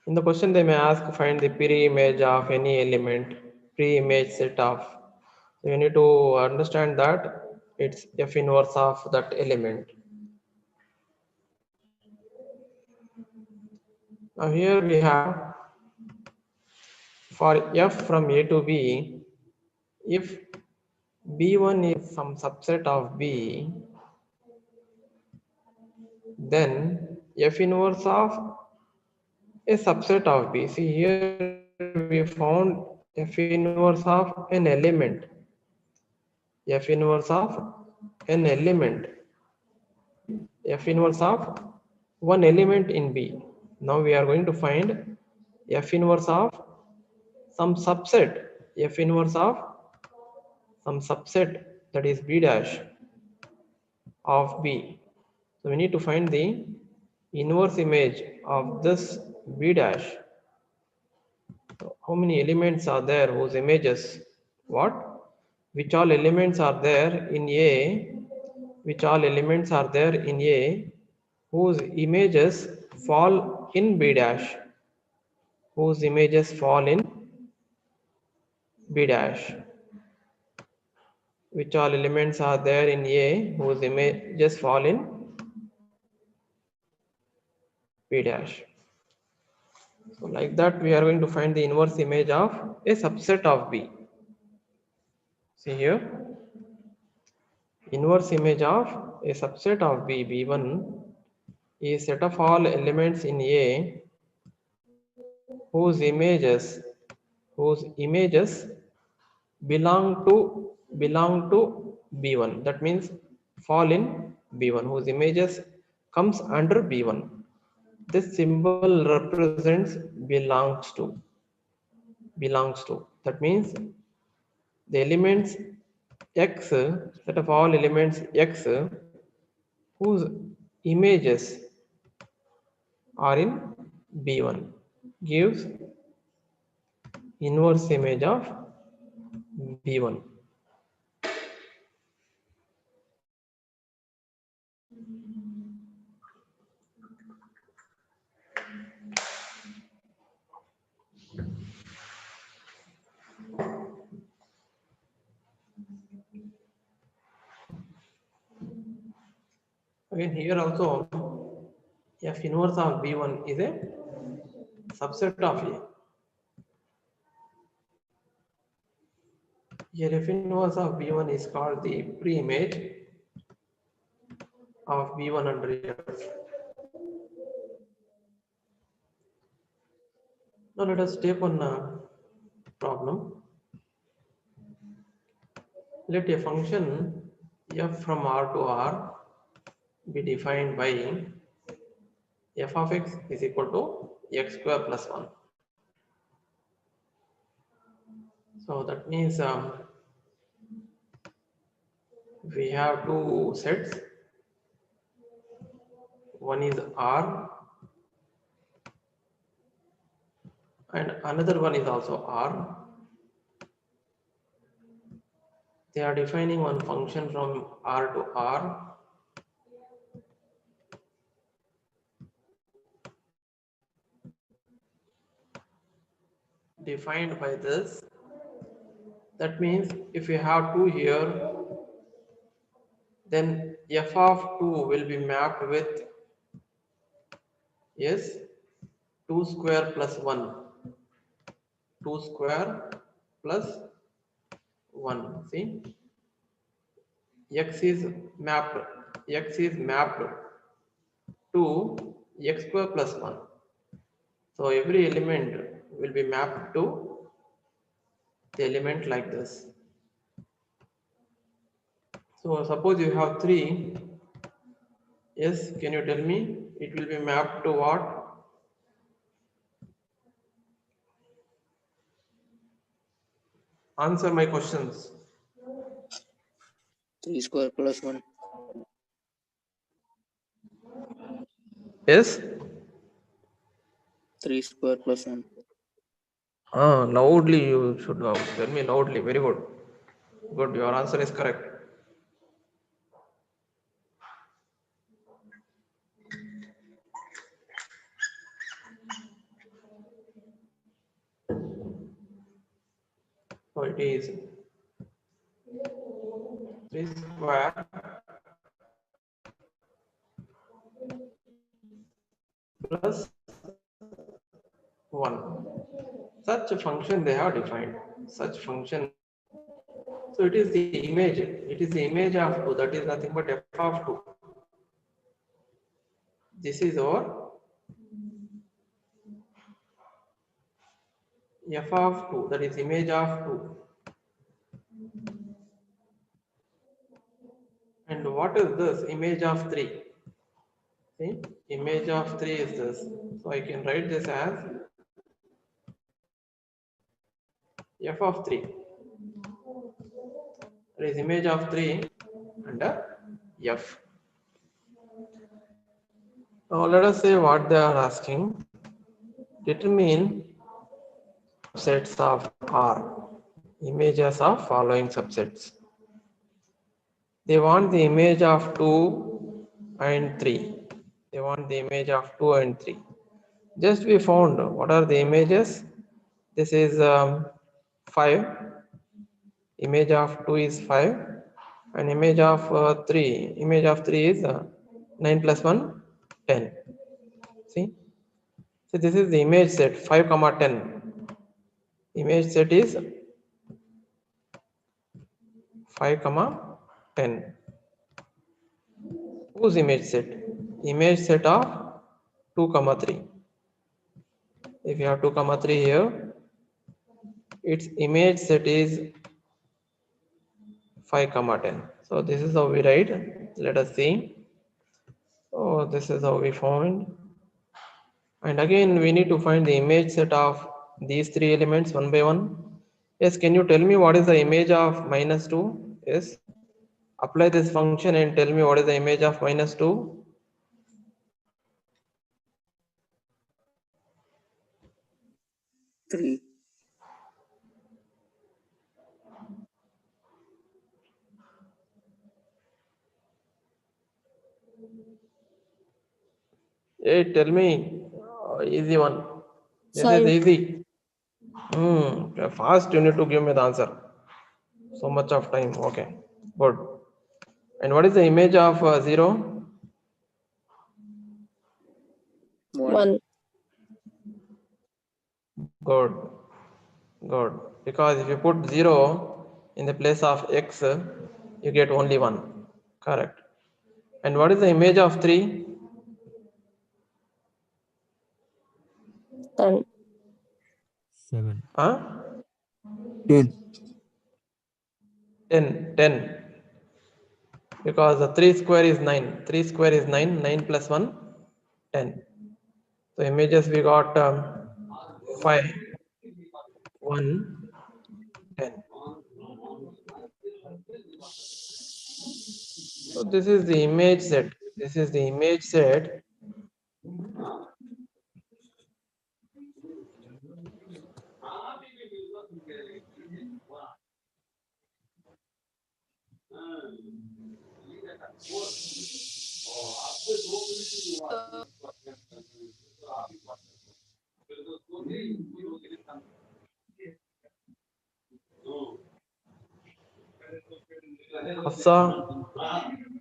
In the question they may ask, find the pre-image of any element, pre-image set of. So you need to understand that it's F inverse of that element. Now here we have for F from A to B, if B1 is some subset of B, then F inverse of a subset of B. See here we found F inverse of an element. F inverse of an element. F inverse of one element in B. Now we are going to find F inverse of some subset. F inverse of some subset, that is B dash of B. So we need to find the inverse image of this B dash. So how many elements are there whose images? What? Which all elements are there in A? Which all elements are there in A whose images fall in B dash? Whose images fall in B dash? Which all elements are there in A whose images fall in B dash? So like that, we are going to find the inverse image of a subset of B. See here, inverse image of a subset of B, B1, is set of all elements in A whose images belong to B1. That means fall in B1, whose images comes under B1. This symbol represents belongs to. That means the elements X, set of all elements X, whose images are in B1, gives inverse image of B1. Again, here also, F inverse of B1 is a subset of A. Here, F inverse of B1 is called the pre-image of B1 under F. Now let us take one problem. Let a function f from R to R be defined by f of x is equal to x square plus 1. So that means we have two sets. One is R and another one is also R. They are defining one function from R to R. Defined by this. That means if we have 2 here, then f of 2 will be mapped with yes 2 square plus 1. 2 square plus 1. See, x is mapped to x square plus 1. So every element will be mapped to the element like this. So suppose you have 3. Yes, can you tell me it will be mapped to what? Answer my questions. 3 square plus 1. Yes? 3 square plus 1. Loudly you should tell me loudly. Very good. Good, your answer is correct. So it is 3 square plus 1. Such a function they have defined. Such function. So it is the image. It is the image of 2. That is nothing but f of 2. This is our f of 2. That is image of 2. And what is this? Image of 3. See, image of 3 is this. So I can write this as f of 3. That is image of 3 under f. Now let us say what they are asking. Determine subsets of R. Images of following subsets. They want the image of 2 and 3. They want the image of 2 and 3. Just we found what are the images. This is 5. Image of 2 is 5. And image of 3. Image of 3 is 9 plus 1, 10. See? So this is the image set 5, 10. Image set is 5, 10. Whose image set? Image set of 2, 3. If you have 2, 3 here, its image set is 5, 10. So this is how we write. Let us see. So this is how we found. And again, we need to find the image set of these 3 elements one by one. Yes, can you tell me what is the image of -2? Yes. Apply this function and tell me what is the image of -2. 3. Hey, tell me, easy one. This is 5. easy. Fast, you need to give me the answer. So much of time. Okay, good. And what is the image of 0? 1. 1. Good, good. Because if you put 0 in the place of x, you get only 1. Correct. And what is the image of 3? 10. 7. Huh? 10. 10. Because the 3 square is 9. 3 square is 9. 9 plus 1, 10. So images we got 5, 1, 10. So this is the image set. This is the image set. Hafsa,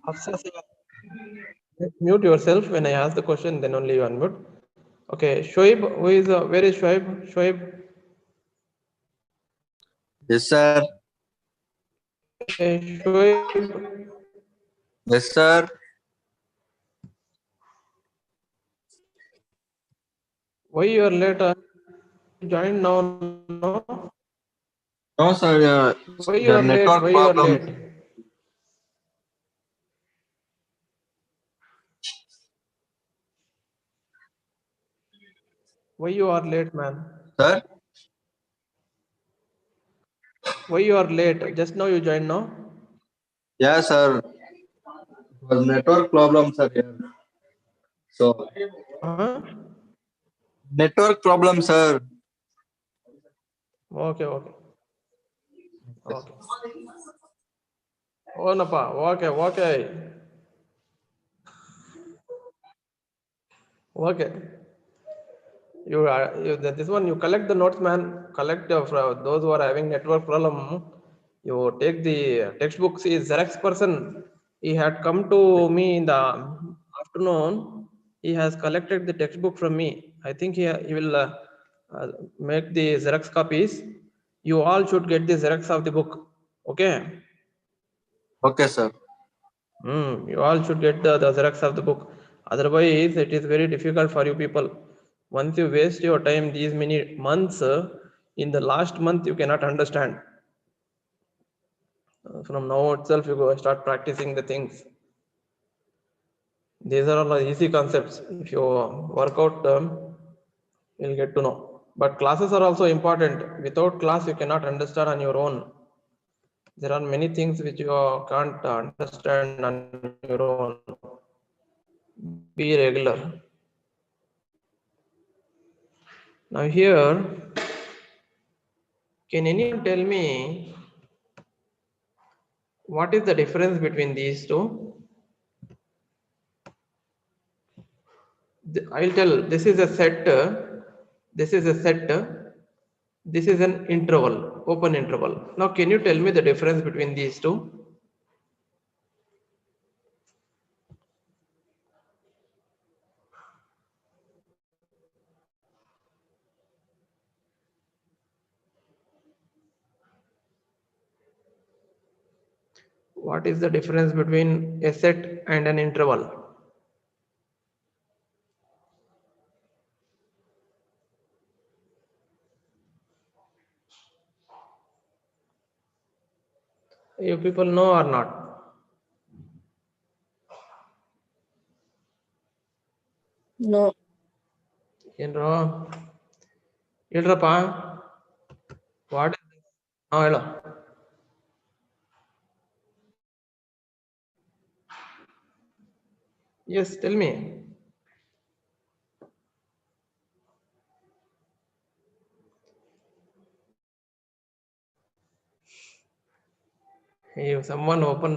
Hafsa, mute yourself when I ask the question, then only you unmute. Okay, Shoaib, who is where is Shoaib? Shoaib. Yes, sir. Okay, Shoaib, Yes, sir. why you are late? Join now, no? No, sir. Why you The are late? network Why you are problem. late? Why you are late, man? Sir? Why you are late? Just now you joined, no? Yeah, sir. It was network problem, sir. Here. So, Huh? network problem, sir. Okay, okay, okay. Oh, napa. Okay, okay, okay. This one you collect the notes, man. Collect those who are having network problem. You take the textbooks. Is Xerox person? He had come to me in the afternoon. He has collected the textbook from me. I think he will uh, make the Xerox copies. You all should get the Xerox of the book. Okay. Okay, sir. You all should get the Xerox of the book. Otherwise, it is very difficult for you people. Once you waste your time these many months, in the last month you cannot understand. From now itself, you go start practicing the things. These are all easy concepts. If you work out them, you'll get to know. But classes are also important. Without class, you cannot understand on your own. There are many things which you can't understand on your own. Be regular. Now here, can anyone tell me what is the difference between these two? I'll tell. This is a set. This is a set. This is an interval, open interval. Now, can you tell me the difference between these two? What is the difference between a set and an interval? You people know or not? No. ಏನ್ರೋ ಹೇಳ್ರಪ್ಪ. What ಹೇಳು. Yes, tell me. If someone open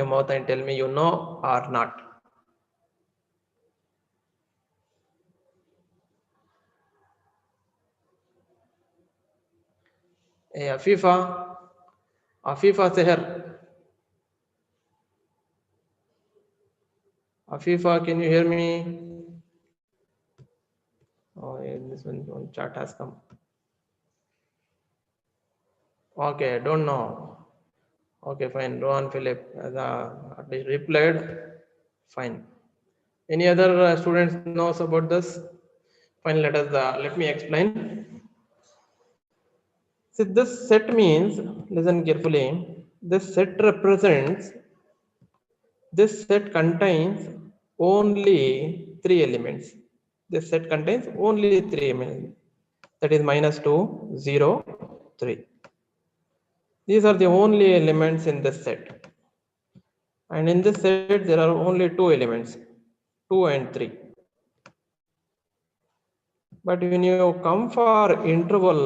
your mouth and tell me you know or not. Hey, Afifa Seher. Afifa, can you hear me? Oh, yeah, this one chat has come. Okay, don't know. Okay, fine. Rohan Philip has replied. Fine. Any other students knows about this? Fine. Let me explain. See, this set means, listen carefully. This set represents. This set contains only 3 elements. This set contains only 3 elements. That is -2, 0, 3. These are the only elements in this set. And in this set, there are only 2 elements, 2 and 3. But when you come for interval,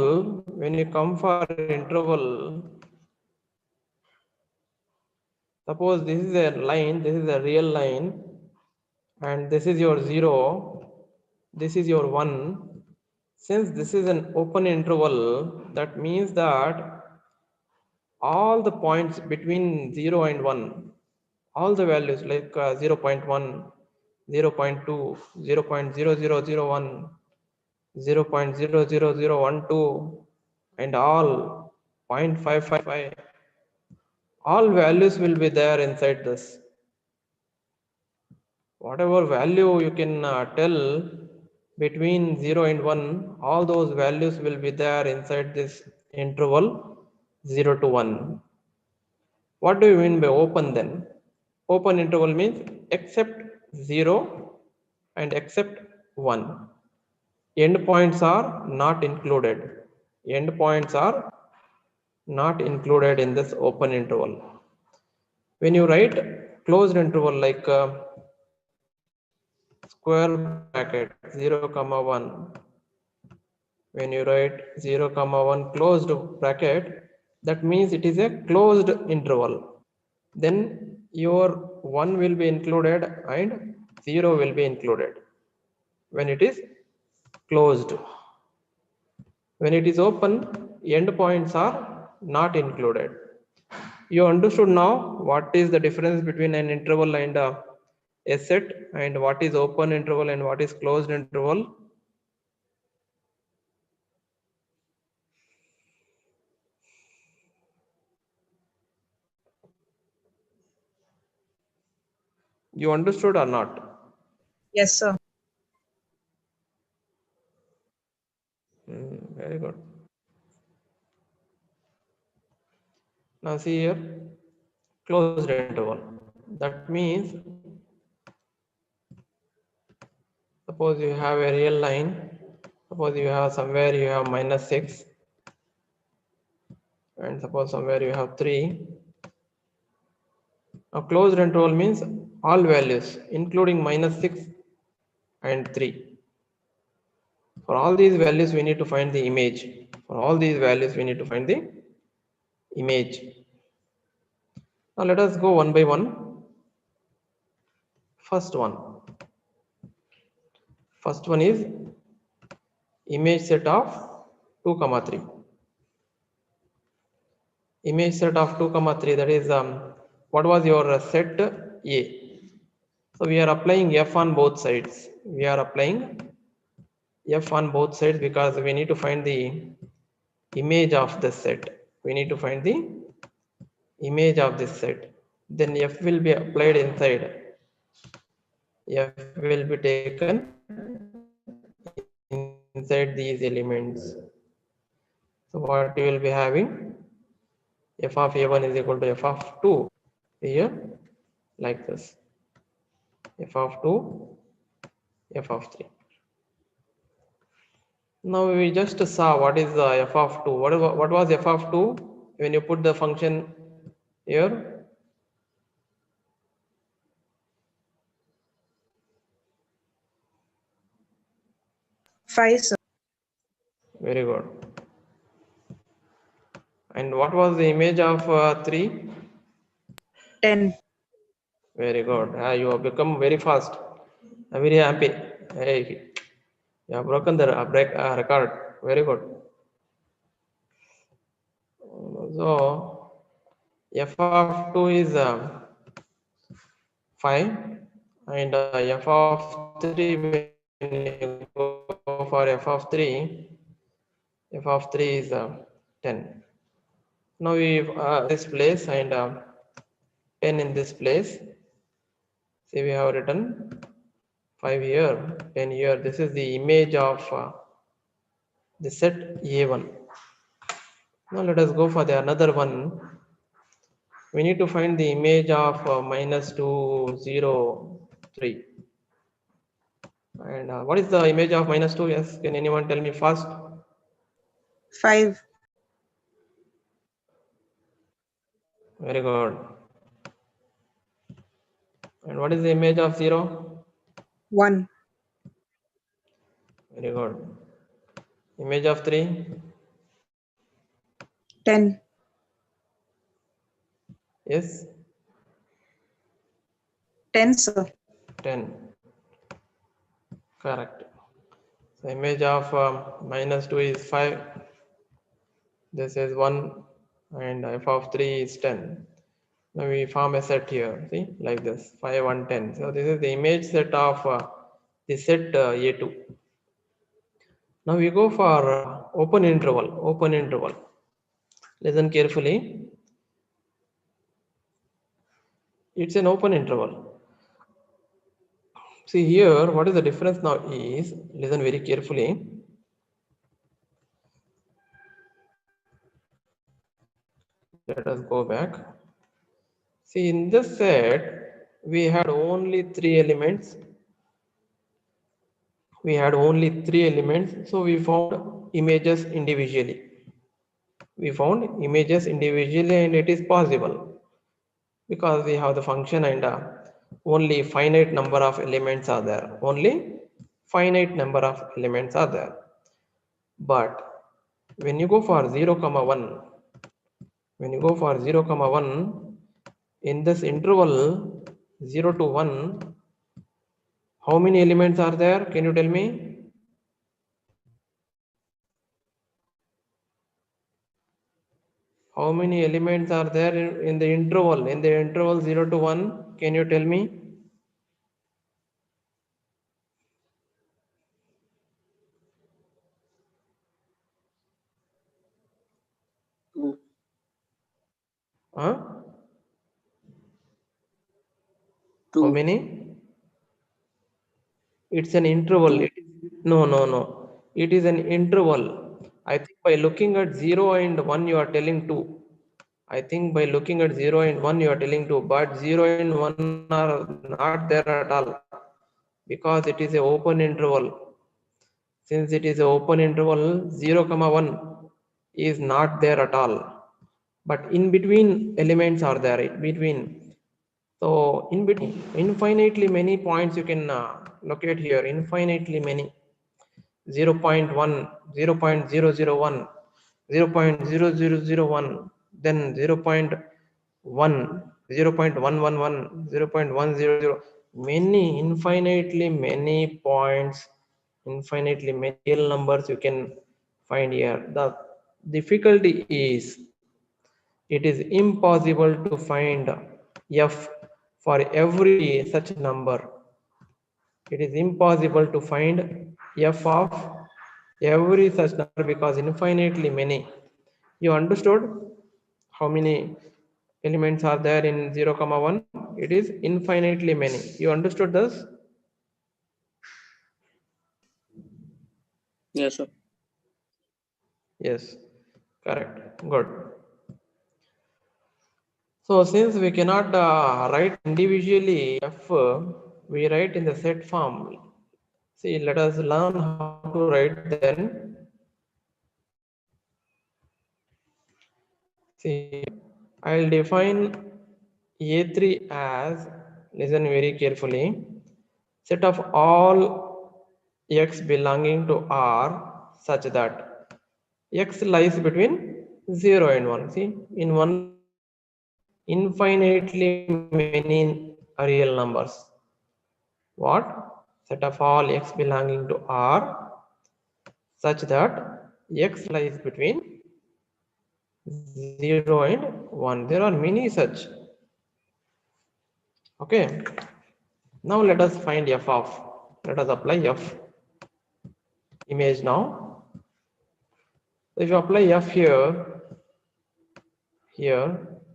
suppose this is a line, this is a real line, and this is your 0, this is your 1. Since this is an open interval, that means that all the points between 0 and 1, all the values like 0.1, 0.2, 0.0001, 0.00012, and all 0.555, all values will be there inside this. Whatever value you can tell between 0 and 1, all those values will be there inside this interval 0 to 1. What do you mean by open then? Open interval means except 0 and except 1. Endpoints are not included. Endpoints are not included in this open interval. When you write closed interval like square bracket 0, 1, when you write 0, 1 closed bracket, that means it is a closed interval. Then your 1 will be included and 0 will be included when it is closed. When it is open, endpoints are not included. You understood now what is the difference between an interval and a set, and what is open interval and what is closed interval? You understood or not? Yes, sir. Very good. Now see here, closed interval. That means, suppose you have a real line. Suppose you have somewhere you have -6, and suppose somewhere you have 3. Now closed interval means all values, including -6 and 3. For all these values, we need to find the image. For all these values, we need to find the image. Now let us go one by one. First one is image set of 2, 3. Image set of 2, 3, that is what was your set A. So we are applying F on both sides. We are applying F on both sides because we need to find the image of this set. We need to find the image of this set. then f will be applied inside. F will be taken inside these elements. So what you will be having? F of a1 is equal to f of 2 here, like this. F of 2, f of 3. Now we just saw what is the f of 2. What was f of 2 when you put the function here? Five, sir. Very good. And what was the image of 3? 10. Very good. You have become very fast. I'm very happy. Hey, you have broken the record. Very good. So f of 2 is 5, and f of 3, when you go for f of 3 is 10. Now we this place and 10 in this place. See, we have written 5 here, 10 here. This is the image of the set A1. Now let us go for the another one. We need to find the image of -2, 0, 3. And what is the image of -2? Yes, can anyone tell me first? 5. Very good. And what is the image of 0? 1. Very good. Image of 3? 10. Yes? 10, sir. 10. Correct. So image of -2 is 5. This is 1. And f of 3 is 10. Now we form a set here. See, like this, 5, 1, 10. So this is the image set of the set A2. Now we go for open interval. Open interval. Listen carefully. It's an open interval. See here, what is the difference now is, listen very carefully. Let us go back. See, in this set, we had only 3 elements. We had only 3 elements. So we found images individually. We found images individually, and it is possible because we have the function and only finite number of elements are there. Only finite number of elements are there. But when you go for 0, 1, when you go for 0, 1, in this interval 0 to 1, how many elements are there? Can you tell me? How many elements are there in the interval? In the interval 0 to 1, can you tell me? 2. Huh? 2. How many? It's an interval. 2. No. It is an interval. I think by looking at 0 and 1, you are telling 2. I think by looking at 0 and 1, you are telling 2. But 0 and 1 are not there at all. Because it is an open interval. Since it is an open interval, 0, 1 is not there at all. But in between elements are there. In between. So in between, infinitely many points you can locate here. Infinitely many. 0.1, 0.001, 0.0001, then 0.1, 0.111, 0.100, many, infinitely many points, infinitely many real numbers you can find here. The difficulty is it is impossible to find f for every such number. It is impossible to find f of every such number because infinitely many. You understood how many elements are there in 0, 1, it is infinitely many. You understood this? Yes, sir. Yes, correct. Good. So since we cannot write individually f, we write in the set form. See, let us learn how to write then. See, I'll define A3 as, listen very carefully, set of all x belonging to R such that x lies between 0 and 1. See, in one infinitely many real numbers. What? Set of all x belonging to R such that x lies between 0 and 1. There are many such. Okay. Now let us find f of. Let us apply f image now. If you apply f here,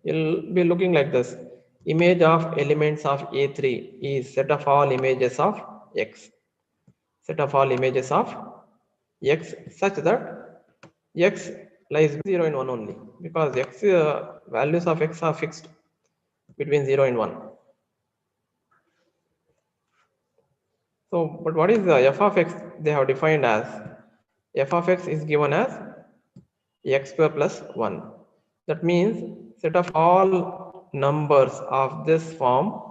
you'll be looking like this. Image of elements of A3 is set of all images of x. Set of all images of x such that x lies 0 and 1 only, because x values of x are fixed between 0 and 1. So, but what is the f of x they have defined as? F of x is given as x square plus 1. That means set of all numbers of this form,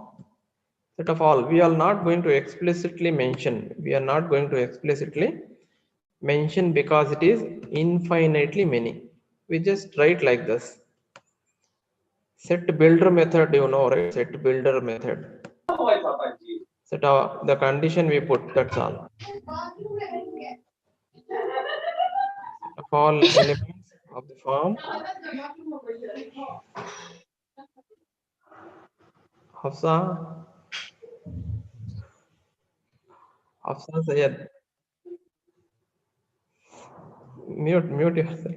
set of all, we are not going to explicitly mention. We are not going to explicitly mention because it is infinitely many. We just write like this. Set builder method, you know, right? Set builder method. Set the condition we put, that's all. Of all elements of the form Hafsa, Hafsa Sayed, mute yourself.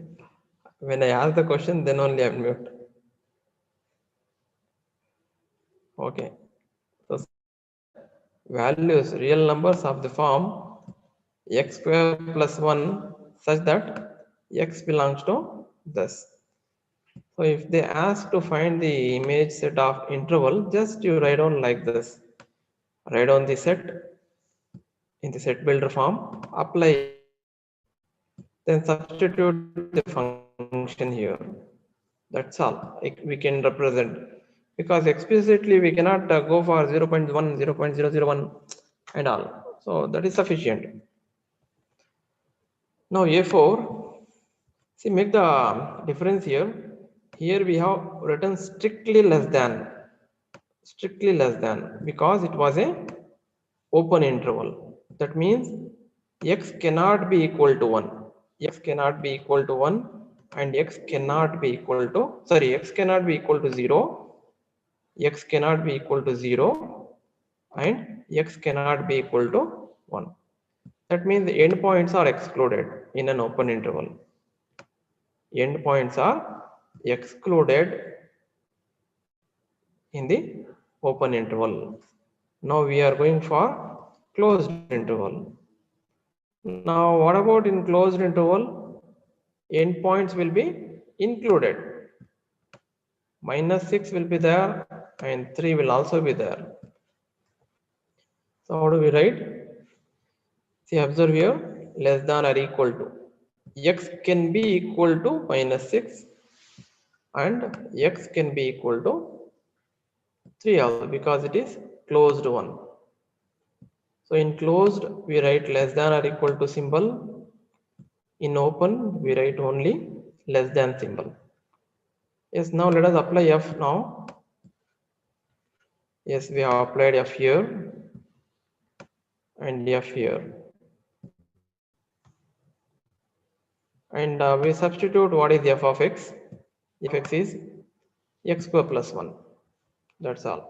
When I ask the question, then only I mute. Okay. So values, real numbers of the form x square plus 1 such that x belongs to this. So if they ask to find the image set of interval, just you write on like this. Write on the set in the set builder form, apply, then substitute the function here. That's all we can represent, because explicitly we cannot go for 0.1, 0.001 and all. So that is sufficient. Now A4, see, make the difference here. Here we have written strictly less than, because it was a open interval. That means x cannot be equal to 1. X cannot be equal to 1 and x cannot be equal to, sorry, x cannot be equal to 0, x cannot be equal to 0 and x cannot be equal to 1. That means the endpoints are excluded in an open interval. Endpoints are excluded in the open interval. Now we are going for closed interval. Now what about in closed interval? Endpoints will be included. -6 will be there and 3 will also be there. So how do we write? See, observe here, less than or equal to. X can be equal to -6 and x can be equal to 3 also, because it is closed one. So in closed, we write less than or equal to symbol. In open, we write only less than symbol. Yes, now let us apply f now. Yes, we have applied f here and f here. And we substitute what is f of x. F x is x square plus 1. That's all.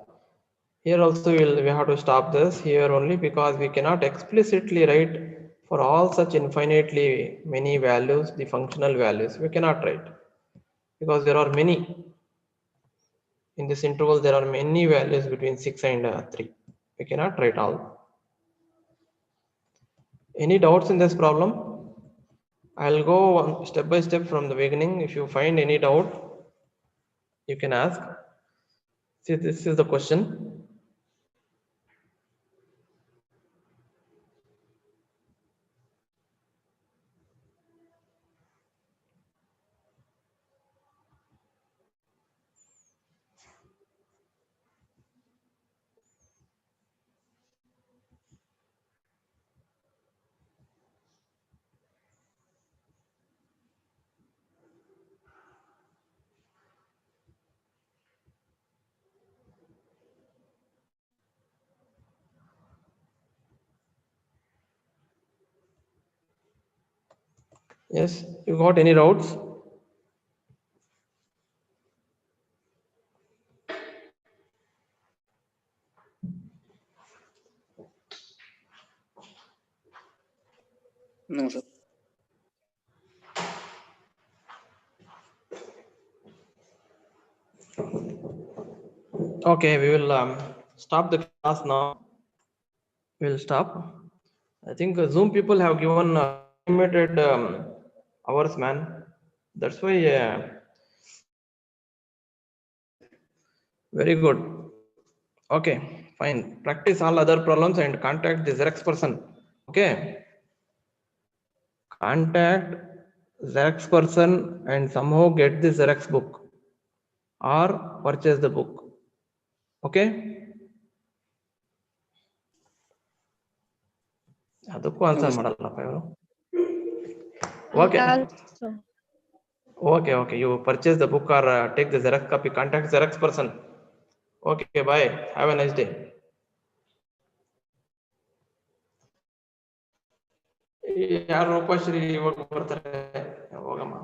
Here also we have to stop this here only, because we cannot explicitly write for all such infinitely many values, the functional values. We cannot write because there are many. In this interval, there are many values between 6 and 3. We cannot write all. Any doubts in this problem? I'll go step by step from the beginning. If you find any doubt, you can ask. See, this is the question. Yes, you got any doubts? No, sir. Okay, we will stop the class now. We'll stop. I think Zoom people have given limited hours, man. That's why. Very good. Okay, fine. Practice all other problems and contact the Xerox person. Okay. Contact Xerox person and somehow get the Xerox book or purchase the book. Okay. ಅದಕ್ಕೂ answer ಮಾಡಲ್ಲಪ್ಪ ಇವರು. Okay. Okay. You purchase the book or take the Xerox copy. Contact Xerox person. Okay. Bye. Have a nice day. ಯಾರು ರೂಪಶ್ರೀ ಇವಾಗ ಬರ್ತಾರೆ ಹೋಗಮ್ಮ.